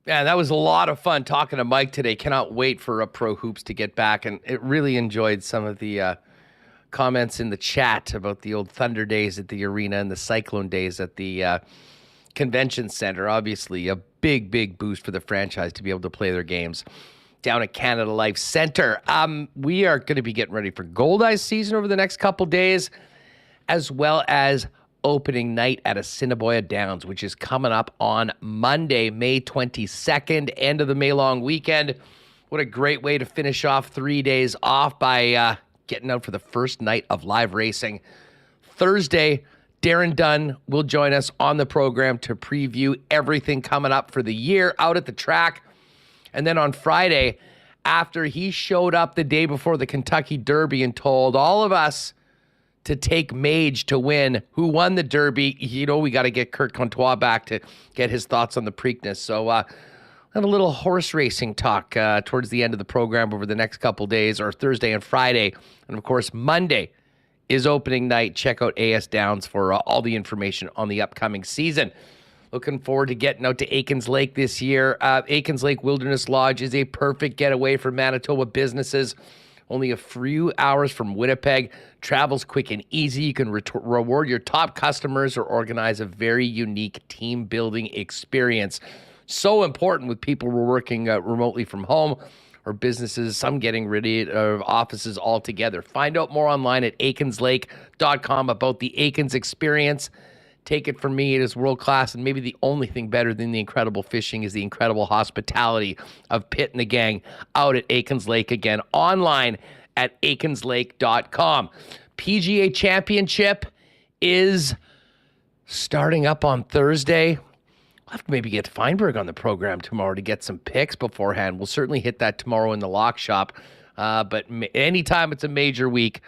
Speaker 2: Yeah, that was a lot of fun talking to Mike today. Cannot wait for Pro Hoops to get back. And it really enjoyed some of the comments in the chat about the old Thunder days at the arena and the Cyclone days at the convention center. Obviously, a big, big boost for the franchise to be able to play their games down at Canada Life Center. We are going to be getting ready for Goldeyes season over the next couple days, as well as opening night at Assiniboia Downs, which is coming up on Monday, May 22nd, end of the May long weekend. What a great way to finish off 3 days off by getting out for the first night of live racing. Thursday, Darren Dunn will join us on the program to preview everything coming up for the year out at the track. And then on Friday, after he showed up the day before the Kentucky Derby and told all of us to take Mage to win, who won the Derby, we got to get Kurt Comtois back to get his thoughts on the Preakness. So have a little horse racing talk towards the end of the program over the next couple days, or Thursday and Friday. And, of course, Monday is opening night. Check out AS Downs for all the information on the upcoming season. Looking forward to getting out to Aikens Lake this year. Aikens Lake Wilderness Lodge is a perfect getaway for Manitoba businesses. Only a few hours from Winnipeg. Travel's quick and easy. You can reward your top customers or organize a very unique team-building experience. So important with people who are working remotely from home, or businesses, some getting rid of offices altogether. Find out more online at aikenslake.com about the Aikens experience. Take it from me, it is world-class, and maybe the only thing better than the incredible fishing is the incredible hospitality of Pitt and the gang out at Aikens Lake. Again, online at aikenslake.com. PGA Championship is starting up on Thursday. We'll have to maybe get Feinberg on the program tomorrow to get some picks beforehand. We'll certainly hit that tomorrow in the lock shop. But anytime it's a major week,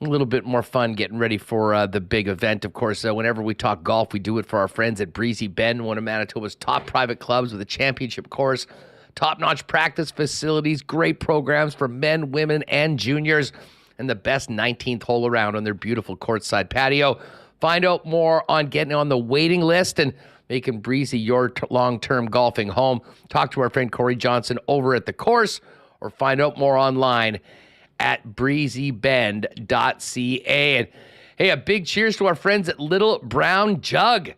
Speaker 2: a little bit more fun getting ready for the big event. Of course, whenever we talk golf, we do it for our friends at Breezy Bend, one of Manitoba's top private clubs with a championship course, top-notch practice facilities, great programs for men, women, and juniors, and the best 19th hole around on their beautiful courtside patio. Find out more on getting on the waiting list and making Breezy your long-term golfing home. Talk to our friend Corey Johnson over at the course, or find out more online at breezybend.ca. And hey, a big cheers to our friends at Little Brown Jug.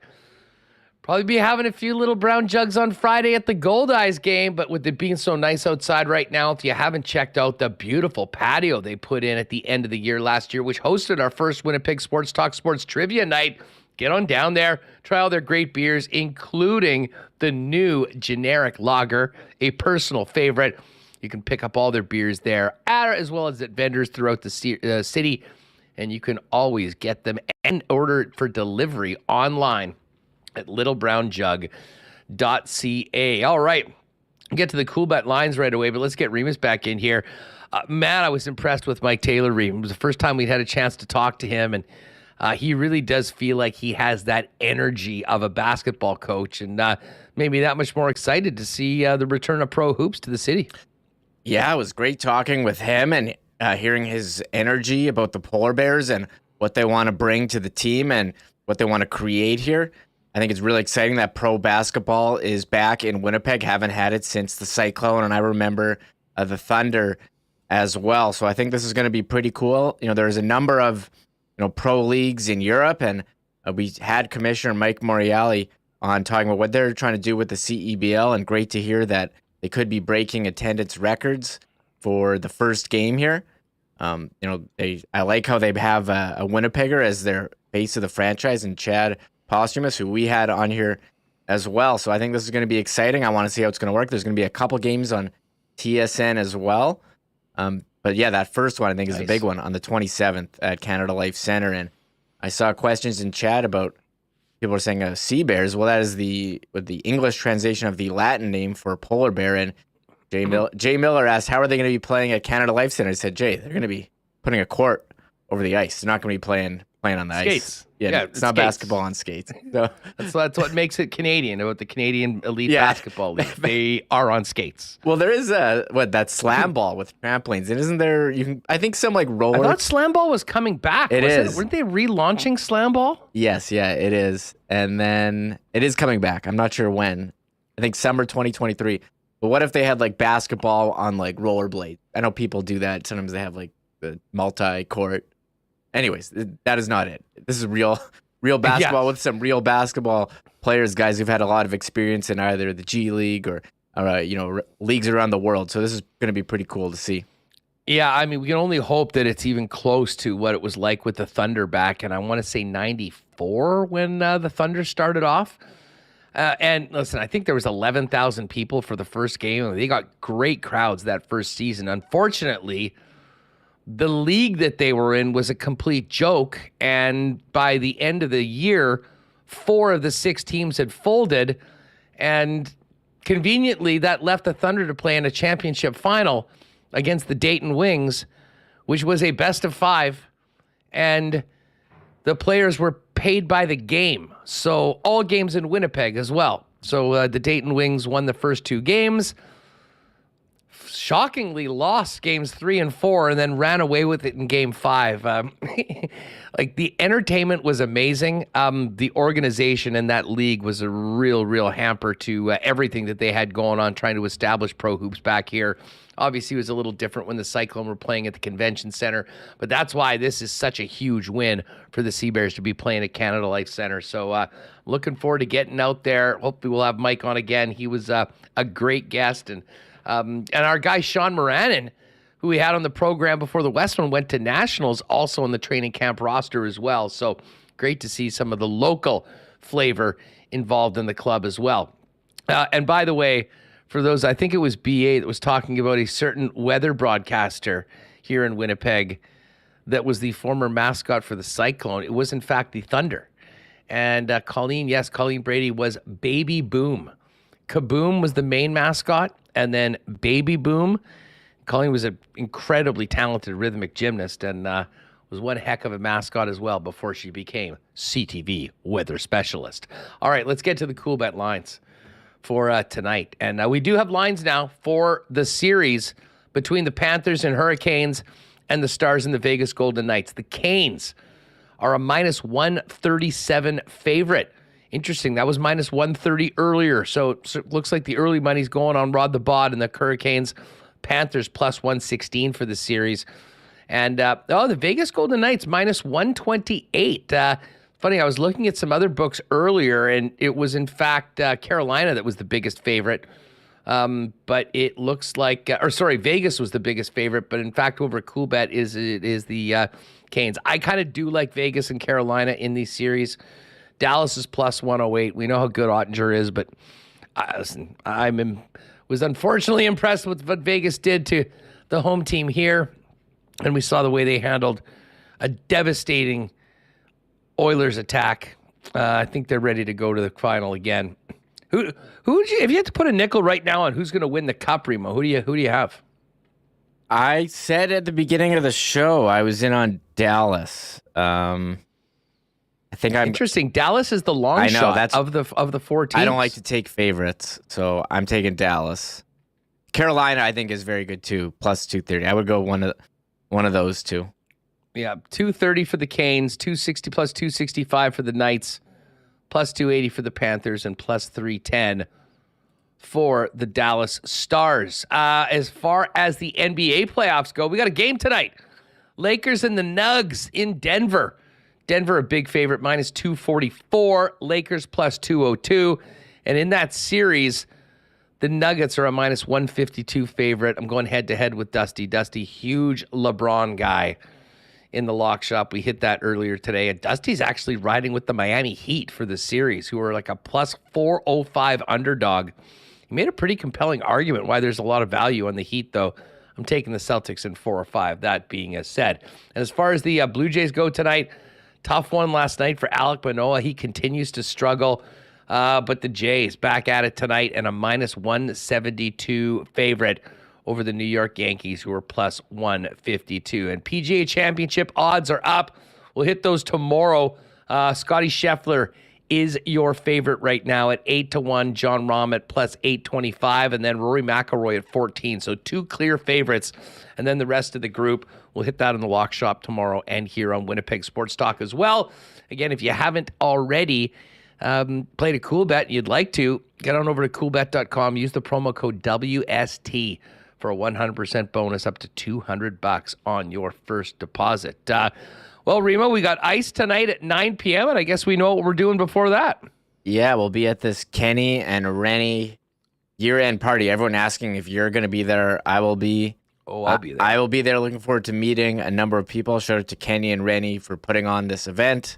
Speaker 2: Probably be having a few Little Brown Jugs on Friday at the Goldeyes game, but with it being so nice outside right now, if you haven't checked out the beautiful patio they put in at the end of the year last year, which hosted our first Winnipeg Sports Talk Sports Trivia Night, get on down there, try all their great beers, including the new generic lager, a personal favorite. You can pick up all their beers there, as well as at vendors throughout the city, and you can always get them and order for delivery online at littlebrownjug.ca. All right, get to the Coolbet lines right away, but let's get Remis back in here. Man, I was impressed with Mike Taylor Remis. It was the first time we'd had a chance to talk to him, and he really does feel like he has that energy of a basketball coach, and maybe that much more excited to see the return of Pro Hoops to the city.
Speaker 3: Yeah, it was great talking with him and hearing his energy about the Polar Bears and what they want to bring to the team and what they want to create here. I think it's really exciting that pro basketball is back in Winnipeg. Haven't had it since the Cyclone, and I remember the Thunder as well. So I think this is going to be pretty cool. There's a number of pro leagues in Europe, and we had Commissioner Mike Moriali on talking about what they're trying to do with the CEBL, and great to hear that they could be breaking attendance records for the first game here. I like how they have a Winnipegger as their face of the franchise, and Chad Posthumous, who we had on here as well. So I think this is going to be exciting. I want to see how it's going to work. There's going to be a couple games on TSN as well. But yeah, that first one I think is a big one on the 27th at Canada Life Center. And I saw questions in chat about people are saying Sea Bears. Well, that is the English translation of the Latin name for polar bear. And Jay Miller asked, how are they going to be playing at Canada Life Center? I said, Jay, they're going to be putting a court over the ice. They're not going to be playing playing on the
Speaker 2: Skates.
Speaker 3: ice. Yeah, it's not
Speaker 2: skates.
Speaker 3: Basketball on skates. So.
Speaker 2: That's what makes it Canadian, about the Canadian Elite Basketball League. They are on skates.
Speaker 3: Well, there is that slam ball with trampolines, and isn't there? I think some like roller.
Speaker 2: I thought slam ball was coming back.
Speaker 3: It is.
Speaker 2: Weren't they relaunching slam ball?
Speaker 3: Yes, yeah, it is, and then it is coming back. I'm not sure when. I think summer 2023. But what if they had like basketball on like rollerblade? I know people do that. Sometimes they have like the multi-court. Anyways, that is not it. This is real basketball with some real basketball players, guys who've had a lot of experience in either the G League or leagues around the world. So this is going to be pretty cool to see.
Speaker 2: Yeah, I mean, we can only hope that it's even close to what it was like with the Thunder back, and I want to say 94 when the Thunder started off. And listen, I think there was 11,000 people for the first game. They got great crowds that first season. Unfortunately, the league that they were in was a complete joke, and by the end of the year, 4 of the 6 teams had folded, and conveniently that left the Thunder to play in a championship final against the Dayton Wings, which was a best of 5, and the players were paid by the game. So all games in Winnipeg as well. So the Dayton Wings won the first 2 games, shockingly lost games 3 and 4, and then ran away with it in game 5. Like, the entertainment was amazing. The organization in that league was a real hamper to everything that they had going on, trying to establish pro hoops back here. Obviously, it was a little different when the Cyclone were playing at the Convention Center, but that's why this is such a huge win for the Sea Bears to be playing at Canada Life Center. So looking forward to getting out there. Hopefully we'll have Mike on again. He was a great guest. And our guy Sean Moranin, who we had on the program before the Westman went to Nationals, also on the training camp roster as well. So great to see some of the local flavor involved in the club as well. And by the way, for those, I think it was BA that was talking about a certain weather broadcaster here in Winnipeg that was the former mascot for the Cyclone. It was, in fact, the Thunder. And Colleen Brady was Baby Boom. Kaboom was the main mascot, and then Baby Boom. Colleen was an incredibly talented rhythmic gymnast and was one heck of a mascot as well before she became CTV weather specialist. All right, let's get to the Coolbet lines for tonight. And we do have lines now for the series between the Panthers and Hurricanes and the Stars and the Vegas Golden Knights. The Canes are a minus 137 favorite. Interesting. That was minus 130 earlier. So it looks like the early money's going on Rod the Bod and the Hurricanes. Panthers plus 116 for the series. And the Vegas Golden Knights minus 128. Funny, I was looking at some other books earlier, and it was, in fact, Carolina that was the biggest favorite. But it looks like, Vegas was the biggest favorite, but in fact, over at Coolbet is the Canes. I kind of do like Vegas and Carolina in these series. Dallas is plus 108. We know how good Ottinger is, but was unfortunately impressed with what Vegas did to the home team here, and we saw the way they handled a devastating Oilers attack. I think they're ready to go to the final again. Who would you, if you had to put a nickel right now on who's going to win the Cup, Remo? Who do you have?
Speaker 3: I said at the beginning of the show I was in on Dallas. I think I'm
Speaker 2: interesting. Dallas is the long shot of the 4 teams.
Speaker 3: I don't like to take favorites, so I'm taking Dallas. Carolina, I think, is very good too. Plus 230. I would go one of those two.
Speaker 2: Yeah, 230 for the Canes, 260 plus 265 for the Knights, plus 280 for the Panthers, and plus 310 for the Dallas Stars. As far as the NBA playoffs go, we got a game tonight. Lakers and the Nugs in Denver. Denver, a big favorite, minus 244. Lakers plus 202. And in that series, the Nuggets are a minus 152 favorite. I'm going head-to-head with Dusty. Dusty, huge LeBron guy in the lock shop. We hit that earlier today. And Dusty's actually riding with the Miami Heat for the series, who are like a plus 405 underdog. He made a pretty compelling argument why there's a lot of value on the Heat, though. I'm taking the Celtics in 4 or 5, that being said. And as far as the Blue Jays go tonight, tough one last night for Alek Manoah. He continues to struggle. But the Jays back at it tonight and a minus 172 favorite over the New York Yankees, who are plus 152. And PGA Championship odds are up. We'll hit those tomorrow. Scotty Scheffler is your favorite right now at 8-1. John Rahm at plus 825, and then Rory McIlroy at 14. So 2 clear favorites, and then the rest of the group. We'll hit that in the lock shop tomorrow and here on Winnipeg Sports Talk as well. Again, if you haven't already played a Coolbet and you'd like to, get on over to coolbet.com. Use the promo code WST for a 100% bonus up to $200 on your first deposit. Well, Remo, we got ice tonight at 9 p.m., and I guess we know what we're doing before that.
Speaker 3: Yeah, we'll be at this Kenny and Rennie year-end party. Everyone asking if you're going to be there. I will be.
Speaker 2: Oh, I'll be there.
Speaker 3: I will be there. Looking forward to meeting a number of people. Shout out to Kenny and Rennie for putting on this event.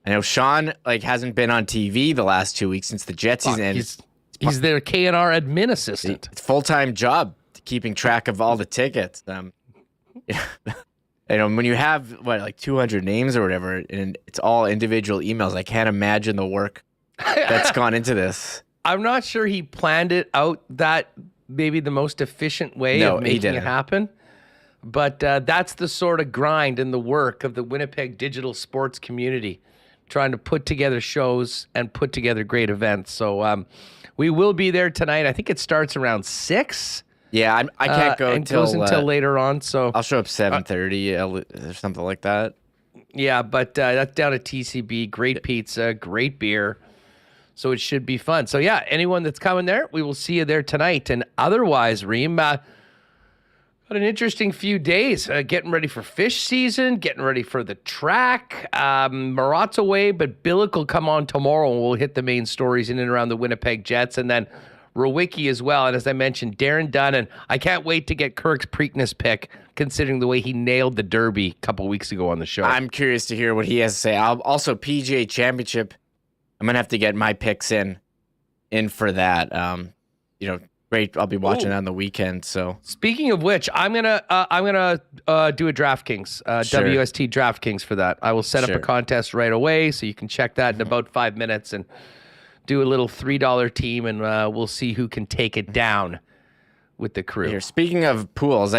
Speaker 3: I know Sean hasn't been on TV the last 2 weeks since the Jets season ended.
Speaker 2: He's their K&R admin assistant.
Speaker 3: It's a full-time job keeping track of all the tickets. When you have, 200 names or whatever, and it's all individual emails, I can't imagine the work that's gone into this.
Speaker 2: I'm not sure he planned it out that maybe the most efficient way of making it happen. But that's the sort of grind and the work of the Winnipeg digital sports community, trying to put together shows and put together great events. So we will be there tonight. I think it starts around 6.
Speaker 3: Yeah, I can't go
Speaker 2: and goes until later on. So
Speaker 3: I'll show up 7:30 or something like that.
Speaker 2: Yeah, but that's down at TCB. Great pizza, great beer. So it should be fun. So yeah, anyone that's coming there, we will see you there tonight. And otherwise, Reem, got an interesting few days. Getting ready for fish season, getting ready for the track. Marat's away, but Billick will come on tomorrow, and we'll hit the main stories in and around the Winnipeg Jets. And then Rowicki as well. And as I mentioned, Darren Dunn. And I can't wait to get Kirk's Preakness pick, considering the way he nailed the Derby a couple weeks ago on the show.
Speaker 3: I'm curious to hear what he has to say. Also, PGA Championship, I'm going to have to get my picks in for that. Great. I'll be watching on the weekend. So
Speaker 2: speaking of which, I'm gonna do a DraftKings, WST DraftKings for that. I will set up a contest right away, so you can check that in about 5 minutes and do a little $3 team, and we'll see who can take it down with the crew. Here,
Speaker 3: speaking of pools,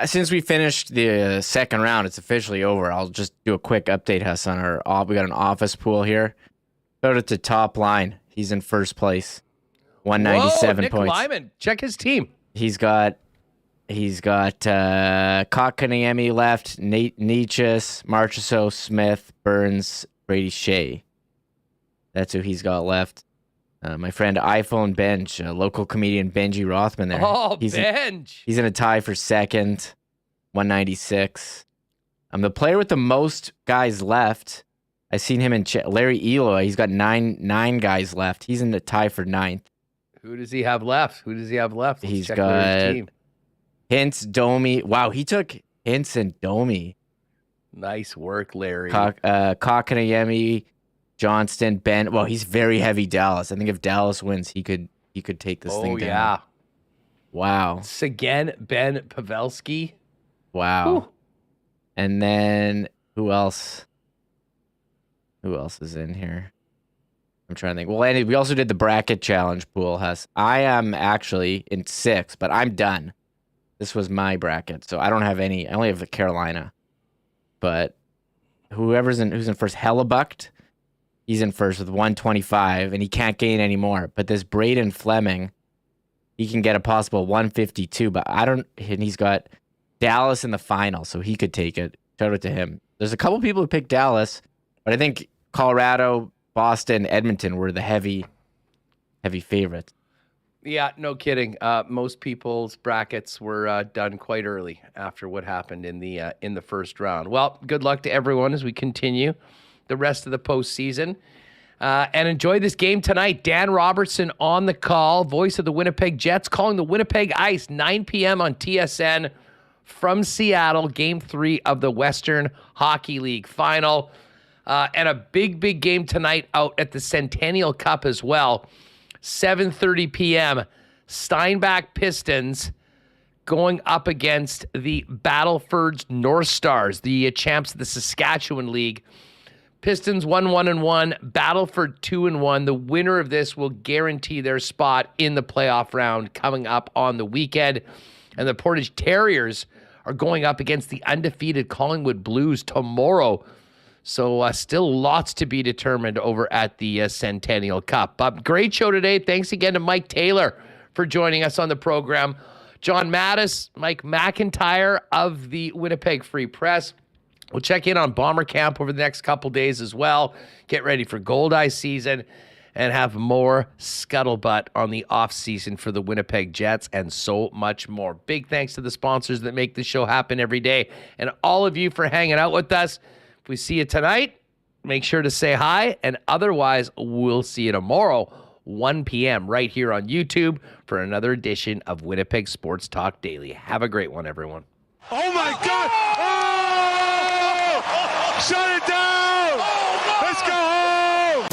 Speaker 3: since we finished the second round, it's officially over. I'll just do a quick update, Huss, on we got an office pool here. Go to the top line. He's in first place. 197
Speaker 2: Nick
Speaker 3: points.
Speaker 2: Lyman, check his team.
Speaker 3: He's got Kotkaniemi left, Nietzsche, Marchessault, Smith, Burns, Brady Shea. That's who he's got left. My friend iPhone Bench, local comedian Benji Rothman there.
Speaker 2: Oh, Benj.
Speaker 3: He's in a tie for second, 196. The player with the most guys left, I've seen him in Larry Eloy. He's got nine guys left. He's in the tie for 9th.
Speaker 2: Who does he have left? Let's
Speaker 3: he's
Speaker 2: check
Speaker 3: got
Speaker 2: Larry's team.
Speaker 3: Hintz, Domi. Wow, he took Hintz and Domi.
Speaker 2: Nice work, Larry.
Speaker 3: Kotkaniemi, Johnston, Ben. Well, he's very heavy Dallas. I think if Dallas wins, he could take this thing down. Oh, yeah. Wow.
Speaker 2: Seguin, Ben Pavelski.
Speaker 3: Wow.
Speaker 2: Whew.
Speaker 3: And then who else? Who else is in here? I'm trying to think. Well, we also did the bracket challenge pool, Huss. I am actually in 6th, but I'm done. This was my bracket, so I don't have any. I only have the Carolina. But who's in first, Hellebucht, he's in first with 125, and he can't gain any more. But this Braden Fleming, he can get a possible 152, and he's got Dallas in the final, so he could take it. Shout out to him. There's a couple people who picked Dallas, but I think Colorado, Boston, Edmonton were the heavy favorites.
Speaker 2: Yeah, no kidding. Most people's brackets were done quite early after what happened in the first round. Well, good luck to everyone as we continue the rest of the postseason. And enjoy this game tonight. Dan Robertson on the call, voice of the Winnipeg Jets, calling the Winnipeg Ice, 9 p.m. on TSN from Seattle, Game 3 of the Western Hockey League Final. And a big game tonight out at the Centennial Cup as well. 7:30 p.m. Steinbach Pistons going up against the Battleford North Stars, the champs of the Saskatchewan League. Pistons 1-1-1, Battleford 2-1. The winner of this will guarantee their spot in the playoff round coming up on the weekend. And the Portage Terriers are going up against the undefeated Collingwood Blues tomorrow. So still lots to be determined over at the Centennial Cup. But great show today. Thanks again to Mike Taylor for joining us on the program. John Matisz, Mike McIntyre of the Winnipeg Free Press. We'll check in on Bomber Camp over the next couple days as well. Get ready for Goldeye season and have more scuttlebutt on the off season for the Winnipeg Jets and so much more. Big thanks to the sponsors that make this show happen every day and all of you for hanging out with us. If we see you tonight, make sure to say hi, and otherwise we'll see you tomorrow, 1 p.m. right here on YouTube for another edition of Winnipeg Sports Talk Daily. Have a great one, everyone.
Speaker 7: Oh my God! Oh! Shut it down! Let's go home!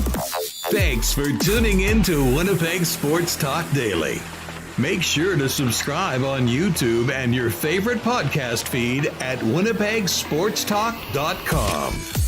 Speaker 1: Thanks for tuning in to Winnipeg Sports Talk Daily. Make sure to subscribe on YouTube and your favorite podcast feed at winnipegsportstalk.com.